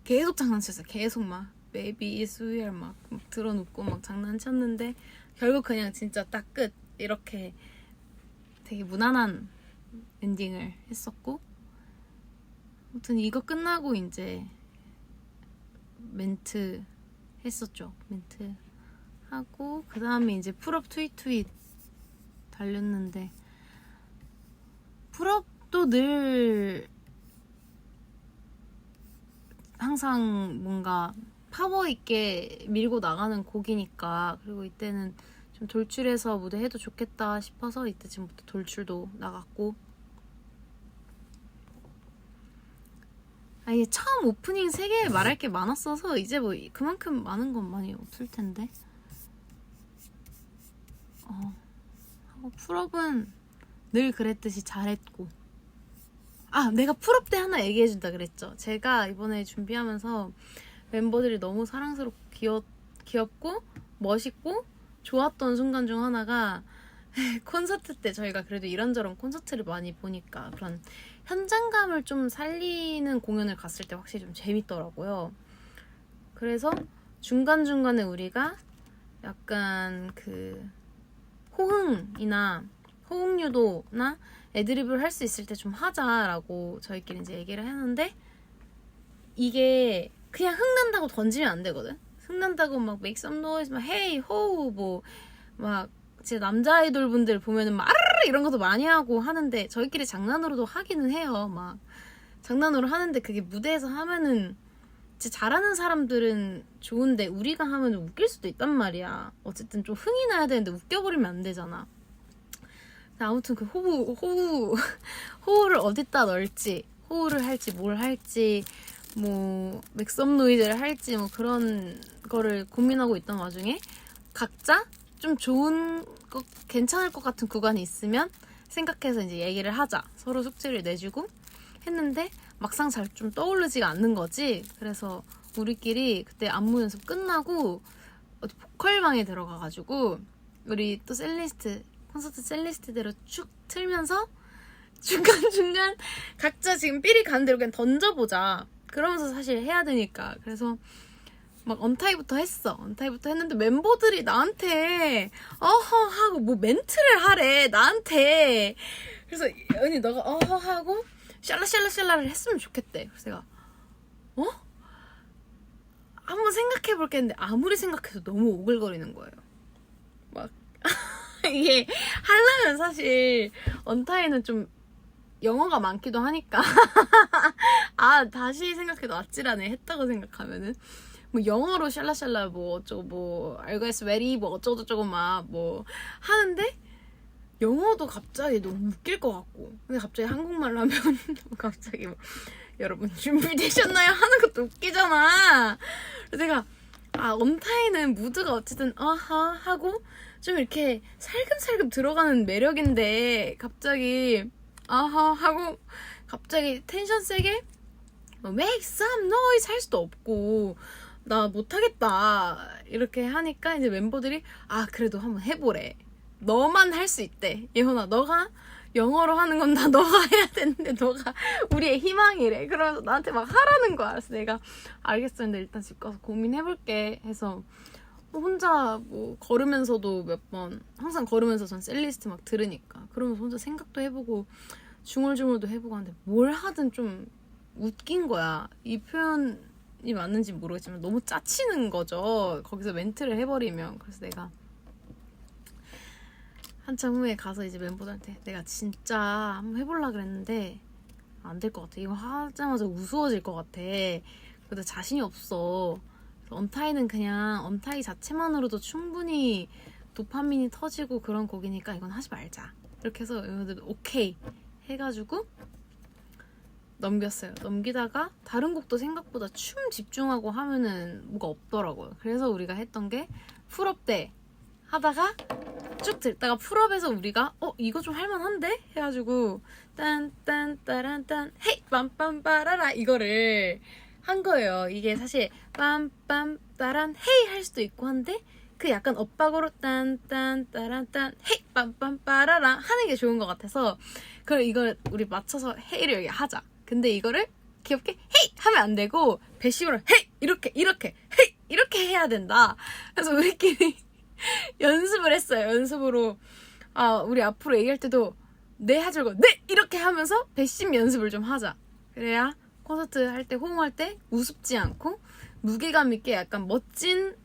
계속 장난쳤어요. 계속 막 Baby is who we are 막 들어눕고 막 장난쳤는데 결국 그냥 진짜 딱 끝 이렇게 되게 무난한 엔딩을 했었고 아무튼 이거 끝나고 이제 멘트 했었죠. 멘트 하고 그 다음에 이제 풀업 트윗 달렸는데 풀업도 늘 항상 뭔가 파워 있게 밀고 나가는 곡이니까 그리고 이때는 좀 돌출해서 무대 해도 좋겠다 싶어서 이때쯤부터 돌출도 나갔고 이게 처음 오프닝 3개 말할 게 많았어서 이제 뭐 그만큼 많은 건 많이 없을 텐데 하고 풀업은 늘 그랬듯이 잘했고 내가 풀업 때 하나 얘기해준다 그랬죠. 제가 이번에 준비하면서 멤버들이 너무 사랑스럽고 귀엽고 멋있고 좋았던 순간 중 하나가 콘서트 때 저희가 그래도 이런저런 콘서트를 많이 보니까 그런 현장감을 좀 살리는 공연을 갔을 때 확실히 좀 재밌더라고요. 그래서 중간중간에 우리가 약간 그 호응이나 호응 유도나 애드립을 할 수 있을 때 좀 하자라고 저희끼리 이제 얘기를 했는데 이게 그냥 흥난다고 던지면 안 되거든. 흥난다고 막 make some noise, 막 hey, ho, 뭐 막 제 남자 아이돌 분들 보면은 막 아르르 이런 것도 많이 하고 하는데 저희끼리 장난으로도 하기는 해요. 막 장난으로 하는데 그게 무대에서 하면은 진짜 잘하는 사람들은 좋은데 우리가 하면 웃길 수도 있단 말이야. 어쨌든 좀 흥이 나야 되는데 웃겨버리면 안 되잖아. 아무튼 그 호우를 어디다 넣을지, 호우를 할지 뭘 할지, 뭐 맥섬 노이즈를 할지 뭐 그런 거를 고민하고 있던 와중에 각자 좀 좋은 거 괜찮을 것 같은 구간이 있으면 생각해서 이제 얘기를 하자. 서로 숙제를 내주고 했는데 막상 잘 좀 떠오르지가 않는 거지. 그래서 우리끼리 그때 안무 연습 끝나고 어디 보컬방에 들어가가지고 우리 또 셀리스트 콘서트 셀리스트대로 쭉 틀면서 중간중간 각자 지금 삘이 가는 대로 그냥 던져보자. 그러면서 사실 해야 되니까. 그래서 막 언타이부터 했어. 언타이부터 했는데 멤버들이 나한테 어허 하고 뭐 멘트를 하래. 나한테. 그래서 언니 너가 어허 하고 샬라를 했으면 좋겠대. 그래서 제가 한번 생각해볼게 했는데 아무리 생각해도 너무 오글거리는 거예요. 막 이게 하려면 사실 언타이는 좀 영어가 많기도 하니까 다시 생각해도 아찔하네 했다고 생각하면은 뭐 영어로 샬라샬라 뭐 어쩌고 뭐 알고 있어 베리 뭐 어쩌고저쩌고 막 뭐 하는데 영어도 갑자기 너무 웃길 것 같고 근데 갑자기 한국말로 하면 갑자기 뭐 여러분 준비되셨나요? 하는 것도 웃기잖아. 그래서 내가 언타이는 무드가 어쨌든 아하 하고 좀 이렇게 살금살금 들어가는 매력인데 갑자기 아하 하고 갑자기 텐션 세게 make some noise 할 수도 없고 나 못하겠다 이렇게 하니까 이제 멤버들이 그래도 한번 해보래. 너만 할 수 있대. 예원아 너가 영어로 하는 건 다 너가 해야 되는데 너가 우리의 희망이래. 그러면서 나한테 막 하라는 거야. 그래서 내가 알겠어 근데 일단 집 가서 고민해볼게 해서 혼자 뭐 걸으면서도 몇 번 항상 걸으면서 전 셀리스트 막 들으니까 그러면서 혼자 생각도 해보고 중얼중얼도 해보고 하는데 뭘 하든 좀 웃긴 거야. 이 표현이 맞는지 모르겠지만 너무 짜치는 거죠. 거기서 멘트를 해버리면. 그래서 내가 한참 후에 가서 이제 멤버들한테 내가 진짜 한번 해보려고 그랬는데 안 될 것 같아. 이거 하자마자 우스워질 것 같아. 근데 자신이 없어. 언타이는 그냥 언타이 자체만으로도 충분히 도파민이 터지고 그런 곡이니까 이건 하지 말자. 이렇게 해서 멤버들 오케이 해가지고 넘겼어요. 넘기다가 다른 곡도 생각보다 춤 집중하고 하면은 뭐가 없더라고요. 그래서 우리가 했던 게 풀업 때 하다가 쭉 듣다가 풀업에서 우리가 이거 좀 할만한데? 해가지고 딴딴따란딴 헤이 빰빰빠라라 이거를 한 거예요. 이게 사실 빰빰따란 헤이 할 수도 있고 한데 그 약간 엇박으로 딴딴따란딴 헤이 빰빰빠라라 하는 게 좋은 것 같아서 그럼 이걸 우리 맞춰서 헤이를 여기 하자. 근데 이거를 귀엽게 헤이 하면 안 되고 배심으로 헤이 이렇게 헤이 이렇게 해야 된다. 그래서 우리끼리 연습을 했어요. 연습으로 우리 앞으로 얘기할 때도 네 하지 말고 네 이렇게 하면서 배심 연습을 좀 하자. 그래야 콘서트 할 때 호응할 때 우습지 않고 무게감 있게 약간 멋진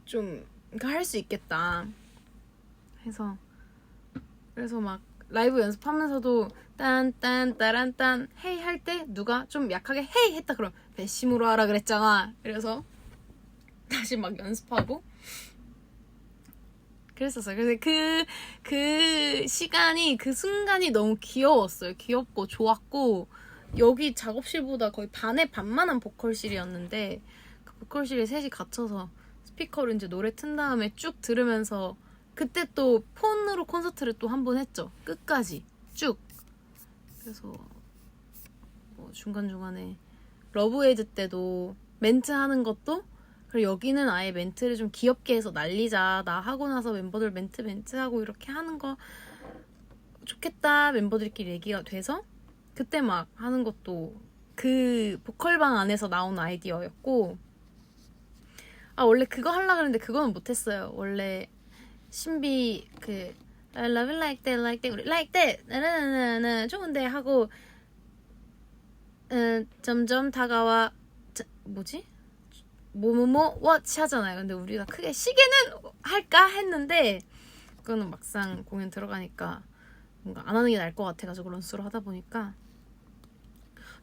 좀 할 수 있겠다. 그래서 막 라이브 연습하면서도 딴딴따란딴 헤이 할 때 누가 좀 약하게 헤이 했다 그럼 배심으로 하라 그랬잖아. 그래서 다시 막 연습하고 그랬었어요. 그래서 그 시간이 그 순간이 너무 귀여웠어요. 귀엽고 좋았고 여기 작업실보다 거의 반의 반만한 보컬실이었는데 그 보컬실에 셋이 갇혀서 스피커로 이제 노래 튼 다음에 쭉 들으면서 그때 또 폰으로 콘서트를 또 한 번 했죠. 끝까지 쭉. 그래서 중간중간에 러브에이즈 때도 멘트 하는 것도 그리고 여기는 아예 멘트를 좀 귀엽게 해서 날리자. 나 하고 나서 멤버들 멘트하고 이렇게 하는 거 좋겠다. 멤버들끼리 얘기가 돼서 그때 막 하는 것도 그 보컬방 안에서 나온 아이디어였고 원래 그거 하려고 했는데 그거는 못했어요. 원래 신비 I love it like that, like that, like that 나나나나 좋은데 하고 점점 다가와 뭐지? 뭐뭐뭐 워치 하잖아요. 근데 우리가 크게 시계는 할까 했는데 그거는 막상 공연 들어가니까 뭔가 안 하는 게 나을 것 같아가지고 런스로 하다 보니까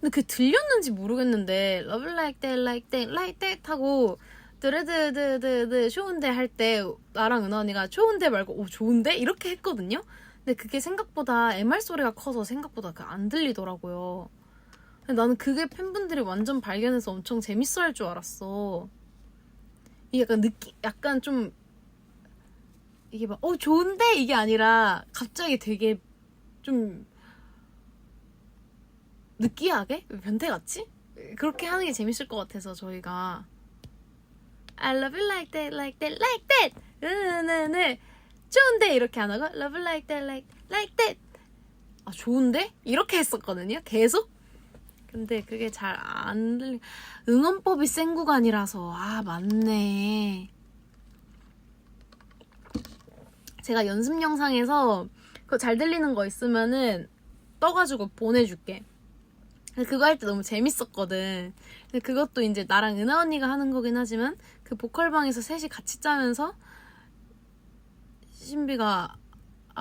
근데 그게 들렸는지 모르겠는데 Love like that, like that, like that 하고 드르드드드드 좋은데 할 때 나랑 은하 언니가 좋은데 말고 좋은데? 이렇게 했거든요. 근데 그게 생각보다 MR 소리가 커서 생각보다 안 들리더라고요. 나는 그게 팬분들이 완전 발견해서 엄청 재밌어 할 줄 알았어. 이게 약간 좀 이게 막 좋은데 이게 아니라 갑자기 되게 좀 느끼하게? 변태같이? 그렇게 하는 게 재밌을 것 같아서 저희가 I love you like that, like that, like that 네 좋은데 이렇게 안 하고 love you like that, like that 좋은데? 이렇게 했었거든요. 계속 근데 그게 잘 안 들리 응원법이 센 구간이라서 맞네. 제가 연습 영상에서 그거 잘 들리는 거 있으면은 떠가지고 보내줄게. 그거 할 때 너무 재밌었거든. 근데 그것도 이제 나랑 은하 언니가 하는 거긴 하지만 그 보컬방에서 셋이 같이 짜면서 신비가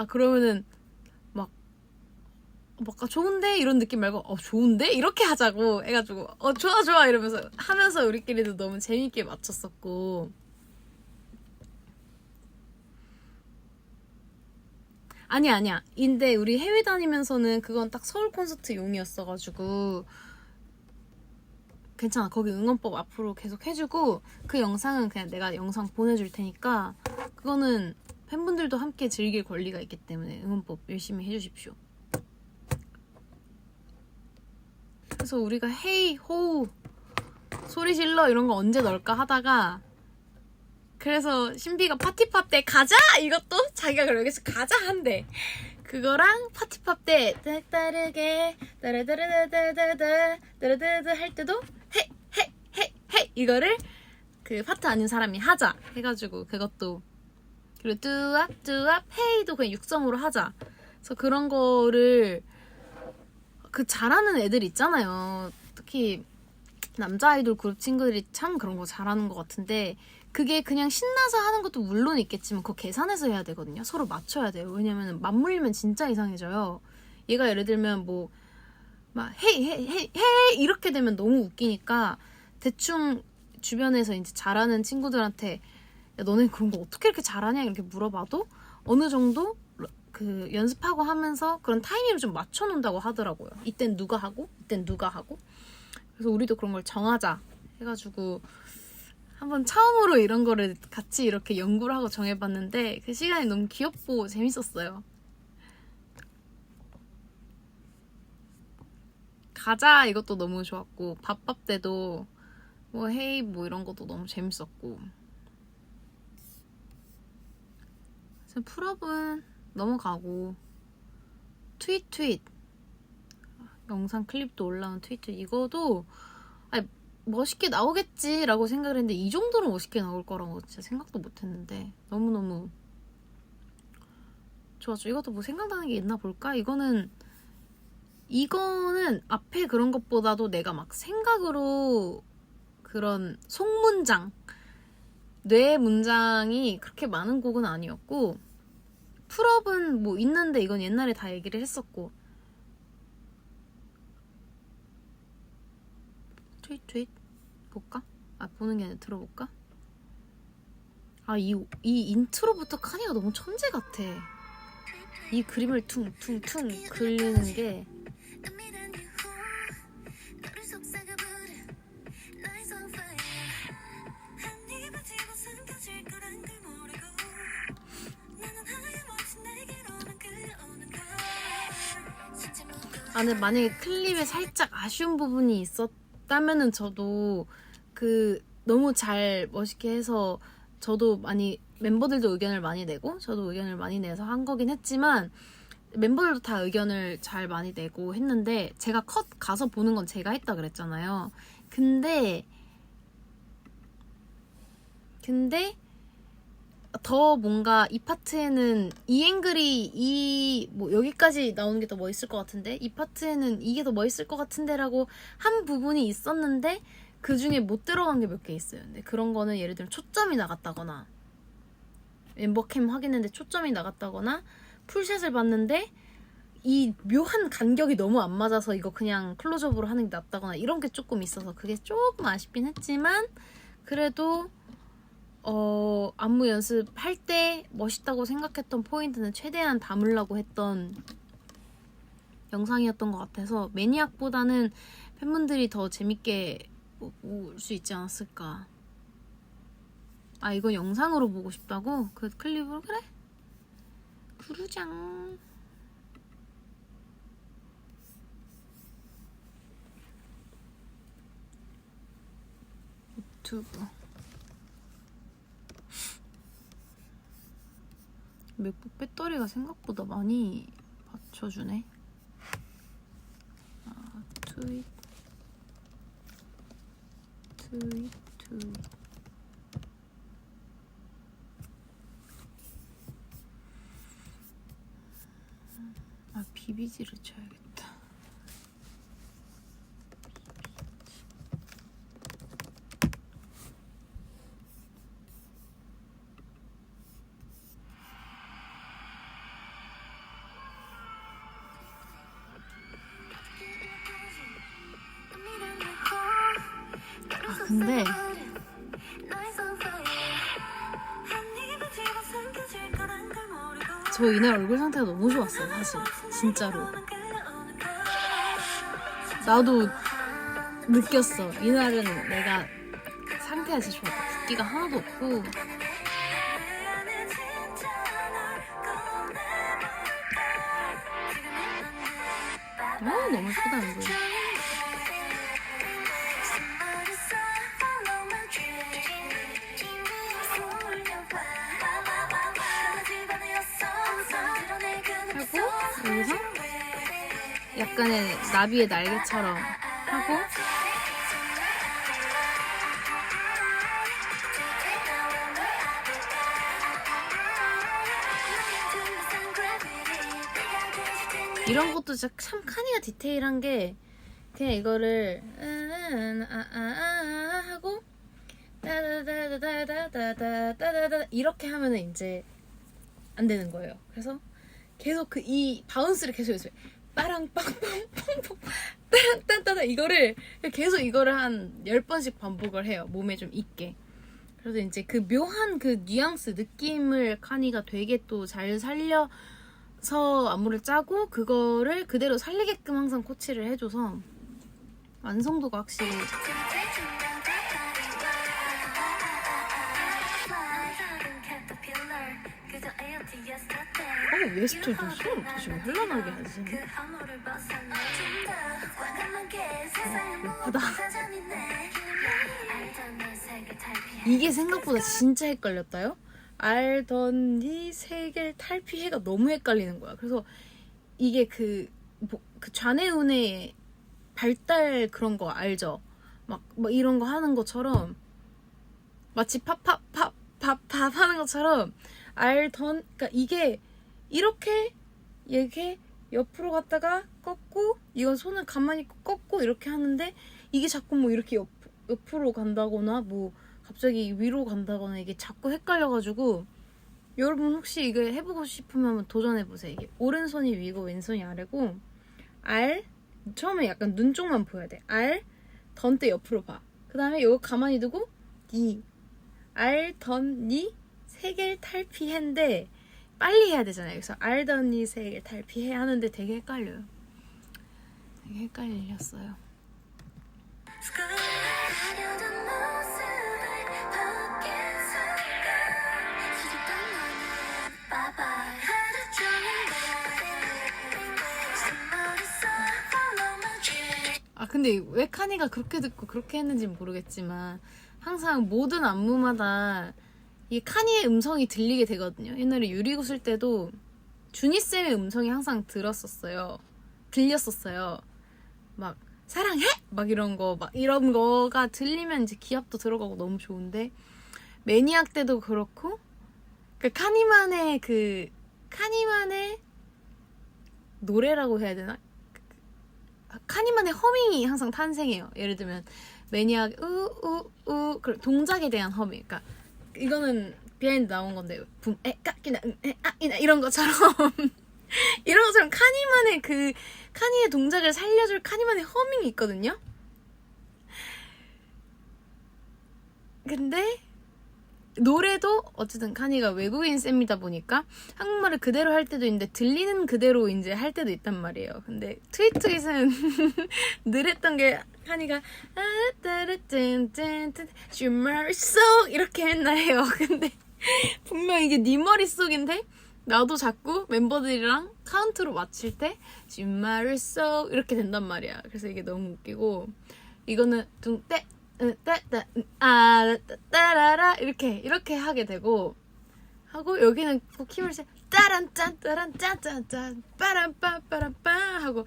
그러면은 막 좋은데? 이런 느낌 말고 좋은데? 이렇게 하자고 해가지고 좋아 이러면서 하면서 우리끼리도 너무 재밌게 맞췄었고 아니야 근데 우리 해외 다니면서는 그건 딱 서울 콘서트 용이었어가지고 괜찮아. 거기 응원법 앞으로 계속 해주고 그 영상은 그냥 내가 영상 보내줄 테니까 그거는 팬분들도 함께 즐길 권리가 있기 때문에 응원법 열심히 해주십시오. 그래서 우리가 헤이, 호우, 소리 질러 이런 거 언제 넣을까 하다가 그래서 신비가 파티팝 때 가자! 이것도 자기가 여기서 가자 한대. 그거랑 파티팝 때 따르게 따르르르르르르르르르 할 때도 헤 이거를 그 파트 아닌 사람이 하자 해가지고 그것도 그리고 뚜압 헤이도 그냥 육성으로 하자. 그래서 그런 거를 그 잘하는 애들 있잖아요. 특히 남자 아이돌 그룹 친구들이 참 그런 거 잘하는 것 같은데 그게 그냥 신나서 하는 것도 물론 있겠지만 그거 계산해서 해야 되거든요. 서로 맞춰야 돼요. 왜냐면 맞물리면 진짜 이상해져요. 얘가 예를 들면 뭐 막 헤이 이렇게 되면 너무 웃기니까 대충 주변에서 이제 잘하는 친구들한테 야, 너네 그런 거 어떻게 이렇게 잘하냐 이렇게 물어봐도 어느 정도 그 연습하고 하면서 그런 타이밍을 좀 맞춰놓는다고 하더라고요. 이땐 누가 하고 이땐 누가 하고. 그래서 우리도 그런 걸 정하자 해가지고 한번 처음으로 이런 거를 같이 이렇게 연구를 하고 정해봤는데 그 시간이 너무 귀엽고 재밌었어요. 가자 이것도 너무 좋았고 밥밥 때도 뭐 헤이 뭐 이런 것도 너무 재밌었고. 그래서 풀업은 넘어가고 트윗 영상 클립도 올라온 트윗 이거도 아니, 멋있게 나오겠지라고 생각을 했는데 이 정도로 멋있게 나올 거라고 진짜 생각도 못했는데 너무너무 좋았죠. 이것도 뭐 생각나는 게 있나 볼까? 이거는 앞에 그런 것보다도 내가 막 생각으로 그런 속문장 뇌 문장이 그렇게 많은 곡은 아니었고 풀업은 뭐 있는데 이건 옛날에 다 얘기를 했었고 트윗 볼까? 보는 게 아니라 들어볼까? 이 인트로부터 카니가 너무 천재 같아. 이 그림을 퉁퉁퉁 그리는 게 근데 만약에 클립에 살짝 아쉬운 부분이 있었다면은 저도 그 너무 잘 멋있게 해서 저도 많이 멤버들도 의견을 많이 내고 저도 의견을 많이 내서 한 거긴 했지만 멤버들도 다 의견을 잘 많이 내고 했는데 제가 컷 가서 보는 건 제가 했다 그랬잖아요. 근데 더 뭔가 이 파트에는 이 앵글이 뭐 여기까지 나오는 게 더 멋있을 것 같은데 이 파트에는 이게 더 멋있을 것 같은데 라고 한 부분이 있었는데 그 중에 못 들어간 게 몇 개 있어요. 근데 그런 거는 예를 들면 초점이 나갔다거나 멤버캠 확인했는데 초점이 나갔다거나 풀샷을 봤는데 이 묘한 간격이 너무 안 맞아서 이거 그냥 클로즈업으로 하는 게 낫다거나 이런 게 조금 있어서 그게 조금 아쉽긴 했지만 그래도 안무 연습할 때 멋있다고 생각했던 포인트는 최대한 담으려고 했던 영상이었던 것 같아서 매니악보다는 팬분들이 더 재밌게 볼 수 있지 않았을까. 이거 영상으로 보고 싶다고? 그 클립으로? 그래? 부르장. 유튜브 맥북 배터리가 생각보다 많이 받쳐주네. 트윗 비비지를 쳐야겠다. 근데 저 이날 얼굴 상태가 너무 좋았어요. 사실 진짜로 나도 느꼈어. 이날은 내가 상태가 진짜 좋았다. 붓기가 하나도 없고 너무 예쁘다 얼굴. 하고 여기서 약간의 나비의 날개처럼 하고 이런 것도 진짜 참 카니가 디테일한 게 그냥 이거를 하고 따다다다다다다다다다 이렇게 하면은 이제 안 되는 거예요. 그래서 계속 그 이 바운스를 계속 해줘요. 빠랑빵빵빵빵 따랑따따다 이거를 계속 이거를 한 10번씩 반복을 해요. 몸에 좀 있게. 그래서 이제 그 묘한 그 뉘앙스 느낌을 카니가 되게 또 잘 살려서 안무를 짜고 그거를 그대로 살리게끔 항상 코치를 해줘서 완성도가 확실히 웨스트 좀 손을 어떻게 좀 현란하게 하지? 예쁘다. 이게 생각보다 진짜 헷갈렸다요? 알던 니 세계 탈피해가 너무 헷갈리는 거야. 그래서 이게 그 좌뇌우뇌 발달 그런 거 알죠? 막 이런 거 하는 것처럼 마치 팝팝팝 하는 것처럼 알던 그러니까 이게 이렇게 옆으로 갔다가 꺾고 이건 손을 가만히 꺾고 이렇게 하는데 이게 자꾸 뭐 이렇게 옆으로 간다거나 뭐 갑자기 위로 간다거나 이게 자꾸 헷갈려가지고 여러분 혹시 이거 해보고 싶으면 한번 도전해보세요. 이게 오른손이 위고 왼손이 아래고 알 처음에 약간 눈 쪽만 보여야 돼. 알 던 때 옆으로 봐. 그 다음에 이거 가만히 두고 니 알 던 니 세 개를 탈피해인데 빨리 해야 되잖아요. 그래서 알던 니 세 개를 탈피해 하는데 되게 헷갈려요. 되게 헷갈렸어요. 아 근데 왜 카니가 그렇게 듣고 그렇게 했는지 모르겠지만 항상 모든 안무마다 이 카니의 음성이 들리게 되거든요. 옛날에 유리구 쓸 때도 주니쌤의 음성이 항상 들렸었어요. 막 사랑해? 막 이런 거가 들리면 이제 기합도 들어가고 너무 좋은데 매니악 때도 그렇고 카니만의 노래라고 해야 되나? 카니만의 허밍이 항상 탄생해요. 예를 들면 매니악 우우우 동작에 대한 허밍. 그러니까 이거는 비하인드 나온 건데 붐에 까끼나 응에 아이나 이런 것처럼 카니의 동작을 살려줄 카니만의 허밍이 있거든요. 근데 노래도 어쨌든 카니가 외국인 쌤이다 보니까 한국말을 그대로 할 때도 있는데 들리는 그대로 이제 할 때도 있단 말이에요. 근데 트윗은 늘 했던 게 카니가 내 머릿속 이렇게 맨날 해요. 근데 분명 이게 네 머릿속인데 나도 자꾸 멤버들이랑 카운트로 맞출 때 내 머릿속 이렇게 된단 말이야. 그래서 이게 너무 웃기고 이거는 둥떼 따라라 이렇게 하게 되고 하고 여기는 꼭 힘을 세 따란짠 따란짠짠짠 빠란빠빠란빠 하고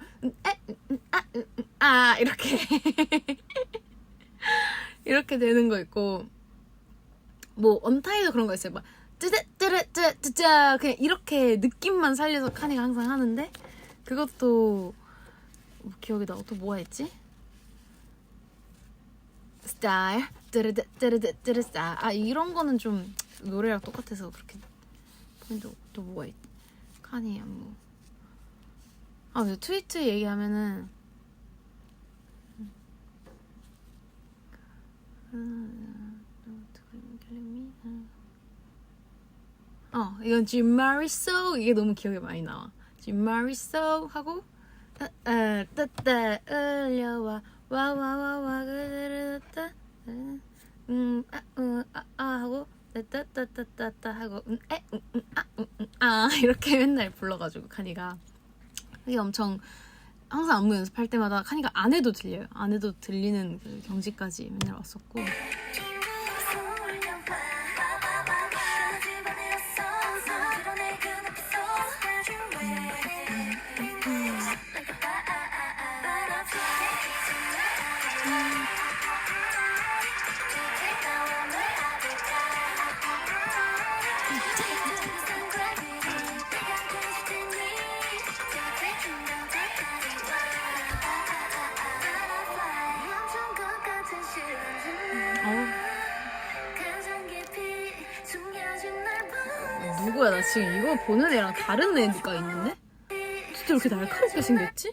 이렇게 이렇게 되는 거 있고 뭐 언타이도 그런 거 있어요. 막 쯔쯔쯔쯔쯔 그냥 이렇게 느낌만 살려서 카니가 항상 하는데 그것도 기억이 나. 또 뭐가 있지? 스타일 뜨르뜨르뜨르 스타일 이런 거는 좀 노래랑 똑같아서 그렇게 포인트. 또 뭐가 있지? 카니 안무 트위트 얘기하면은 이건 Jim Morrison 이게 너무 기억에 많이 나와. Jim Morrison 하고 따따 울려와 와와와와 그르르따 하고 따따따따따 하고 이렇게 맨날 불러가지고 카니가 이게 엄청 항상 안무 연습할 때마다 카니가 안 해도 들려요. 안 해도 들리는 그 경지까지 맨날 왔었고 누구야? 나 지금 이거 보는 애랑 다른 애가 있는데? 진짜 왜 이렇게 날카롭게 생겼지?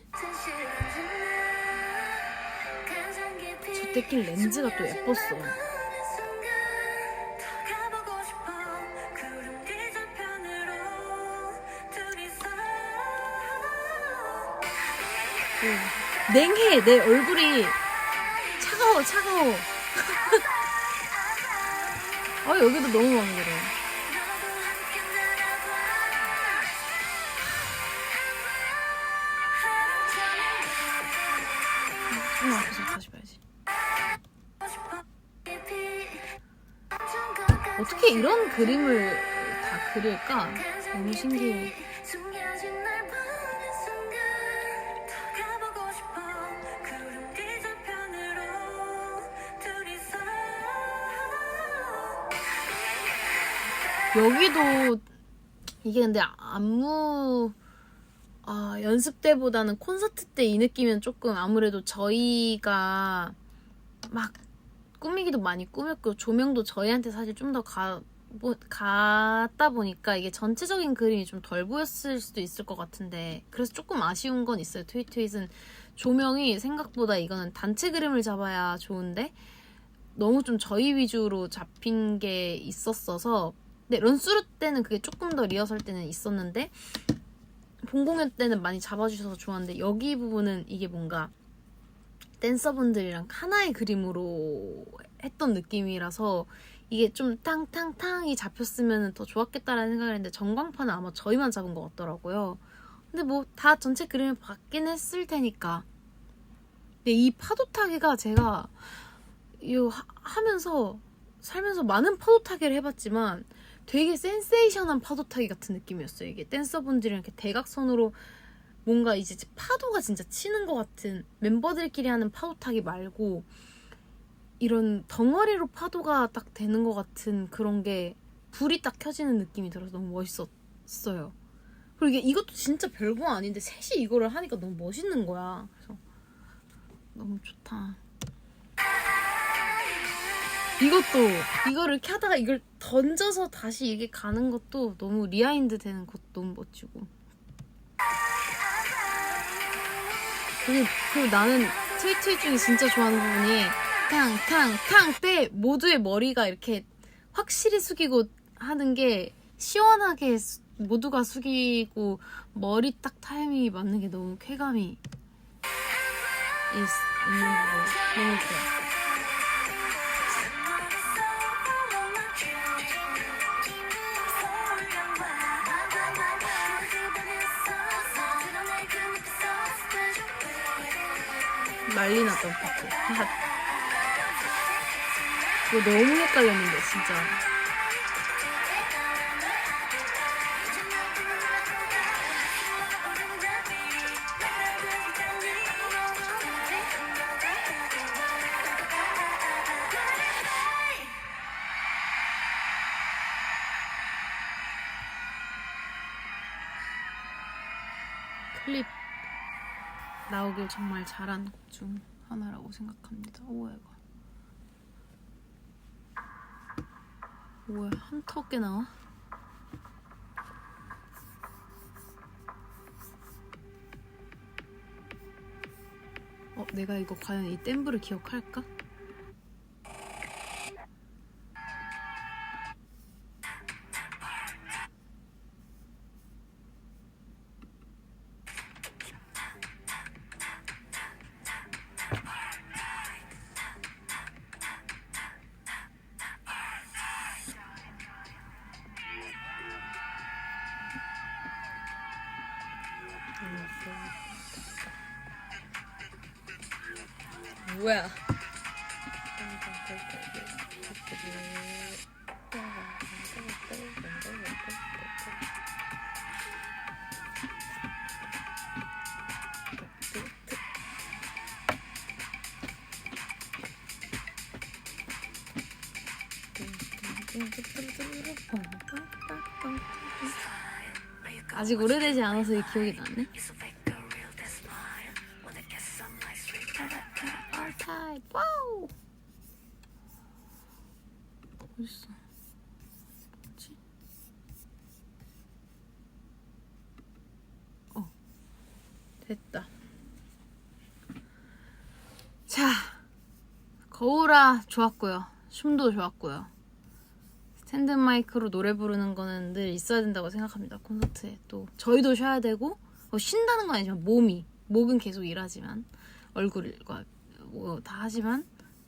저때 낀 렌즈가 또 예뻤어. 냉해. 내 얼굴이 차가워. 여기도 너무 마음에 들어. 조금 앞에서 다시 봐야지. 어떻게 이런 그림을 다 그릴까? 너무 신기해. 여기도 이게 근데 안무 연습 때보다는 콘서트 때 이 느낌은 조금 아무래도 저희가 막 꾸미기도 많이 꾸몄고 조명도 저희한테 사실 좀 더 갔다 보니까 이게 전체적인 그림이 좀 덜 보였을 수도 있을 것 같은데 그래서 조금 아쉬운 건 있어요. 트윗은 조명이 생각보다 이거는 단체 그림을 잡아야 좋은데 너무 좀 저희 위주로 잡힌 게 있었어서 근데 런스루 때는 그게 조금 더 리허설 때는 있었는데 본공연 때는 많이 잡아주셔서 좋았는데 여기 부분은 이게 뭔가 댄서분들이랑 하나의 그림으로 했던 느낌이라서 이게 좀 탕탕탕이 잡혔으면 더 좋았겠다라는 생각을 했는데 전광판은 아마 저희만 잡은 것 같더라고요. 근데 뭐 다 전체 그림을 받긴 했을 테니까. 근데 이 파도 타기가 제가 이거 하면서 살면서 많은 파도 타기를 해봤지만 되게 센세이션한 파도 타기 같은 느낌이었어요. 이게 댄서분들이랑 이렇게 대각선으로 뭔가 이제 파도가 진짜 치는 것 같은 멤버들끼리 하는 파도 타기 말고 이런 덩어리로 파도가 딱 되는 것 같은 그런 게 불이 딱 켜지는 느낌이 들어서 너무 멋있었어요. 그리고 이것도 진짜 별거 아닌데 셋이 이거를 하니까 너무 멋있는 거야. 그래서 너무 좋다. 이거를 이렇게 하다가 이걸 던져서 다시 이게 가는 것도 너무 리와인드 되는 것도 너무 멋지고. 그리고 나는 트윗 중에 진짜 좋아하는 부분이 탕 때 모두의 머리가 이렇게 확실히 숙이고 하는 게 시원하게 모두가 숙이고 머리 딱 타이밍이 맞는 게 너무 쾌감이 있는 부분 너무 좋아. 난리 났던 파트. 이거 너무 헷갈렸는데 진짜. 클립 나오길 정말 잘한 곡 중 하나라고 생각합니다. 뭐야 이거? 뭐야 한턱게 나와? 내가 이거 과연 이 댐브를 기억할까? 뭐야? 아직 오래되지 않아서 이 기억이 나네. 와우. 어딨어? 뭐지? 됐다. 자, 거울아 좋았고요. 춤도 좋았고요. 스탠드 마이크로 노래 부르는 거는 늘 있어야 된다고 생각합니다. 콘서트에 또 저희도 쉬어야 되고 쉰다는 건 아니지만 목은 계속 일하지만 얼굴과 뭐 다 하지만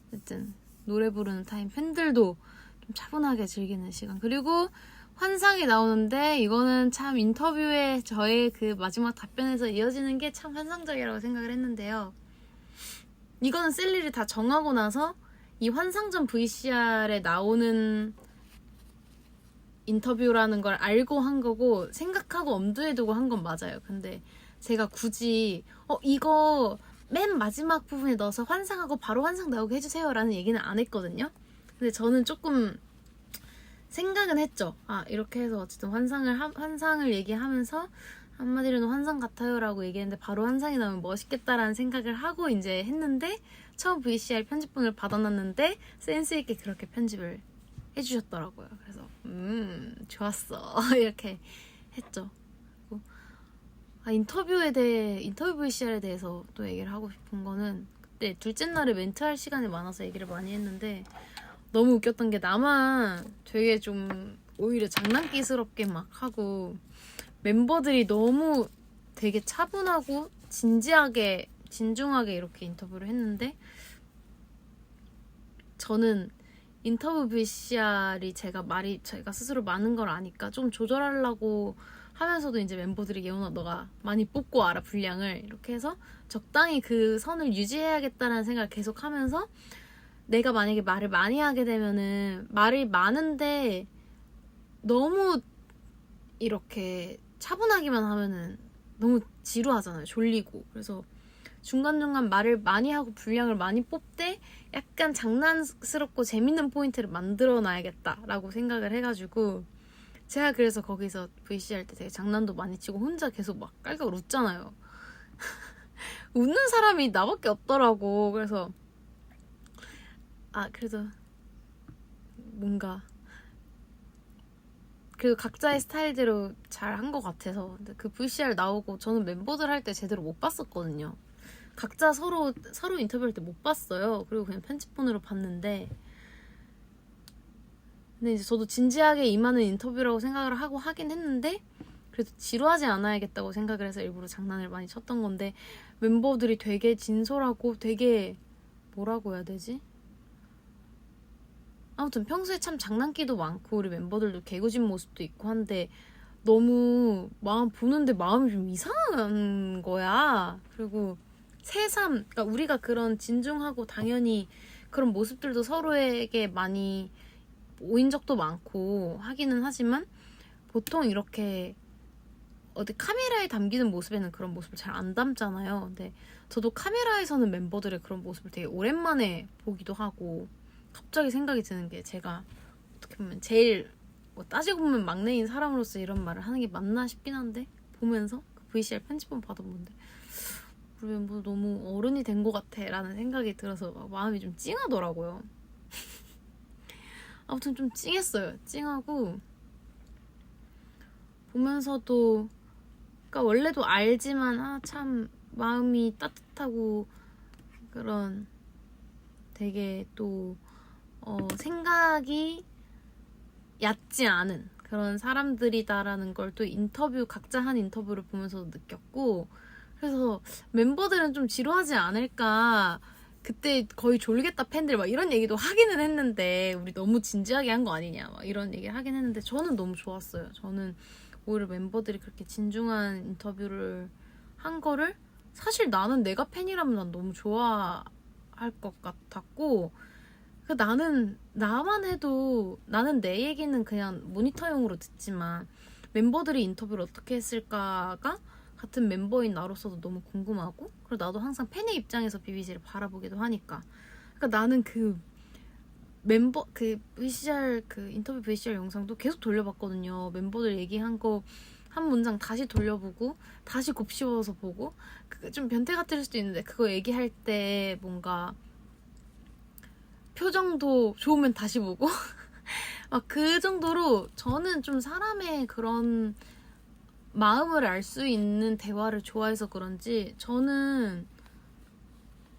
어쨌든 노래 부르는 타임 팬들도 좀 차분하게 즐기는 시간. 그리고 환상이 나오는데 이거는 참 인터뷰에 저의 그 마지막 답변에서 이어지는 게 참 환상적이라고 생각을 했는데요. 이거는 셀리를 다 정하고 나서 이 환상전 VCR에 나오는 인터뷰라는 걸 알고 한 거고 생각하고 엄두에 두고 한 건 맞아요. 근데 제가 굳이 이거 맨 마지막 부분에 넣어서 환상하고 바로 환상 나오게 해주세요 라는 얘기는 안 했거든요. 근데 저는 조금 생각은 했죠. 이렇게 해서 어쨌든 환상을 얘기하면서 한마디로는 환상 같아요 라고 얘기했는데 바로 환상이 나오면 멋있겠다라는 생각을 하고 이제 했는데 처음 VCR 편집본을 받아놨는데 센스 있게 그렇게 편집을 해주셨더라고요. 그래서 좋았어 이렇게 했죠. 인터뷰 VCR에 대해서 또 얘기를 하고 싶은 거는 그때 둘째 날에 멘트할 시간이 많아서 얘기를 많이 했는데 너무 웃겼던 게 나만 되게 좀 오히려 장난기스럽게 막 하고 멤버들이 너무 되게 차분하고 진중하게 이렇게 인터뷰를 했는데 저는 인터뷰 VCR이 제가 스스로 많은 걸 아니까 좀 조절하려고 하면서도 이제 멤버들이 예원아 너가 많이 뽑고 와라 분량을 이렇게 해서 적당히 그 선을 유지해야겠다는 생각을 계속 하면서 내가 만약에 말을 많이 하게 되면은 말이 많은데 너무 이렇게 차분하기만 하면은 너무 지루하잖아요. 졸리고. 그래서 중간중간 말을 많이 하고 분량을 많이 뽑되 약간 장난스럽고 재밌는 포인트를 만들어 놔야겠다라고 생각을 해가지고 제가 그래서 거기서 VC 할 때 되게 장난도 많이 치고 혼자 계속 막 깔깔 웃잖아요. 웃는 사람이 나밖에 없더라고. 그래서 그래도 뭔가 그래도 각자의 스타일대로 잘 한 것 같아서. 근데 그 VCR 나오고 저는 멤버들 할 때 제대로 못 봤었거든요. 각자 서로 인터뷰할 때 못 봤어요. 그리고 그냥 편집본으로 봤는데 근데 이제 저도 진지하게 임하는 인터뷰라고 생각을 하고 하긴 했는데 그래도 지루하지 않아야겠다고 생각을 해서 일부러 장난을 많이 쳤던 건데 멤버들이 되게 진솔하고 되게 뭐라고 해야 되지? 아무튼 평소에 참 장난기도 많고 우리 멤버들도 개구진 모습도 있고 한데 너무 보는데 마음이 좀 이상한 거야. 그리고 그러니까 우리가 그런 진중하고 당연히 그런 모습들도 서로에게 많이 보인 적도 많고 하기는 하지만 보통 이렇게 어디 카메라에 담기는 모습에는 그런 모습을 잘 안 담잖아요. 근데 저도 카메라에서는 멤버들의 그런 모습을 되게 오랜만에 보기도 하고 갑자기 생각이 드는 게 제가 어떻게 보면 제일 따지고 보면 막내인 사람으로서 이런 말을 하는 게 맞나 싶긴 한데 보면서 그 VCR 편집본 받아보는데 우리 멤버 너무 어른이 된 것 같아 라는 생각이 들어서 마음이 좀 찡하더라고요. 아무튼 좀 찡했어요. 찡하고 보면서도 그러니까 원래도 알지만 참 마음이 따뜻하고 그런 되게 또 생각이 얕지 않은 그런 사람들이다라는 걸 또 각자 한 인터뷰를 보면서도 느꼈고 그래서 멤버들은 좀 지루하지 않을까 그때 거의 졸겠다 팬들 막 이런 얘기도 하기는 했는데 우리 너무 진지하게 한 거 아니냐 막 이런 얘기를 하긴 했는데 저는 너무 좋았어요. 저는 오히려 member들이 그렇게 진중한 인터뷰를 한 거를 사실 나는 내가 팬이라면 난 너무 좋아할 것 같았고 나만 해도 나는 내 얘기는 그냥 모니터용으로 듣지만 멤버들이 인터뷰를 어떻게 했을까가 같은 멤버인 나로서도 너무 궁금하고 그리고 나도 항상 팬의 입장에서 BBG를 바라보기도 하니까 그러니까 나는 VCR 인터뷰 VCR 영상도 계속 돌려봤거든요. 멤버들 얘기한 거 한 문장 다시 돌려보고 다시 곱씹어서 보고 좀 변태 같을 수도 있는데 그거 얘기할 때 뭔가 표정도 좋으면 다시 보고 막 그 정도로 저는 좀 사람의 그런 마음을 알 수 있는 대화를 좋아해서 그런지 저는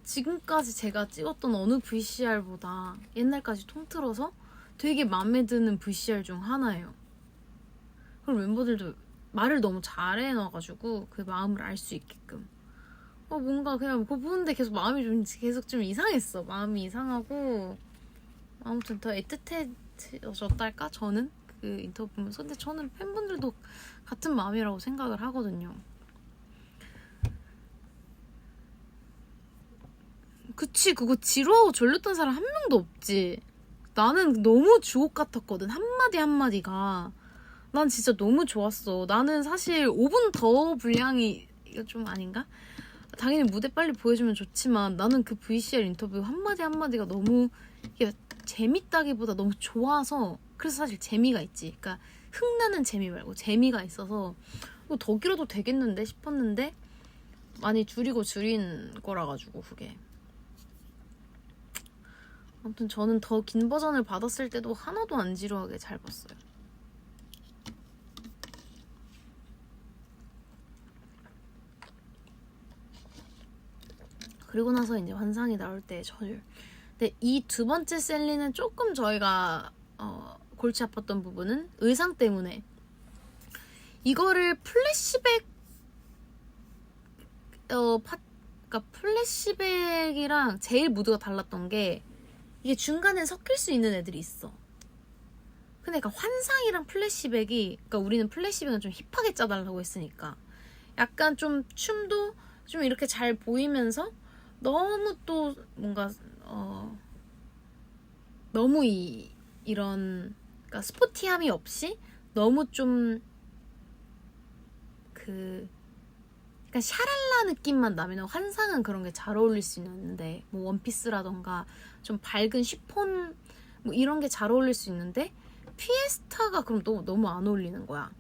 지금까지 제가 찍었던 어느 VCR보다 옛날까지 통틀어서 되게 마음에 드는 VCR 중 하나예요. 그리고 멤버들도 말을 너무 잘해놔가지고 그 마음을 알 수 있게끔 뭔가 그냥 그거 보는데 계속 마음이 좀 계속 좀 이상했어. 마음이 이상하고 아무튼 더 애틋해졌달까 저는 그 인터뷰 보면서. 근데 저는 팬분들도 같은 마음이라고 생각을 하거든요. 그치, 그거 지루하고 졸렸던 사람 한 명도 없지. 나는 너무 주옥 같았거든. 한마디 한마디가 난 진짜 너무 좋았어. 나는 사실 5분 더 분량이 이거 좀 아닌가? 당연히 무대 빨리 보여주면 좋지만 나는 그 VCR 인터뷰 한마디 한마디가 너무 이게 재밌다기보다 너무 좋아서. 그래서 사실 재미가 있지. 그러니까 흥나는 재미 말고 재미가 있어서 더 길어도 되겠는데 싶었는데 많이 줄인 거라 가지고 그게. 아무튼 저는 더 긴 버전을 받았을 때도 하나도 안 지루하게 잘 봤어요. 그리고 나서 이제 환상이 나올 때 저를. 근데 이 두 번째 셀리는 조금 저희가 골치 아팠던 부분은 의상 때문에. 이거를 플래시백 그러니까 플래시백이랑 제일 무드가 달랐던 게 이게 중간에 섞일 수 있는 애들이 있어. 근데 그러니까 환상이랑 플래시백이, 그러니까 우리는 플래시백은 좀 힙하게 짜달라고 했으니까 약간 좀 춤도 좀 이렇게 잘 보이면서 너무 또 뭔가 너무 이런 그러니까 스포티함이 없이 너무 좀 그러니까 샤랄라 느낌만 나면 환상은 그런 게 잘 어울릴 수 있는데 뭐 원피스라던가 좀 밝은 쉬폰 뭐 이런 게 잘 어울릴 수 있는데 피에스타가 그럼 너무 안 어울리는 거야.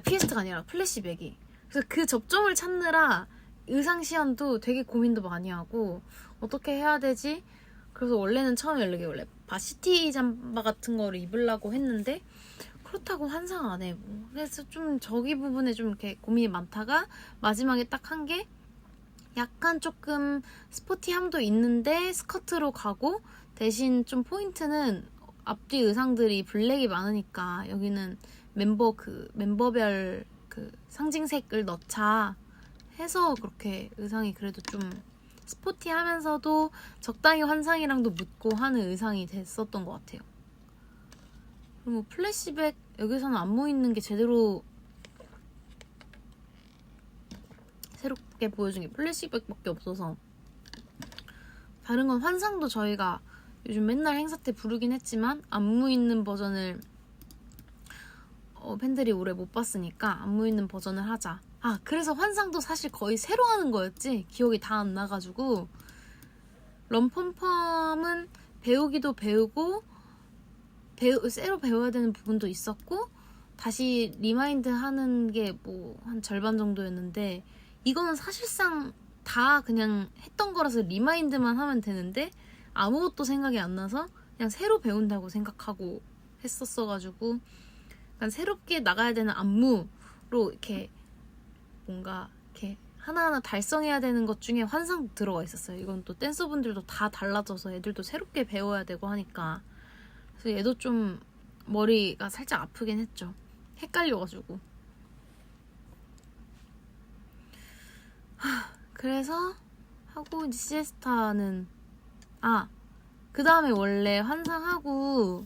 피에스타가 아니라 플래시백이. 그래서 그 접점을 찾느라 의상 시연도 되게 고민도 많이 하고 어떻게 해야 되지? 그래서 원래는 처음에 원래 바시티 잠바 같은 거를 입으려고 했는데 그렇다고 환상 안 해고. 그래서 좀 저기 부분에 좀 이렇게 고민이 많다가 마지막에 딱 한 게 약간 조금 스포티함도 있는데 스커트로 가고 대신 좀 포인트는 앞뒤 의상들이 블랙이 많으니까 여기는 멤버별 그 상징색을 넣자 해서 그렇게 의상이 그래도 좀 스포티하면서도 적당히 환상이랑도 묻고 하는 의상이 됐었던 것 같아요. 그리고 플래시백 여기서는 안무 있는 게 제대로 새롭게 보여준 게 플래시백밖에 없어서. 다른 건 환상도 저희가 요즘 맨날 행사 때 부르긴 했지만 안무 있는 버전을 팬들이 오래 못 봤으니까 안무 있는 버전을 하자. 그래서 환상도 사실 거의 새로 하는 거였지 기억이 다 안 나가지고. 럼펌펌은 배우기도 배우고 새로 배워야 되는 부분도 있었고 다시 리마인드 하는 게 뭐 한 절반 정도였는데 이거는 사실상 다 그냥 했던 거라서 리마인드만 하면 되는데 아무것도 생각이 안 나서 그냥 새로 배운다고 생각하고 했었어가지고 약간 새롭게 나가야 되는 안무로 이렇게 뭔가 이렇게 하나하나 달성해야 되는 것 중에 환상도 들어가 있었어요. 이건 또 댄서분들도 다 달라져서 애들도 새롭게 배워야 되고 하니까. 그래서 얘도 좀 머리가 살짝 아프긴 했죠. 헷갈려가지고. 그래서 하고 이제 시에스타는 그 다음에 원래 환상하고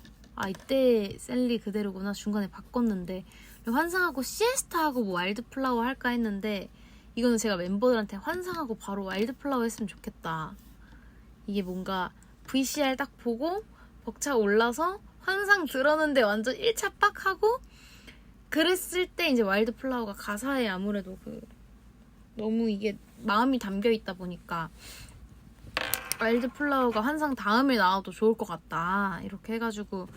이때 셀리 그대로구나 중간에 바꿨는데 환상하고 시에스타하고 뭐 와일드플라워 할까 했는데 이거는 제가 멤버들한테 환상하고 바로 와일드플라워 했으면 좋겠다. 이게 뭔가 VCR 딱 보고 벅차 올라서 환상 들었는데 완전 1차 빡 하고 그랬을 때 이제 와일드플라워가 가사에 아무래도 너무 이게 마음이 담겨 있다 보니까 와일드플라워가 환상 다음에 나와도 좋을 것 같다 이렇게 해가지고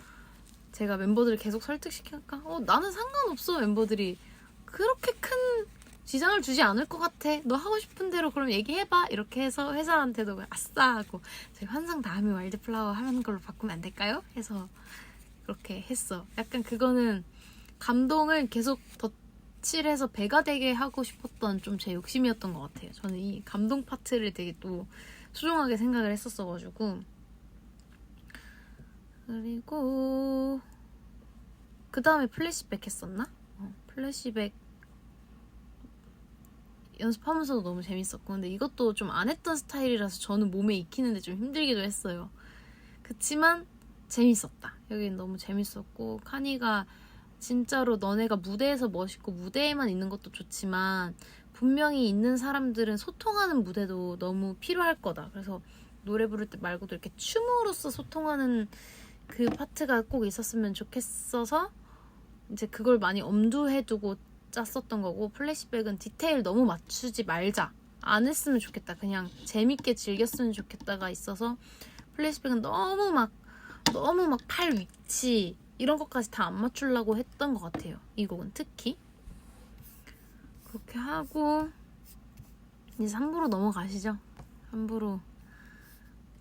제가 멤버들을 계속 설득시키니까 나는 상관없어. 멤버들이 그렇게 큰 지장을 주지 않을 것 같아. 너 하고 싶은 대로 그럼 얘기해봐. 이렇게 해서 회사한테도 아싸 하고 저희 환상 다음에 와일드플라워 하는 걸로 바꾸면 안 될까요? 해서 그렇게 했어. 약간 그거는 감동을 계속 더 빛을 해서 배가 되게 하고 싶었던 좀 제 욕심이었던 것 같아요. 저는 이 감동 파트를 되게 또 소중하게 생각을 했었어가지고. 그리고 그 다음에 플래시백 했었나? 플래시백 연습하면서도 너무 재밌었고, 근데 이것도 좀 안 했던 스타일이라서 저는 몸에 익히는데 좀 힘들기도 했어요. 그치만 재밌었다. 여긴 너무 재밌었고, 카니가 진짜로 너네가 무대에서 멋있고 무대에만 있는 것도 좋지만 분명히 있는 사람들은 소통하는 무대도 너무 필요할 거다. 그래서 노래 부를 때 말고도 이렇게 춤으로써 소통하는 그 파트가 꼭 있었으면 좋겠어서 이제 그걸 많이 엄두해두고 짰었던 거고, 플래시백은 디테일 너무 맞추지 말자, 안 했으면 좋겠다, 그냥 재밌게 즐겼으면 좋겠다가 있어서 플래시백은 너무 막 팔 위치 이런 것까지 다 안 맞추려고 했던 것 같아요. 이 곡은 특히. 그렇게 하고 이제 3부로 넘어가시죠. 3부로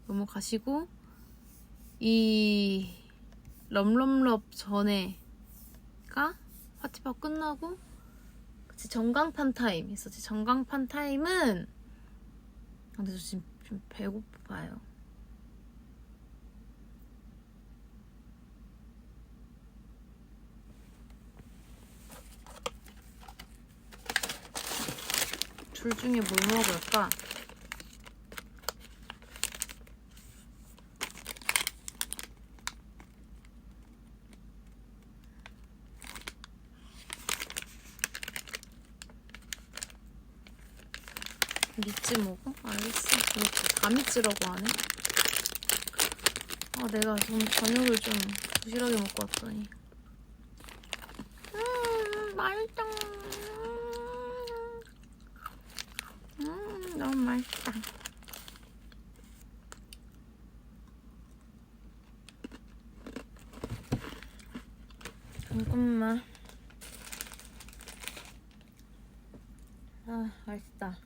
넘어가시고, 이 럼럼럽 전에가 파티파 끝나고 그치, 전광판 타임 있었지. 전광판 타임은 근데 저 지금 좀 배고파요. 둘 중에 뭘 먹을까? 믿지 먹어? 알겠어. 이렇게 다 믿지라고 하네. 아, 내가 좀 저녁을 좀 부실하게 먹고 왔더니. 맛있다. 너무 맛있다. 잠깐만. 아, 맛있다.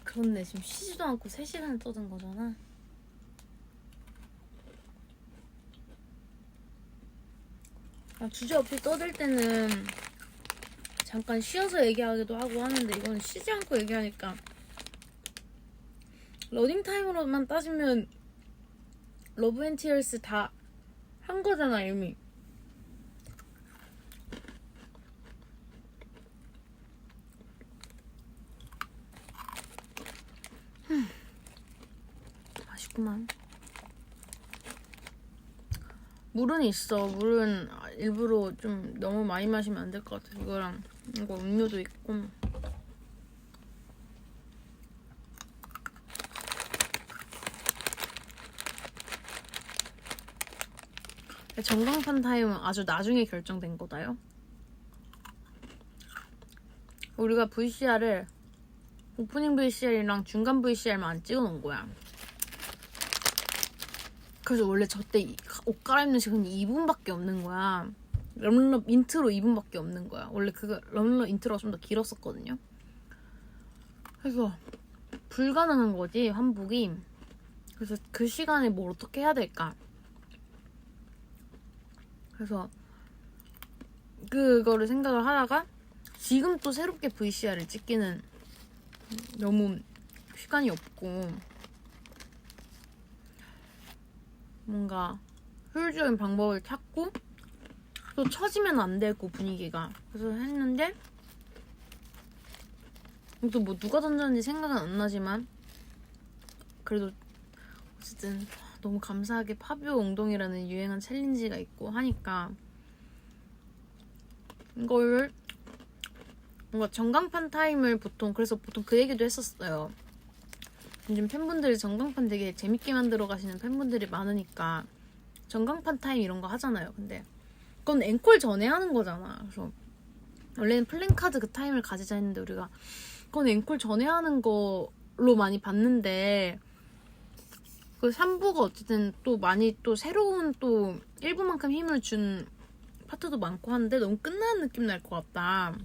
그렇네. 지금 쉬지도 않고 3시간을 떠든 거잖아. 주제없이 떠들 때는 잠깐 쉬어서 얘기하기도 하고 하는데, 이거는 쉬지 않고 얘기하니까 러닝타임으로만 따지면 러브 앤 티어스 다 한 거잖아 이미. 맛있구만. 물은 있어. 물은 일부러 좀 너무 많이 마시면 안 될 것 같아. 이거랑 이거 음료도 있고. 전광판 타임은 아주 나중에 결정된 거다요. 우리가 VCR을 오프닝 VCR이랑 중간 VCR만 안 찍어놓은 거야. 그래서 원래 저때 옷 갈아입는 시간이 2분밖에 없는 거야. 럼러 인트로 2분밖에 없는 거야. 원래 그거 럼러 인트로가 좀 더 길었었거든요. 그래서 불가능한 거지, 환복이. 그래서 그 시간에 뭘 어떻게 해야 될까. 그래서 그거를 생각을 하다가 지금 또 새롭게 VCR을 찍기는 너무 시간이 없고 뭔가 효율적인 방법을 찾고 또 처지면 안 되고 분위기가. 그래서 했는데 또 뭐 누가 던졌는지 생각은 안 나지만 그래도 어쨌든 너무 감사하게 파비오 웅동이라는 유행한 챌린지가 있고 하니까 이걸 뭔가 전광판 타임을 그래서 보통 그 얘기도 했었어요. 요즘 팬분들이 전광판 되게 재밌게 만들어 가시는 팬분들이 많으니까 전광판 타임 이런 거 하잖아요. 근데 그건 앵콜 전에 하는 거잖아. 그래서 원래는 플랜카드 그 타임을 가지자 했는데 우리가 그건 앵콜 전에 하는 걸로 많이 봤는데 그 3부가 어쨌든 또 많이 또 새로운 또 1부만큼 힘을 준 파트도 많고 하는데 너무 끝나는 느낌 날 것 같다.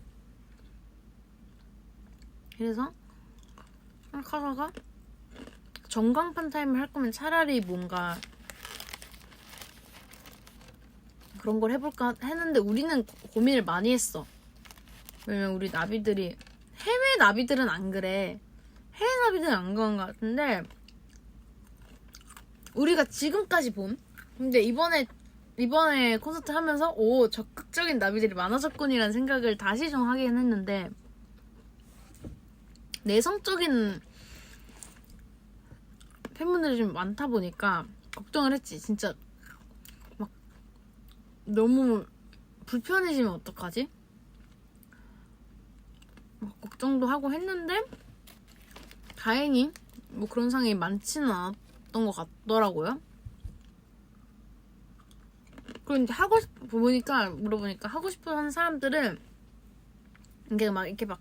그래서 막 하다가 전광판 타임을 할 거면 차라리 뭔가 그런 걸 해볼까 했는데 우리는 고민을 많이 했어. 왜냐면 우리 나비들이 해외 나비들은 안 그래. 해외 나비들은 안 그런 것 같은데 우리가 지금까지 본 근데 이번에 콘서트 하면서 오 적극적인 나비들이 많아졌군이라는 생각을 다시 좀 하긴 했는데 내성적인 팬분들이 좀 많다 보니까 걱정을 했지. 진짜 막 너무 불편해지면 어떡하지? 막 걱정도 하고 했는데 다행히 뭐 그런 상황이 많지는 않았던 것 같더라고요. 그리고 이제 물어보니까 하고 싶어 하는 사람들은 이게 막 이렇게 막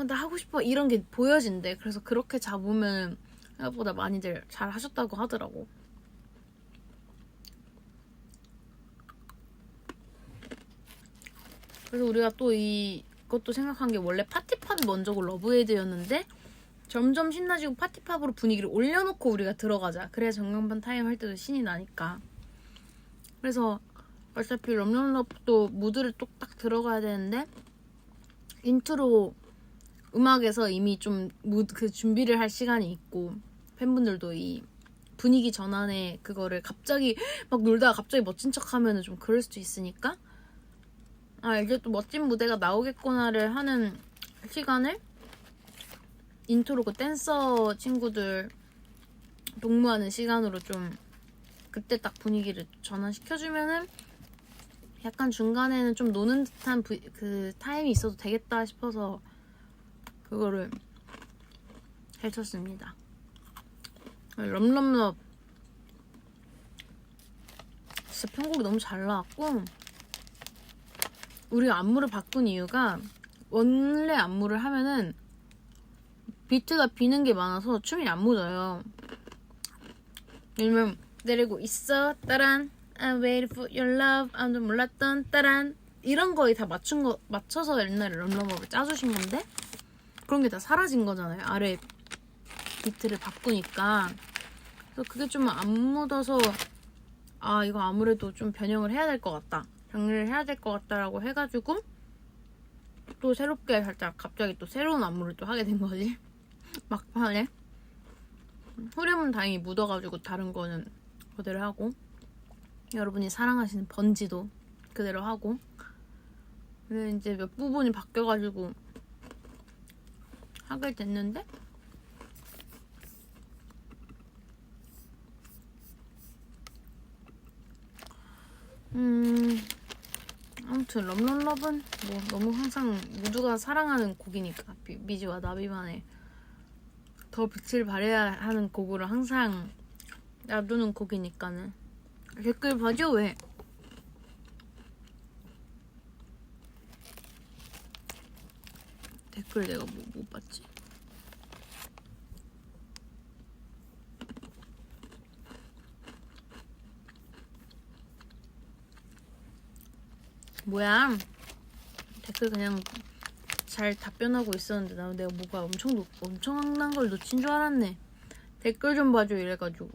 나 하고 싶어 이런 게 보여진대. 그래서 그렇게 잡으면 생각보다 많이들 잘 하셨다고 하더라고. 그래서 우리가 또 이것도 생각한 게 원래 파티팝이 먼저고 러브에이드였는데 점점 신나지고 파티팝으로 분위기를 올려놓고 우리가 들어가자. 그래야 전광판 타임 할 때도 신이 나니까. 그래서 어차피 럼럼럽도 무드를 뚝딱 들어가야 되는데 인트로 음악에서 이미 좀 그 준비를 할 시간이 있고 팬분들도 이 분위기 전환에 그거를 갑자기 막 놀다가 갑자기 멋진 척 하면은 좀 그럴 수도 있으니까 이제 또 멋진 무대가 나오겠구나를 하는 시간을 인트로 그 댄서 친구들 동무하는 시간으로 좀 그때 딱 분위기를 전환시켜주면은 약간 중간에는 좀 노는 듯한 그 타임이 있어도 되겠다 싶어서 그거를 해쳤습니다. 럼럼럽 진짜 편곡이 너무 잘 나왔고 우리가 안무를 바꾼 이유가 원래 안무를 하면은 비트가 비는 게 많아서 춤이 안 묻어요. 왜냐면 내리고 있어 따란 I'm waiting for your love 아무도 몰랐던 따란 이런 거에 다 맞춰서 옛날에 럼럼업을 짜주신 건데 그런 게 다 사라진 거잖아요. 아래 비트를 바꾸니까. 그래서 그게 좀 안 묻어서 이거 아무래도 좀 변형을 해야 될 것 같다. 정리를 해야 될 것 같다라고 해가지고 또 새롭게 살짝 갑자기 또 새로운 안무를 또 하게 된 거지. 막판에. 후렴은 다행히 묻어가지고 다른 거는 그대로 하고 여러분이 사랑하시는 번지도 그대로 하고 근데 이제 몇 부분이 바뀌어가지고 하게 됐는데 아무튼 럼럼럽은 뭐 너무 항상 모두가 사랑하는 곡이니까 미지와 나비만의 더 빛을 발해야 하는 곡으로 항상 놔두는 곡이니까는 댓글 봐줘 왜 댓글 내가 뭐 못 봤지? 뭐야 댓글 그냥 잘 답변하고 있었는데 내가 뭐가 엄청난 걸 놓친 줄 알았네. 댓글 좀 봐줘 이래가지고.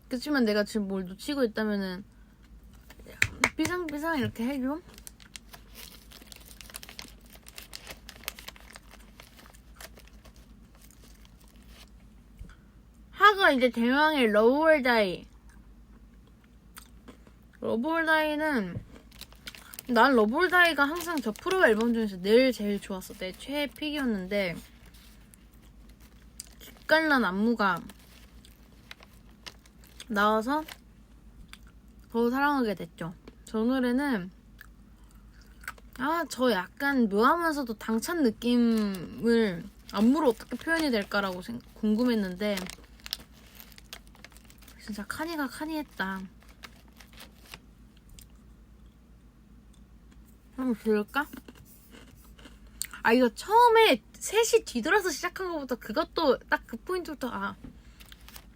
그치만 내가 지금 뭘 놓치고 있다면은 삐상삐상 이렇게 해줘. 하가 이제 대망의 러브올다이. 러브올다이는 난 러브올다이가 항상 저 프로 앨범 중에서 늘 제일 좋았어. 내 최애 픽이었는데 기깔난 안무가 나와서 더 사랑하게 됐죠. 저 노래는 저 약간 묘하면서도 당찬 느낌을 안무로 어떻게 표현이 될까라고 궁금했는데 진짜 카니가 카니했다. 한번 들을까? 이거 처음에 셋이 뒤돌아서 시작한 것부터 그것도 딱 그 포인트부터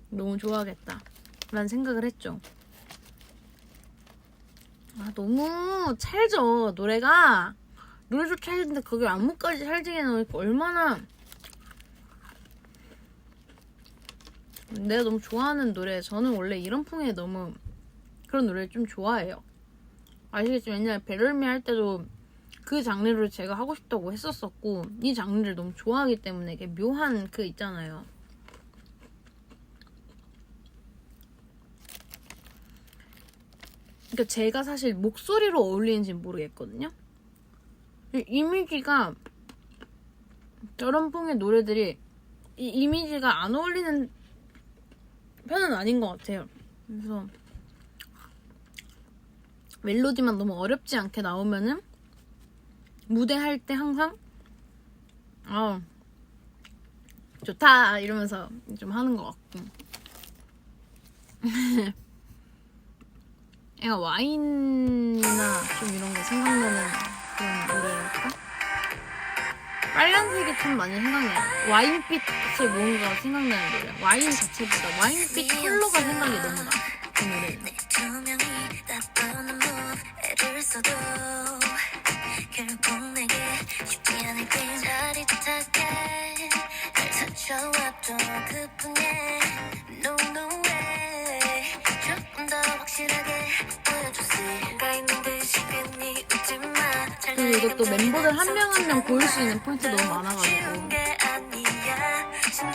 너무 좋아하겠다 라는 생각을 했죠. 너무 찰져 노래도 찰진데 거기 안무까지 찰지게 넣으니까 얼마나 내가 너무 좋아하는 노래, 저는 원래 이런 풍의 너무 그런 노래를 좀 좋아해요. 아시겠지만 옛날에 베럴미 할 때도 그 장르를 제가 하고 싶다고 했었었고, 이 장르를 너무 좋아하기 때문에 이게 묘한 그 있잖아요. 그러니까 제가 사실 목소리로 어울리는지는 모르겠거든요. 이미지가 저런 풍의 노래들이 이 이미지가 안 어울리는 편은 아닌 것 같아요. 그래서 멜로디만 너무 어렵지 않게 나오면은 무대할 때 항상 좋다 이러면서 좀 하는 것 같고 애가 와인이나 좀 이런 거 생각나는 그런 노래랄까? 빨간색이 좀 많이 생각나요. 와인빛이 뭔가 생각나는 노래. 와인 자체보다 와인빛 컬러가 생각이 너무 나. 그 노래는. 결국 내게 쉽지 않을 때 짜릿하게 날 터쳐왔던 그뿐에 No no way 조금 더 확실하게 보여줬을까 있는 듯이 괜히 웃지 마. 그리고 이것도 멤버들 한 명 한 명 보일 수 있는 포인트 너무 많아가지고.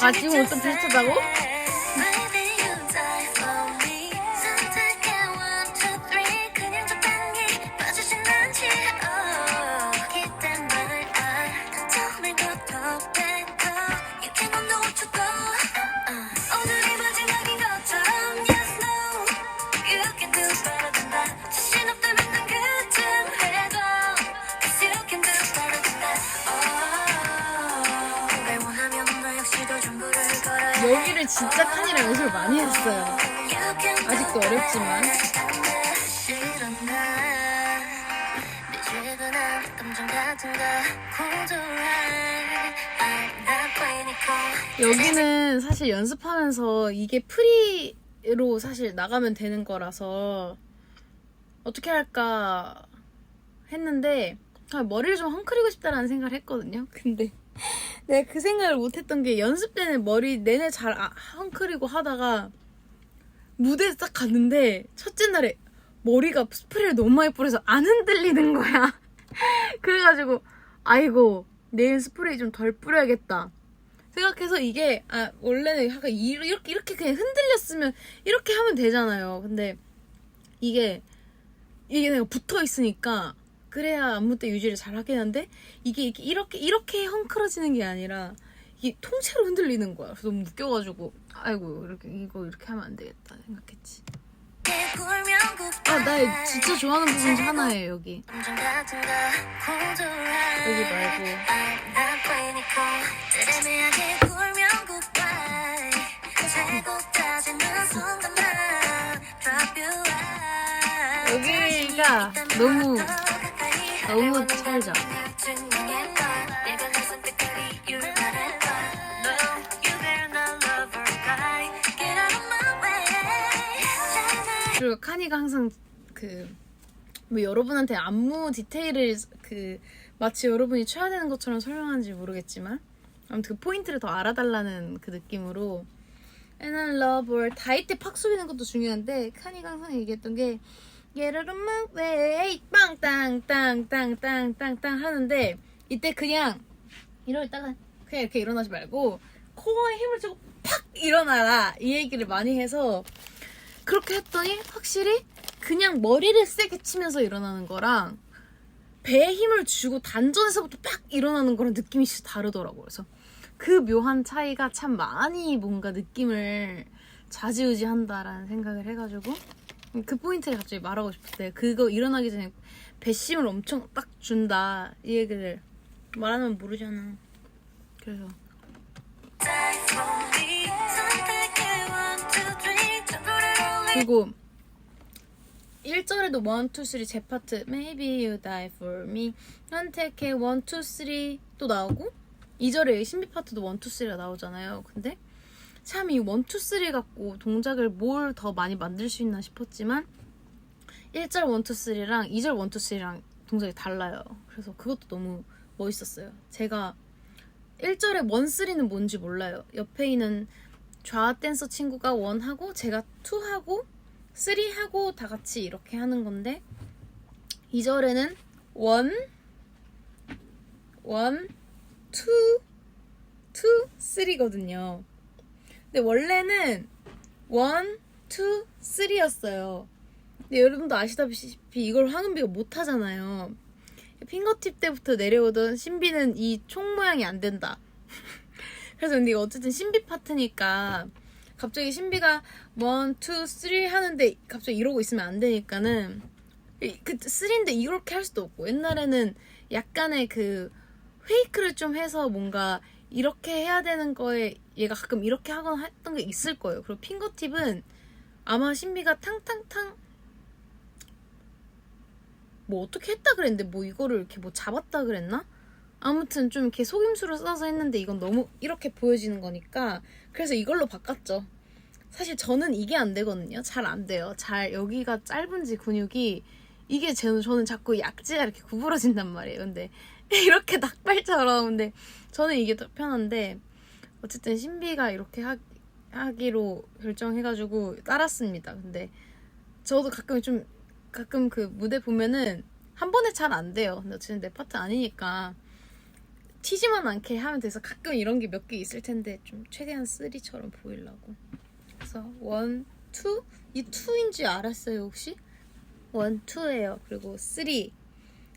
아 지금 옷도 비슷하다고? 여기를 진짜 칸이랑 연습을 많이 했어요. 아직도 어렵지만. 여기는 사실 연습하면서 이게 프리로 사실 나가면 되는 거라서 어떻게 할까 했는데 머리를 좀 헝클이고 싶다라는 생각을 했거든요. 근데 내가 그 생각을 못했던 게 연습 때는 머리 내내 잘 헝클이고 하다가 무대에 딱 갔는데 첫째 날에 머리가 스프레이를 너무 많이 뿌려서 안 흔들리는 거야. 그래가지고 아이고 내일 스프레이 좀 덜 뿌려야겠다 생각해서 이게 원래는 약간 이렇게 그냥 흔들렸으면 이렇게 하면 되잖아요. 근데 이게 내가 붙어 있으니까 그래야 안무 때 유지를 잘 하긴 한데 이게 이렇게 헝클어지는 게 아니라 이게 통째로 흔들리는 거야. 그래서 너무 웃겨가지고 아이고 이거 이렇게 하면 안 되겠다 생각했지. 나 진짜 좋아하는 부분 중 하나예요. 여기 말고 여기가 너무 찰져. 그리고 카니가 항상 뭐 여러분한테 안무 디테일을 마치 여러분이 쳐야 되는 것처럼 설명하는지 모르겠지만 아무튼 그 포인트를 더 알아달라는 그 느낌으로 And I love her 다이 때 팍 쏘이는 것도 중요한데 카니가 항상 얘기했던 게 Get out of my way 빵땅땅땅땅땅땅 하는데 이때 그냥 이러다가 그냥 이렇게 일어나지 말고 코어에 힘을 주고 팍 일어나라 이 얘기를 많이 해서 그렇게 했더니 확실히 그냥 머리를 세게 치면서 일어나는 거랑 배에 힘을 주고 단전에서부터 팍 일어나는 거랑 느낌이 진짜 다르더라고요. 그래서 그 묘한 차이가 참 많이 뭔가 느낌을 좌지우지한다라는 생각을 해가지고 그 포인트를 갑자기 말하고 싶었어요. 그거 일어나기 전에 배심을 엄청 딱 준다 이 얘기를 말하면 모르잖아. 그래서 그리고 1절에도 1, 2, 3 제 파트 Maybe you die for me 선택해 1, 2, 3 또 나오고 2절에 신비 파트도 1, 2, 3가 나오잖아요. 근데 참 이 1, 2, 3 갖고 동작을 뭘 더 많이 만들 수 있나 싶었지만 1절 1, 2, 3랑 2절 1, 2, 3랑 동작이 달라요. 그래서 그것도 너무 멋있었어요. 제가 1절에 1, 3는 뭔지 몰라요. 옆에 있는 좌 댄서 친구가 1 하고 제가 2 하고 3 하고 다 같이 이렇게 하는 건데 2절에는 1, 1, 2, 3거든요. 근데 원래는 1, 2, 3였어요. 근데 여러분도 아시다시피 이걸 황은비가 못하잖아요. 핑거팁 때부터 내려오던 신비는 이 총 모양이 안 된다. 그래서 근데 이거 어쨌든 신비 파트니까 갑자기 신비가 1, 2, 3 하는데 갑자기 이러고 있으면 안 되니까는 그 3인데 이렇게 할 수도 없고 옛날에는 약간의 그 페이크를 좀 해서 뭔가 이렇게 해야 되는 거에 얘가 가끔 이렇게 하거나 했던 게 있을 거예요. 그리고 핑거팁은 아마 신비가 탕탕탕 뭐 어떻게 했다 그랬는데 뭐 이거를 이렇게 뭐 잡았다 그랬나? 아무튼 좀 이렇게 속임수를 써서 했는데 이건 너무 이렇게 보여지는 거니까 그래서 이걸로 바꿨죠. 사실 저는 이게 안 되거든요. 잘 안 돼요. 잘 여기가 짧은지 근육이 이게 저는 자꾸 약지가 이렇게 구부러진단 말이에요. 근데 이렇게 닭발처럼 근데 저는 이게 더 편한데 어쨌든 신비가 이렇게 하기로 결정해가지고 따랐습니다. 근데 저도 가끔 그 무대 보면은 한 번에 잘 안 돼요. 근데 어쨌든 내 파트 아니니까 튀지만 않게 하면 돼서 가끔 이런 게 몇 개 있을 텐데 좀 최대한 3처럼 보이려고. 그래서 1, 2? 이 2인지 알았어요 혹시? 1, 2예요. 그리고 3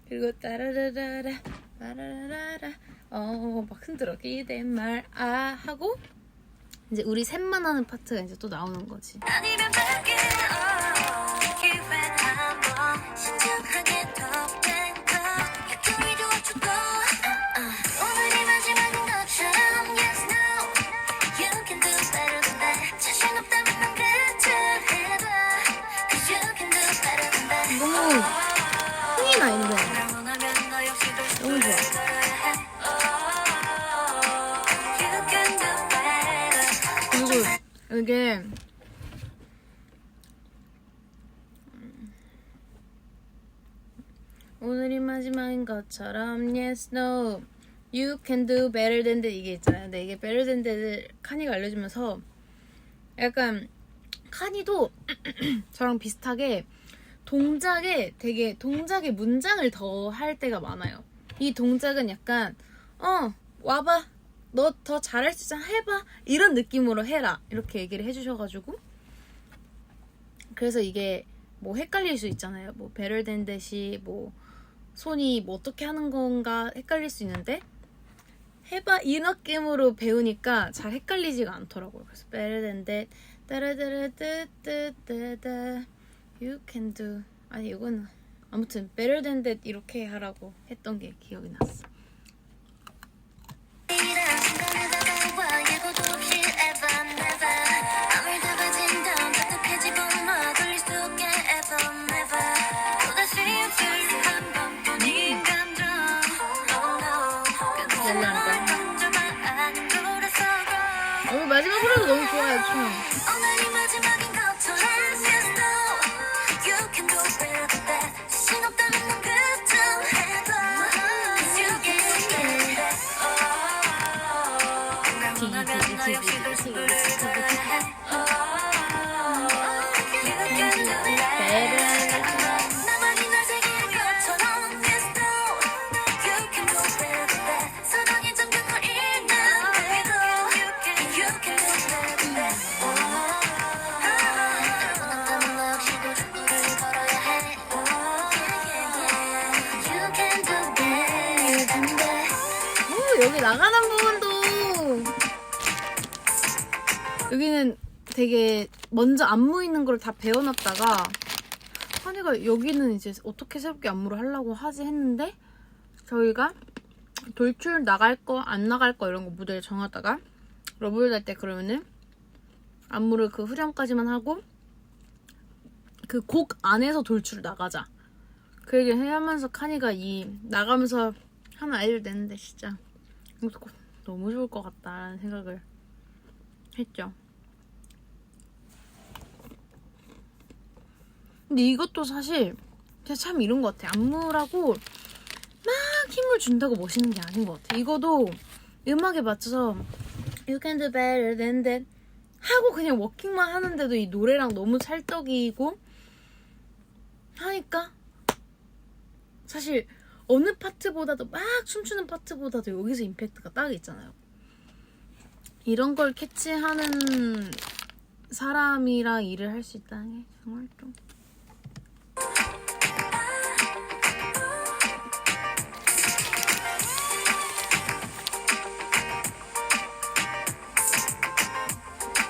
그리고 따라라라라 라라라라 막 흔들어 기댄 말 하고 이제 우리 셋만 하는 파트가 이제 또 나오는 거지. 아니면 밖에 기회는 한번 신중하게 덮댄 거 약간 위로워줘도 오늘이 마지막인 것처럼 Yes, no You can do better than that 자신 없다면 난 그쯤 해봐 Cause you can do better than that 너무 흥이 나 있는데 너무 좋아. 그리고 이게 오늘이 마지막인 것처럼 Yes, no You can do better than that 이게 있잖아요. 근데 이게 better than that을 카니가 알려주면서 약간 카니도 저랑 비슷하게 동작에 문장을 더 할 때가 많아요. 이 동작은 약간 와봐 너 더 잘할 수 있잖아 해봐 이런 느낌으로 해라 이렇게 얘기를 해주셔가지고 그래서 이게 뭐 헷갈릴 수 있잖아요. 뭐 better than that이 뭐 손이 뭐 어떻게 하는 건가 헷갈릴 수 있는데 해봐 이 느낌으로 배우니까 잘 헷갈리지가 않더라고요. 그래서 better than that 따라따라따따따따 You can do 아니 이건 아무튼 better than that 이렇게 하라고 했던 게 기억이 났어. 마지막 후렴도 너무 좋아요, 춤. 여기 나가는 부분도 여기는 되게 먼저 안무 있는 걸 다 배워놨다가 한이가 여기는 이제 어떻게 새롭게 안무를 하려고 하지 했는데 저희가 돌출 나갈 거 안 나갈 거 이런 거 무대를 정하다가 러브홀 할 때 그러면은 안무를 그 후렴까지만 하고 그 곡 안에서 돌출 나가자 그 얘기를 해야면서 카니가 이 나가면서 하는 아이디어를 냈는데 진짜 너무 좋을 것 같다라는 생각을 했죠. 근데 이것도 사실 제가 참 이런 것 같아. 안무라고 막 힘을 준다고 멋있는 게 아닌 것 같아. 이거도 음악에 맞춰서 You can do better than that 하고 그냥 워킹만 하는데도 이 노래랑 너무 찰떡이고 하니까 사실 어느 파트보다도 막 춤추는 파트보다도 여기서 임팩트가 딱 있잖아요. 이런 걸 캐치하는 사람이랑 일을 할 수 있다는 게 정말 좀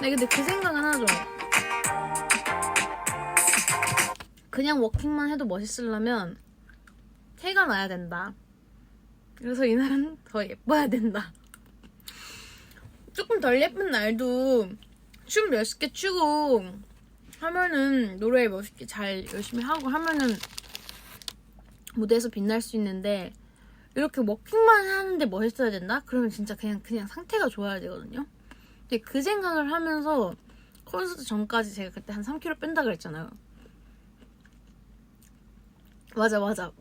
네, 근데 그 생각은 하죠. 그냥 워킹만 해도 멋있으려면 태가 나야 된다. 그래서 이날은 더 예뻐야 된다. 조금 덜 예쁜 날도 춤 멋있게 추고 하면은 노래 멋있게 잘 열심히 하고 하면은 무대에서 빛날 수 있는데 이렇게 워킹만 하는데 멋있어야 된다? 그러면 진짜 그냥 상태가 좋아야 되거든요. 근데 그 생각을 하면서 콘서트 전까지 제가 그때 한 3kg 뺀다 그랬잖아요. 맞아.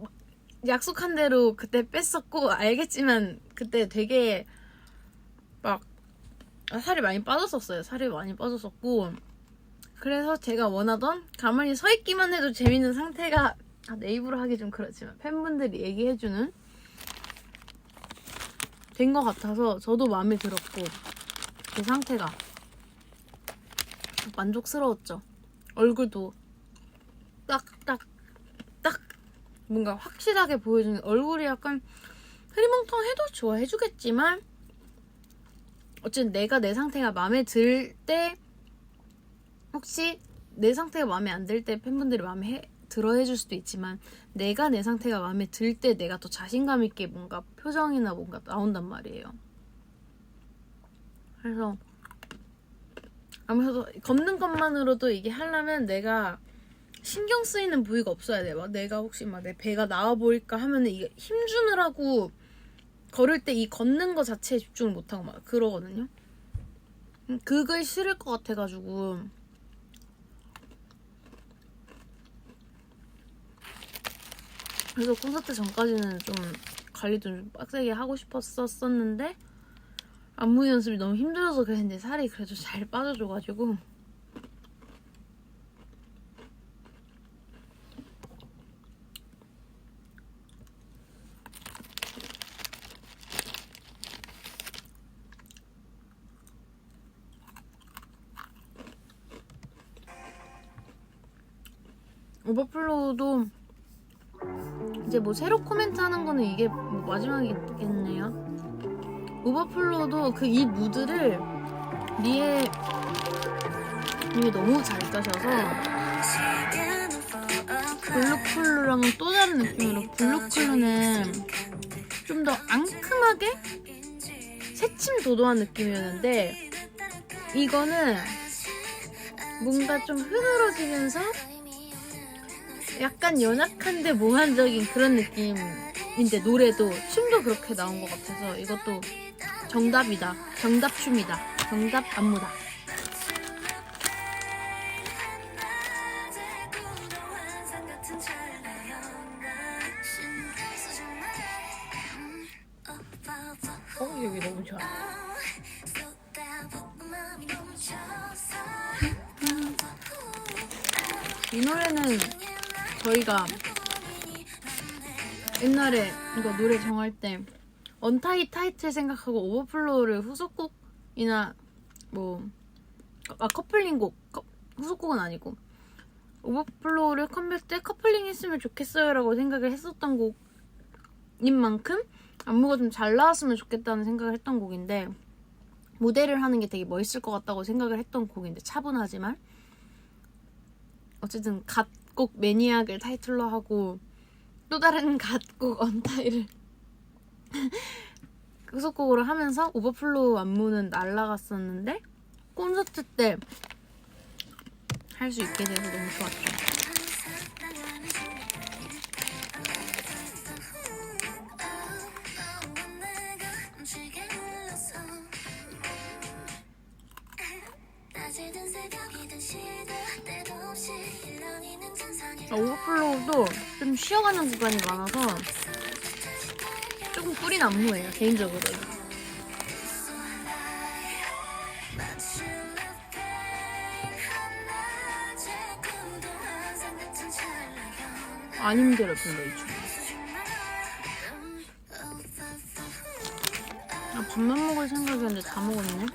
약속한 대로 그때 뺐었고 알겠지만 그때 되게 막 살이 많이 빠졌었어요. 살이 많이 빠졌었고 그래서 제가 원하던 가만히 서 있기만 해도 재밌는 상태가 내 입으로 하기 좀 그렇지만 팬분들이 얘기해주는 된 것 같아서 저도 마음에 들었고 그 상태가 만족스러웠죠. 얼굴도 딱 뭔가 확실하게 보여주는 얼굴이 약간 흐리멍텅해도 좋아해주겠지만 어쨌든 내가 내 상태가 마음에 들 때 혹시 내 상태가 마음에 안 들 때 팬분들이 마음에 들어 해줄 수도 있지만 내가 내 상태가 마음에 들 때 내가 더 자신감 있게 뭔가 표정이나 뭔가 나온단 말이에요. 그래서 아무래도 걷는 것만으로도 이게 하려면 내가 신경 쓰이는 부위가 없어야 돼. 막 내가 혹시 막 내 배가 나와 보일까 하면은 이게 힘주느라고 걸을 때 이 걷는 거 자체에 집중을 못하고 막 그러거든요. 그걸 싫을 것 같아가지고 그래서 콘서트 전까지는 좀 관리도 좀 빡세게 하고 싶었었는데 안무 연습이 너무 힘들어서 그랬는데 살이 그래도 잘 빠져줘가지고 오버플로우도 이제 뭐 새로 코멘트 하는 거는 이게 뭐 마지막이겠네요. 오버플로우도 그 이 무드를 리에 님이 너무 잘 짜셔서 블루클루랑은 또 다른 느낌으로 블루클루는 좀 더 앙큼하게 새침도도한 느낌이었는데 이거는 뭔가 좀 흐드러지면서 약간 연약한데 몽환적인 그런 느낌인데 노래도 춤도 그렇게 나온 것 같아서 이것도 정답이다. 정답춤이다. 정답 안무다. 여기 너무 좋아. 이 노래는 저희가 옛날에 이거 노래 정할 때 언타이 타이틀 생각하고 오버플로우를 후속곡이나 뭐 커플링곡 후속곡은 아니고 오버플로우를 컴백 때 커플링 했으면 좋겠어요 라고 생각을 했었던 곡인 만큼 안무가 좀 잘 나왔으면 좋겠다는 생각을 했던 곡인데 무대를 하는 게 되게 멋있을 것 같다고 생각을 했던 곡인데 차분하지만 어쨌든 갓곡 매니악을 타이틀로 하고 또 다른 갓곡 언타이를 후속곡으로 하면서 오버플로우 안무는 날라갔었는데 콘서트 때 할 수 있게 돼서 너무 좋았죠. 오버플로우도 좀 쉬어가는 구간이 많아서 조금 뿌린 안무예요, 개인적으로. 안 힘들어 별로 이 춤. 아, 밥만 먹을 생각이었는데 다 먹었네.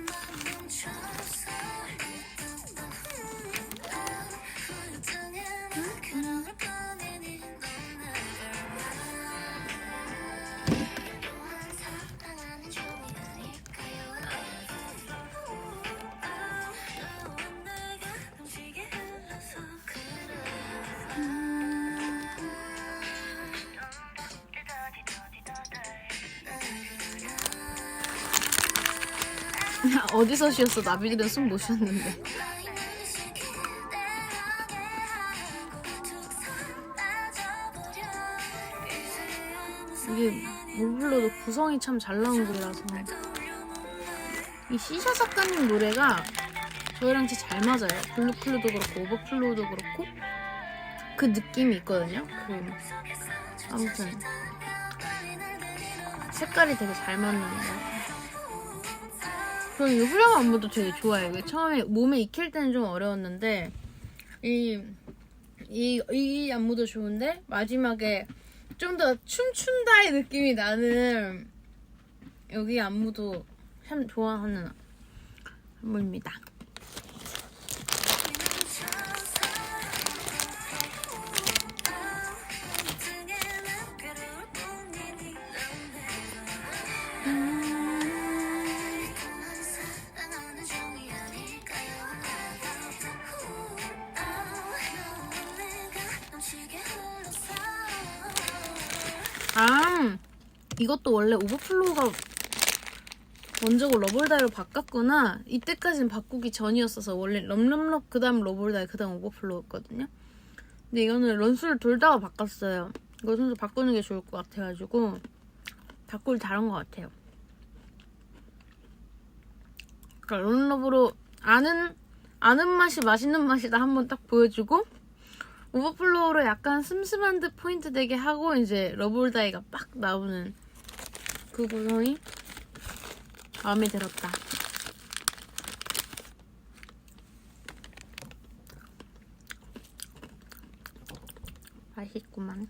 어디서 쉬었어? 나비들은 숨 못 쉬었는데. 이게 뭘 불러도 구성이 참 잘 나온 곡이라서. 이 시샤 작가님 노래가 저희랑 진짜 잘 맞아요. 블루클루도 그렇고 오버플로우도 그렇고 그 느낌이 있거든요. 아무튼 색깔이 되게 잘 맞는 것 같아요. 저는 이 후렴 안무도 되게 좋아해요. 처음에 몸에 익힐 때는 좀 어려웠는데 이 안무도 좋은데 마지막에 좀 더 춤춘다의 느낌이 나는 여기 안무도 참 좋아하는 안무입니다. 이것도 원래 오버플로우가 원작을 러블다이로 바꿨구나. 이때까지는 바꾸기 전이었어서 원래 럼럼럽 그 다음 러블다이 그 다음 오버플로우였거든요. 근데 이거는 런수를 둘 다 바꿨어요. 이거 순서 바꾸는 게 좋을 것 같아가지고 바꿀 잘한 것 같아요. 그러니까 런럽으로 아는 맛이 맛있는 맛이다 한번 딱 보여주고 오버플로우로 약간 슴슴한 듯 포인트 되게 하고 이제 러블다이가 빡 나오는 그 구성이 마음에 들었다. 맛있구만.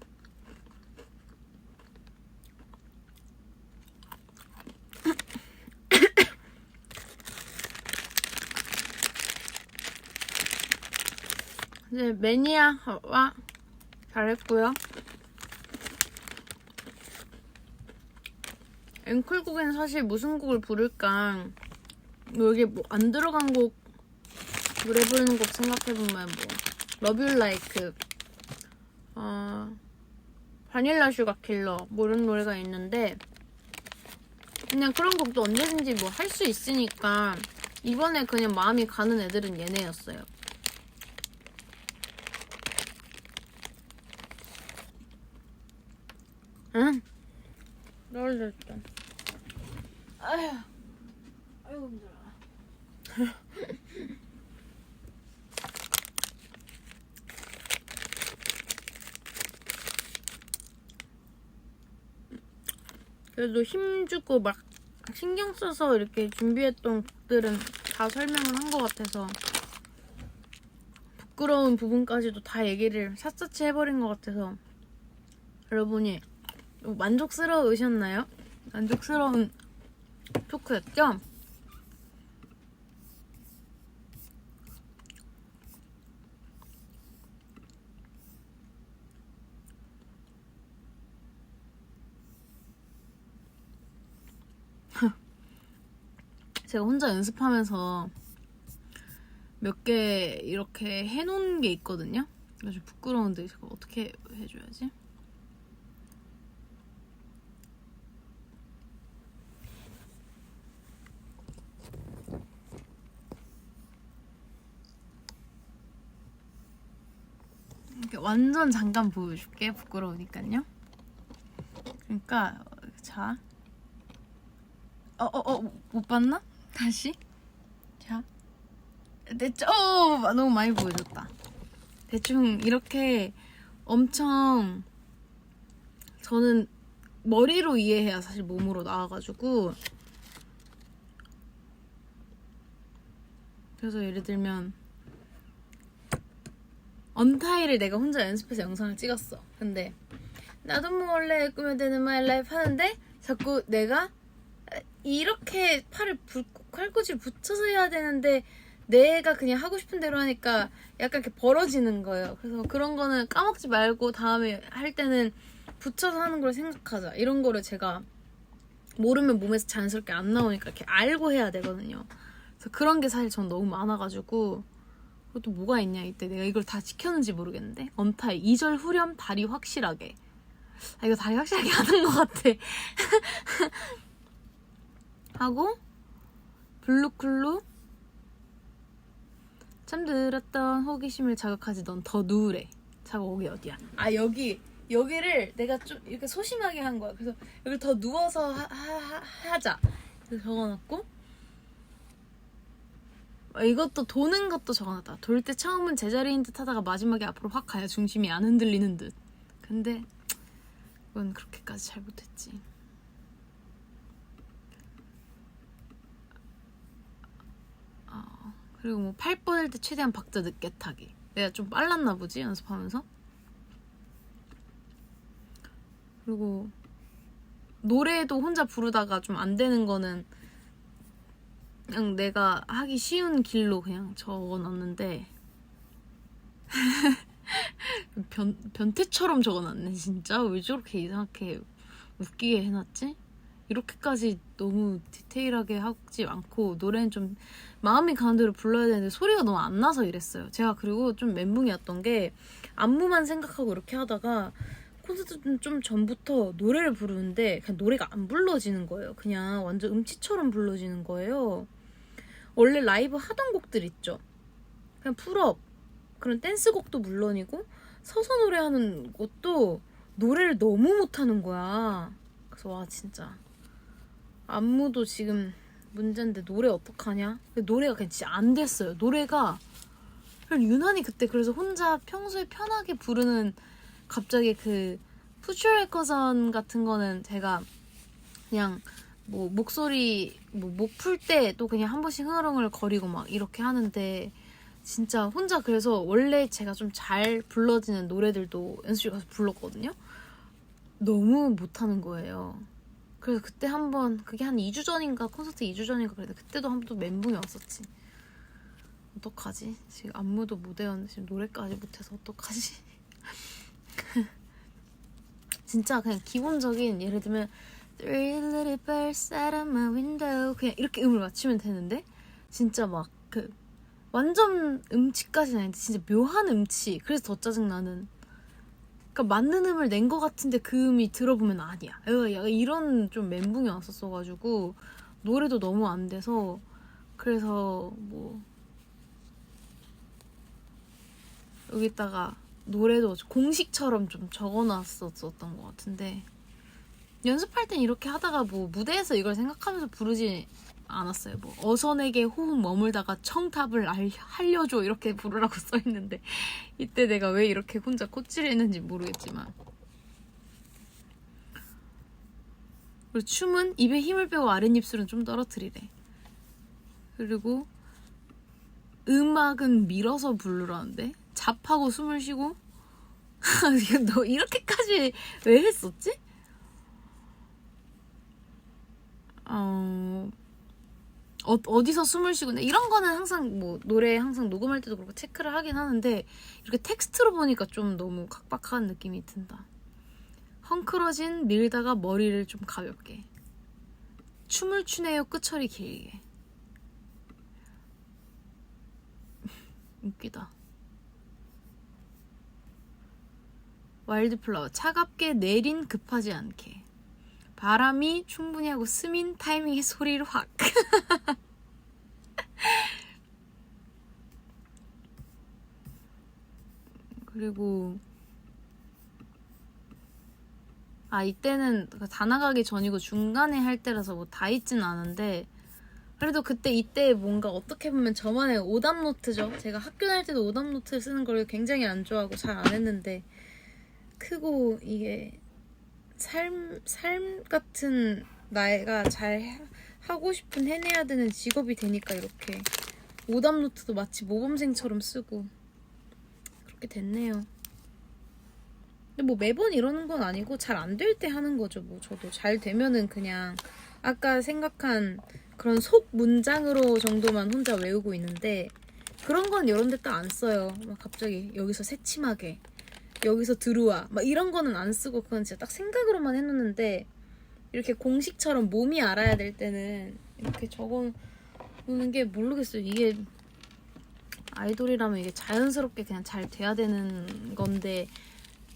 이제 매니아와 잘했고요. 앵콜곡에는 사실 무슨 곡을 부를까 여기 뭐 안 들어간 곡 노래 부르는 곡 생각해보면 뭐 Love You Like 바닐라 슈가 킬러 뭐 이런 노래가 있는데 그냥 그런 곡도 언제든지 뭐 할 수 있으니까 이번에 그냥 마음이 가는 애들은 얘네였어요. 응? 떨어졌다. 아휴 힘들어. 그래도 힘주고 막 신경 써서 이렇게 준비했던 곡들은 다 설명을 한 것 같아서 부끄러운 부분까지도 다 얘기를 샅샅이 해버린 것 같아서 여러분이 만족스러우셨나요? 만족스러운 토크였죠? 제가 혼자 연습하면서 몇 개 이렇게 해놓은 게 있거든요? 아주 부끄러운데 제가 어떻게 해줘야지? 이렇게 완전 잠깐 보여줄게. 부끄러우니까요. 그러니까 자, 못 봤나? 다시. 자, 너무 많이 보여줬다. 대충 이렇게 엄청 저는 머리로 이해해야 사실 몸으로 나와가지고 그래서 예를 들면 언타이를 내가 혼자 연습해서 영상을 찍었어. 근데 나도 뭐 원래 꾸며야 되는 마이 라이프 하는데 자꾸 내가 이렇게 팔을 칼꽂이를 붙여서 해야 되는데 내가 그냥 하고 싶은 대로 하니까 약간 이렇게 벌어지는 거예요. 그래서 그런 거는 까먹지 말고 다음에 할 때는 붙여서 하는 걸 생각하자. 이런 거를 제가 모르면 몸에서 자연스럽게 안 나오니까 이렇게 알고 해야 되거든요. 그래서 그런 게 사실 전 너무 많아가지고. 그리고 또 뭐가 있냐, 이때 내가 이걸 다 지켰는지 모르겠는데. 언타이 2절 후렴 다리 확실하게. 이거 다리 확실하게 하는 것 같아. 하고 블루클루 잠들었던 호기심을 자극하지 넌 더 누우래. 작곡이 어디야? 여기를 내가 좀 이렇게 소심하게 한 거야. 그래서 여기 더 누워서 하자. 그래서 적어놨고 이것도 도는 것도 적어놨다. 돌 때 처음은 제자리인 듯 하다가 마지막에 앞으로 확 가야 중심이 안 흔들리는 듯. 근데 그건 그렇게까지 잘 못했지. 그리고 뭐 팔 뻗을 때 최대한 박자 늦게 타기. 내가 좀 빨랐나 보지 연습하면서. 그리고 노래도 혼자 부르다가 좀 안 되는 거는 그냥 내가 하기 쉬운 길로 그냥 적어놨는데 변태처럼 적어놨네 진짜. 왜 저렇게 이상하게 웃기게 해놨지? 이렇게까지 너무 디테일하게 하지 않고 노래는 좀 마음이 가는 대로 불러야 되는데 소리가 너무 안 나서 이랬어요. 제가 그리고 좀 멘붕이었던 게 안무만 생각하고 이렇게 하다가 콘서트 좀 전부터 노래를 부르는데 그냥 노래가 안 불러지는 거예요. 그냥 완전 음치처럼 불러지는 거예요. 원래 라이브 하던 곡들 있죠. 그냥 풀업 그런 댄스곡도 물론이고 서서 노래하는 것도 노래를 너무 못하는 거야. 그래서 와 진짜 안무도 지금 문제인데 노래 어떡하냐? 노래가 그냥 진짜 안 됐어요. 노래가 유난히 그때 그래서 혼자 평소에 편하게 부르는 갑자기 그 Put Your Records On 같은 거는 제가 그냥 뭐 목소리 뭐 목 풀 때 또 그냥 한 번씩 흥얼흥얼 거리고 막 이렇게 하는데 진짜 혼자 그래서 원래 제가 좀 잘 불러지는 노래들도 연습실 가서 불렀거든요. 너무 못하는 거예요. 그래서 그때 한번 그게 한 2주 전인가 콘서트 2주 전인가 그랬는데 그때도 한 번 또 멘붕이 왔었지. 어떡하지? 지금 안무도 못해왔는데 지금 노래까지 못해서 어떡하지? 진짜 그냥 기본적인 예를 들면 Three little birds out of my window 그냥 이렇게 음을 맞추면 되는데 진짜 막 그 완전 음치까지는 아닌데 진짜 묘한 음치. 그래서 더 짜증나는. 그러니까 맞는 음을 낸 것 같은데 그 음이 들어보면 아니야. 약간 이런 좀 멘붕이 왔었어가지고 노래도 너무 안 돼서 그래서 뭐 여기다가 노래도 공식처럼 좀 적어놨었던 것 같은데 연습할 땐 이렇게 하다가 뭐 무대에서 이걸 생각하면서 부르지 않았어요. 뭐 어선에게 호흡 머물다가 청탑을 알려줘 이렇게 부르라고 써있는데 이때 내가 왜 이렇게 혼자 코치를 했는지 모르겠지만 그리고 춤은 입에 힘을 빼고 아랫입술은 좀 떨어뜨리래. 그리고 음악은 밀어서 부르라는데 잡하고 숨을 쉬고 너 이렇게까지 왜 했었지? 어디서 숨을 쉬고 이런 거는 항상 뭐 노래 항상 녹음할 때도 그렇고 체크를 하긴 하는데 이렇게 텍스트로 보니까 좀 너무 각박한 느낌이 든다. 헝클어진 밀다가 머리를 좀 가볍게 춤을 추네요 끝처리 길게. 웃기다. 와일드플라워 차갑게 내린 급하지 않게 바람이 충분히 하고 스민 타이밍의 소리를 확. 그리고 이때는 다 나가기 전이고 중간에 할 때라서 뭐 다 있진 않은데 그래도 이때 뭔가 어떻게 보면 저만의 오답 노트죠. 제가 학교 다닐 때도 오답 노트를 쓰는 걸 굉장히 안 좋아하고 잘 안 했는데 크고 이게 삶 같은 나이가 잘 하고 싶은 해내야 되는 직업이 되니까 이렇게 오답 노트도 마치 모범생처럼 쓰고 그렇게 됐네요. 근데 뭐 매번 이러는 건 아니고 잘 안 될 때 하는 거죠. 뭐 저도 잘 되면은 그냥 아까 생각한 그런 속 문장으로 정도만 혼자 외우고 있는데 그런 건 이런 데 딱 안 써요. 막 갑자기 여기서 새침하게 여기서 들어와 막 이런 거는 안 쓰고 그건 진짜 딱 생각으로만 해놓는데 이렇게 공식처럼 몸이 알아야 될 때는 이렇게 적어놓는 게 모르겠어요. 이게 아이돌이라면 이게 자연스럽게 그냥 잘 돼야 되는 건데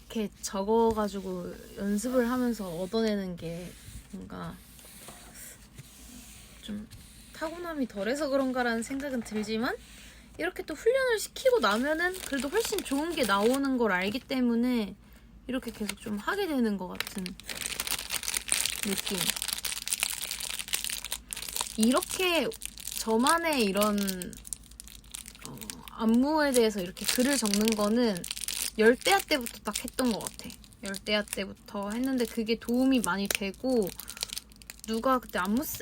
이렇게 적어가지고 연습을 하면서 얻어내는 게 뭔가 좀 타고남이 덜해서 그런가라는 생각은 들지만 이렇게 또 훈련을 시키고 나면은 그래도 훨씬 좋은 게 나오는 걸 알기 때문에 이렇게 계속 좀 하게 되는 것 같은 느낌. 이렇게 저만의 이런 안무에 대해서 이렇게 글을 적는 거는 열대야 때부터 딱 했던 것 같아. 열대야 때부터 했는데 그게 도움이 많이 되고 누가 그때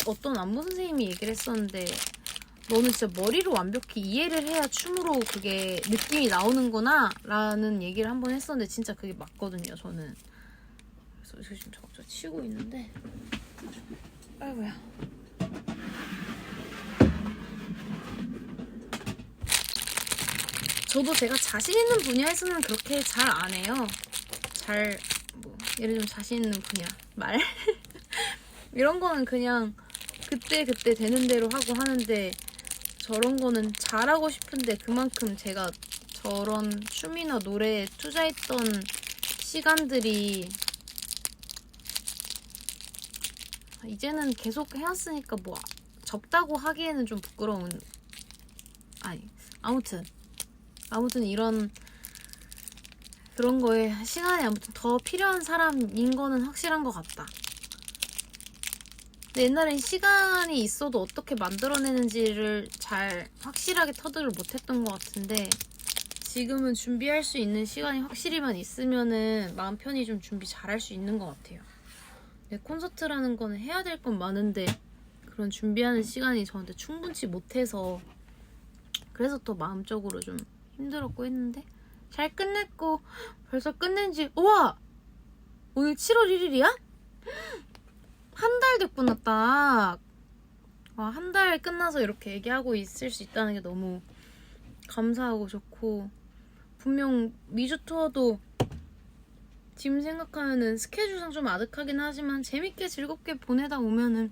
어떤 안무 선생님이 얘기를 했었는데 너는 진짜 머리로 완벽히 이해를 해야 춤으로 그게 느낌이 나오는구나 라는 얘기를 한번 했었는데 진짜 그게 맞거든요. 저는 그래서 지금 저 치고 있는데 아이고야. 저도 제가 자신 있는 분야에서는 그렇게 잘 안 해요. 뭐 예를 들면 자신 있는 분야 말 이런 거는 그냥 그때 되는 대로 하고 하는데 저런 거는 잘하고 싶은데 그만큼 제가 저런 춤이나 노래에 투자했던 시간들이 이제는 계속 해왔으니까 뭐 적다고 하기에는 좀 부끄러운 아무튼 이런 그런 거에 시간이 아무튼 더 필요한 사람인 거는 확실한 것 같다. 근데 옛날엔 시간이 있어도 어떻게 만들어내는지를 잘 확실하게 터득을 못했던 것 같은데 지금은 준비할 수 있는 시간이 확실히만 있으면은 마음 편히 좀 준비 잘할 수 있는 것 같아요. 네, 콘서트라는 거는 해야 될 건 많은데 그런 준비하는 시간이 저한테 충분치 못해서 그래서 더 마음적으로 좀 힘들었고 했는데 잘 끝냈고 벌써 끝낸 지 우와! 오늘 7월 1일이야? 한 달 됐구나 딱. 한 달 끝나서 이렇게 얘기하고 있을 수 있다는 게 너무 감사하고 좋고 분명 미주 투어도 지금 생각하면은 스케줄상 좀 아득하긴 하지만 재밌게 즐겁게 보내다 오면은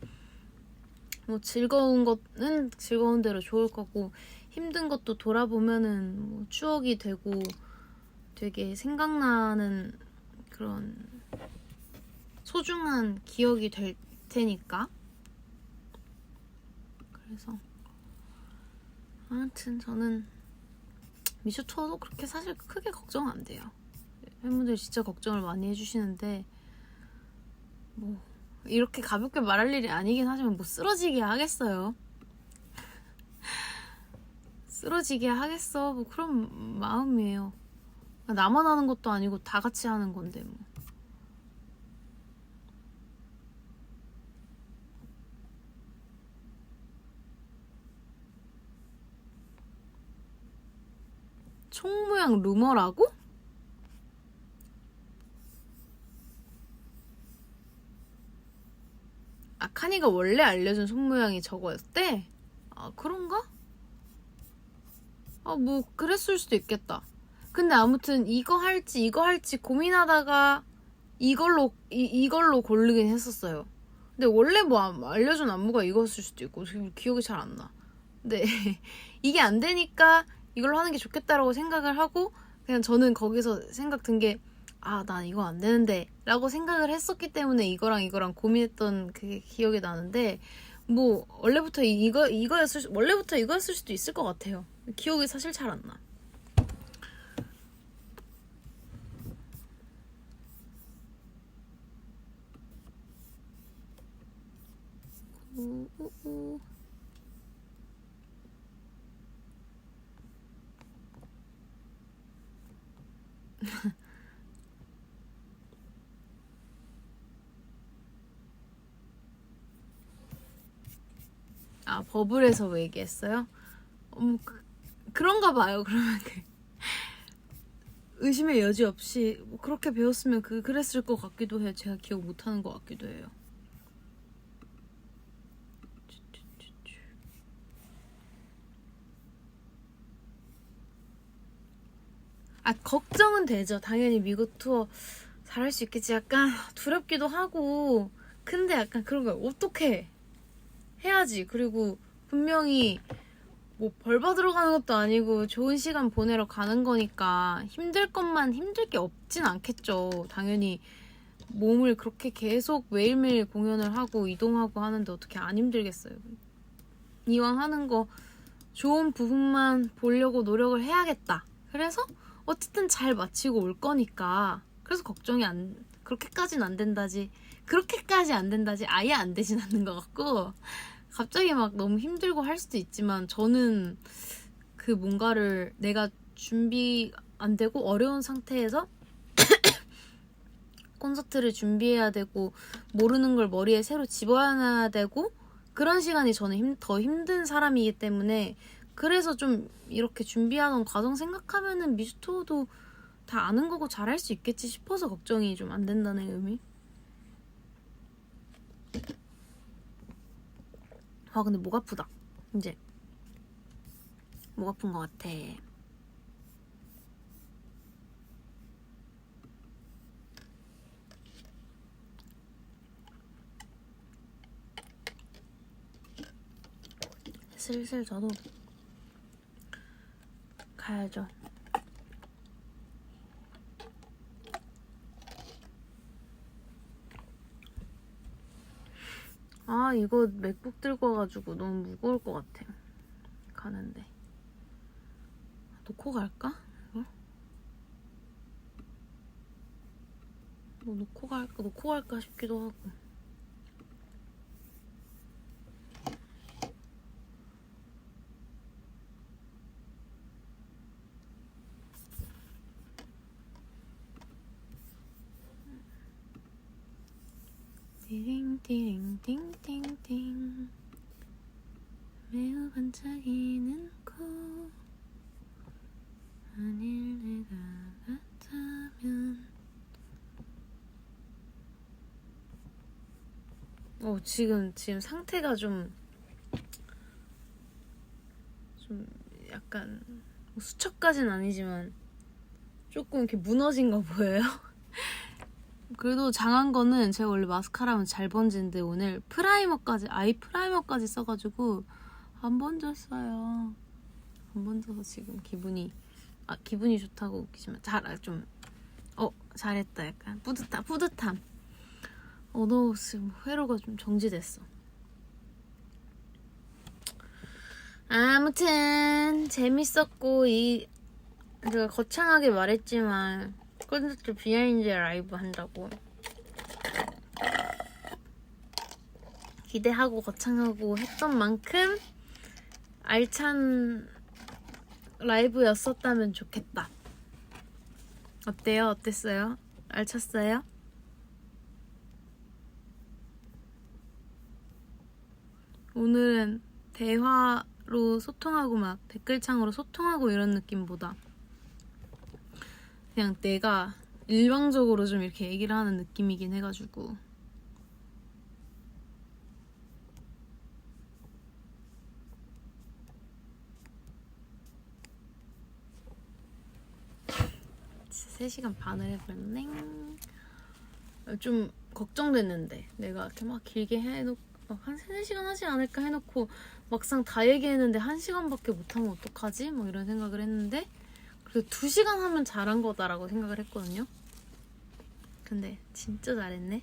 뭐 즐거운 거는 즐거운 대로 좋을 거고 힘든 것도 돌아보면은 뭐 추억이 되고 되게 생각나는 그런 소중한 기억이 될 테니까. 그래서 아무튼 저는 미주 투어도 그렇게 사실 크게 걱정 안 돼요. 팬분들 진짜 걱정을 많이 해주시는데 뭐 이렇게 가볍게 말할 일이 아니긴 하지만 뭐 쓰러지게 하겠어요. 쓰러지게 하겠어. 뭐 그런 마음이에요. 나만 하는 것도 아니고 다 같이 하는 건데 뭐. 총 모양 루머라고? 카니가 원래 알려준 손 모양이 저거였대? 그런가? 뭐 그랬을 수도 있겠다. 근데 아무튼 이거 할지 고민하다가 이걸로 고르긴 했었어요. 근데 원래 뭐 알려준 안무가 이거였을 수도 있고 기억이 잘 안 나. 근데 이게 안 되니까 이걸로 하는 게 좋겠다라고 생각을 하고 그냥 저는 거기서 생각 든 게 난 이거 안 되는데 라고 생각을 했었기 때문에 이거랑 고민했던 그게 기억이 나는데 뭐 원래부터 이거였을 수도 있을 것 같아요. 기억이 사실 잘 안 나. 버블에서 왜 얘기했어요? 그런가 봐요. 그러면 의심의 여지 없이 뭐 그렇게 배웠으면 그랬을 것 같기도 해요. 제가 기억 못하는 것 같기도 해요. 걱정은 되죠. 당연히 미국 투어 잘할 수 있겠지. 약간 두렵기도 하고. 근데 약간 그런 거야. 어떻게 해야지. 그리고 분명히 뭐 벌 받으러 가는 것도 아니고 좋은 시간 보내러 가는 거니까 힘들 것만 힘들 게 없진 않겠죠. 당연히 몸을 그렇게 계속 매일매일 공연을 하고 이동하고 하는데 어떻게 안 힘들겠어요. 이왕 하는 거 좋은 부분만 보려고 노력을 해야겠다. 그래서 어쨌든 잘 마치고 올 거니까 그래서 걱정이 그렇게까지는 안 된다지. 그렇게까지 안 된다지. 아예 안 되진 않는 것 같고 갑자기 막 너무 힘들고 할 수도 있지만 저는 그 뭔가를 내가 준비 안 되고 어려운 상태에서 콘서트를 준비해야 되고 모르는 걸 머리에 새로 집어야 되고 그런 시간이 저는 더 힘든 사람이기 때문에 그래서 좀 이렇게 준비하던 과정 생각하면은 미스토도 다 아는 거고 잘할 수 있겠지 싶어서 걱정이 좀 안 된다는 의미. 근데 목 아프다. 이제 목 아픈 것 같아. 슬슬 저도 가야죠. 이거 맥북 들고 와가지고 너무 무거울 것 같아. 가는데 놓고 갈까? 이거? 뭐 놓고 갈까 싶기도 하고. 띠링띠링띵띵띵 매우 반짝이는 코 만일 내가 같다면 지금 상태가 좀 약간 수척까진 아니지만 조금 이렇게 무너진 거 보여요? 그래도 장한 거는 제가 원래 마스카라면 잘 번지는데 오늘 아이 프라이머까지 써가지고 안 번졌어요. 안 번져서 지금 기분이 좋다고 웃기지만 잘했다. 약간 뿌듯함. 너 지금 회로가 좀 정지됐어. 아무튼 재밌었고 제가 거창하게 말했지만 콘서트 비하인드 라이브 한다고 기대하고 거창하고 했던 만큼 알찬 라이브였었다면 좋겠다. 어때요? 어땠어요? 알찼어요? 오늘은 대화로 소통하고 막 댓글창으로 소통하고 이런 느낌보다 그냥 내가 일방적으로 좀 이렇게 얘기를 하는 느낌이긴 해가지고 진짜 3시간 반을 해버렸네. 좀 걱정됐는데 내가 이렇게 막 길게 해놓고 한 3-4시간 하지 않을까 해놓고 막상 다 얘기했는데 1시간밖에 못하면 어떡하지? 뭐 이런 생각을 했는데 그래도 2시간 하면 잘한 거다라고 생각을 했거든요. 근데 진짜 잘했네.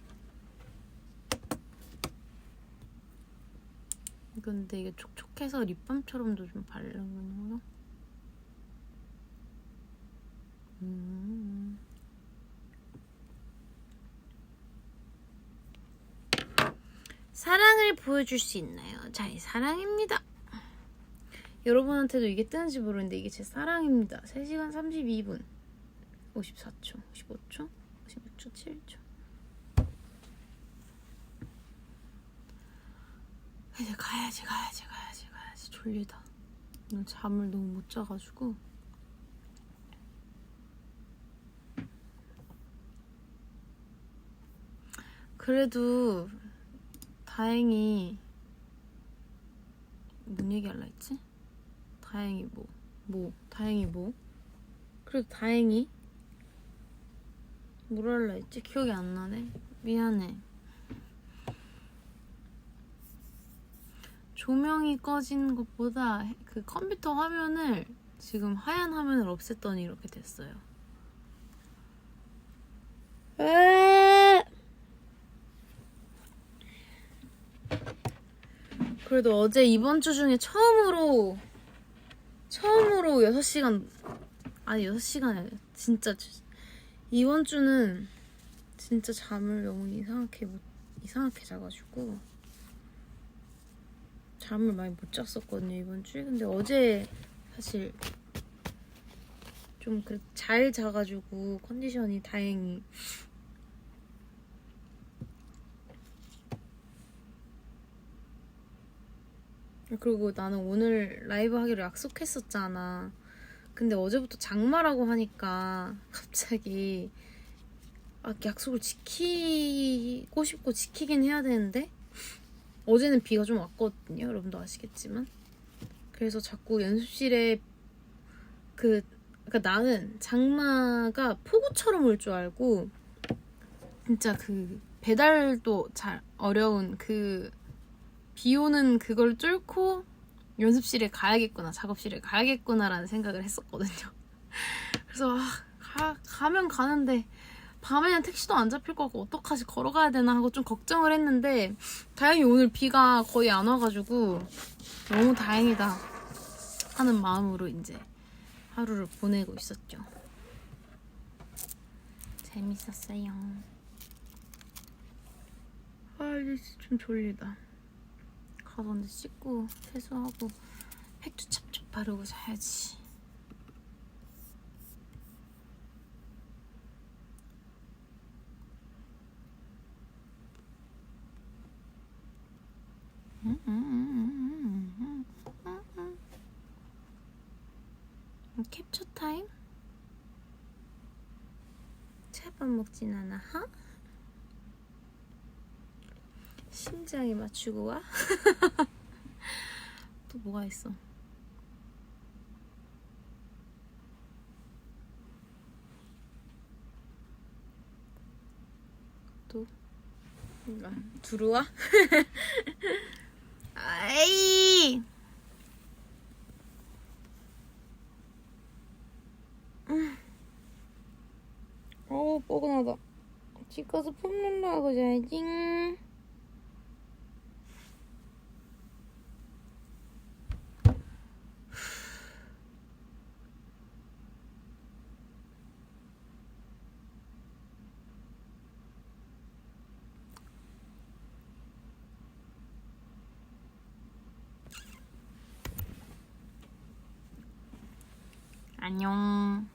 근데 이게 촉촉해서 립밤처럼도 좀 바르는구나. 사랑을 보여줄 수 있나요? 자, 이 사랑입니다. 여러분한테도 이게 뜨는지 모르는데 이게 제 사랑입니다. 3시간 32분 54초 55초 56초 7초. 이제 가야지. 졸리다. 오늘 잠을 너무 못 자가지고 그래도 다행히 뭔 얘기할라 했지? 다행히 다행히 그래도 다행히 뭘 할라 했지? 기억이 안 나네. 미안해. 조명이 꺼진 것보다 그 컴퓨터 화면을 지금 하얀 화면을 없앴더니 이렇게 됐어요. 그래도 어제 이번 주 중에 처음으로 6시간, 아니 6시간이 아니라 진짜 이번 주는 진짜 잠을 너무 이상하게 자가지고 잠을 많이 못 잤었거든요, 이번 주에. 근데 어제 사실 좀 잘 자가지고 컨디션이 다행히. 그리고 나는 오늘 라이브 하기로 약속했었잖아. 근데 어제부터 장마라고 하니까 갑자기 약속을 지키고 싶고 지키긴 해야 되는데 어제는 비가 좀 왔거든요. 여러분도 아시겠지만. 그래서 자꾸 연습실에 그러니까 나는 장마가 폭우처럼 올 줄 알고 진짜 그 배달도 잘 어려운 그 비 오는 그걸 뚫고 연습실에 가야겠구나, 작업실에 가야겠구나라는 생각을 했었거든요. 그래서 가면 가는데 밤에는 택시도 안 잡힐 것 같고 어떡하지, 걸어가야 되나 하고 좀 걱정을 했는데 다행히 오늘 비가 거의 안 와가지고 너무 다행이다 하는 마음으로 이제 하루를 보내고 있었죠. 재밌었어요. 이제 좀 졸리다. 가서 근데 씻고 세수하고 팩도 찹찹 바르고 자야지. 캡처 타임? 차밥 먹진 않아, 하? 심장에 맞추고 와? 또 뭐가 있어? 또 들어와? 아이! 뻐근하다. 집 가서 폼롤러 하고 자야지. 안녕.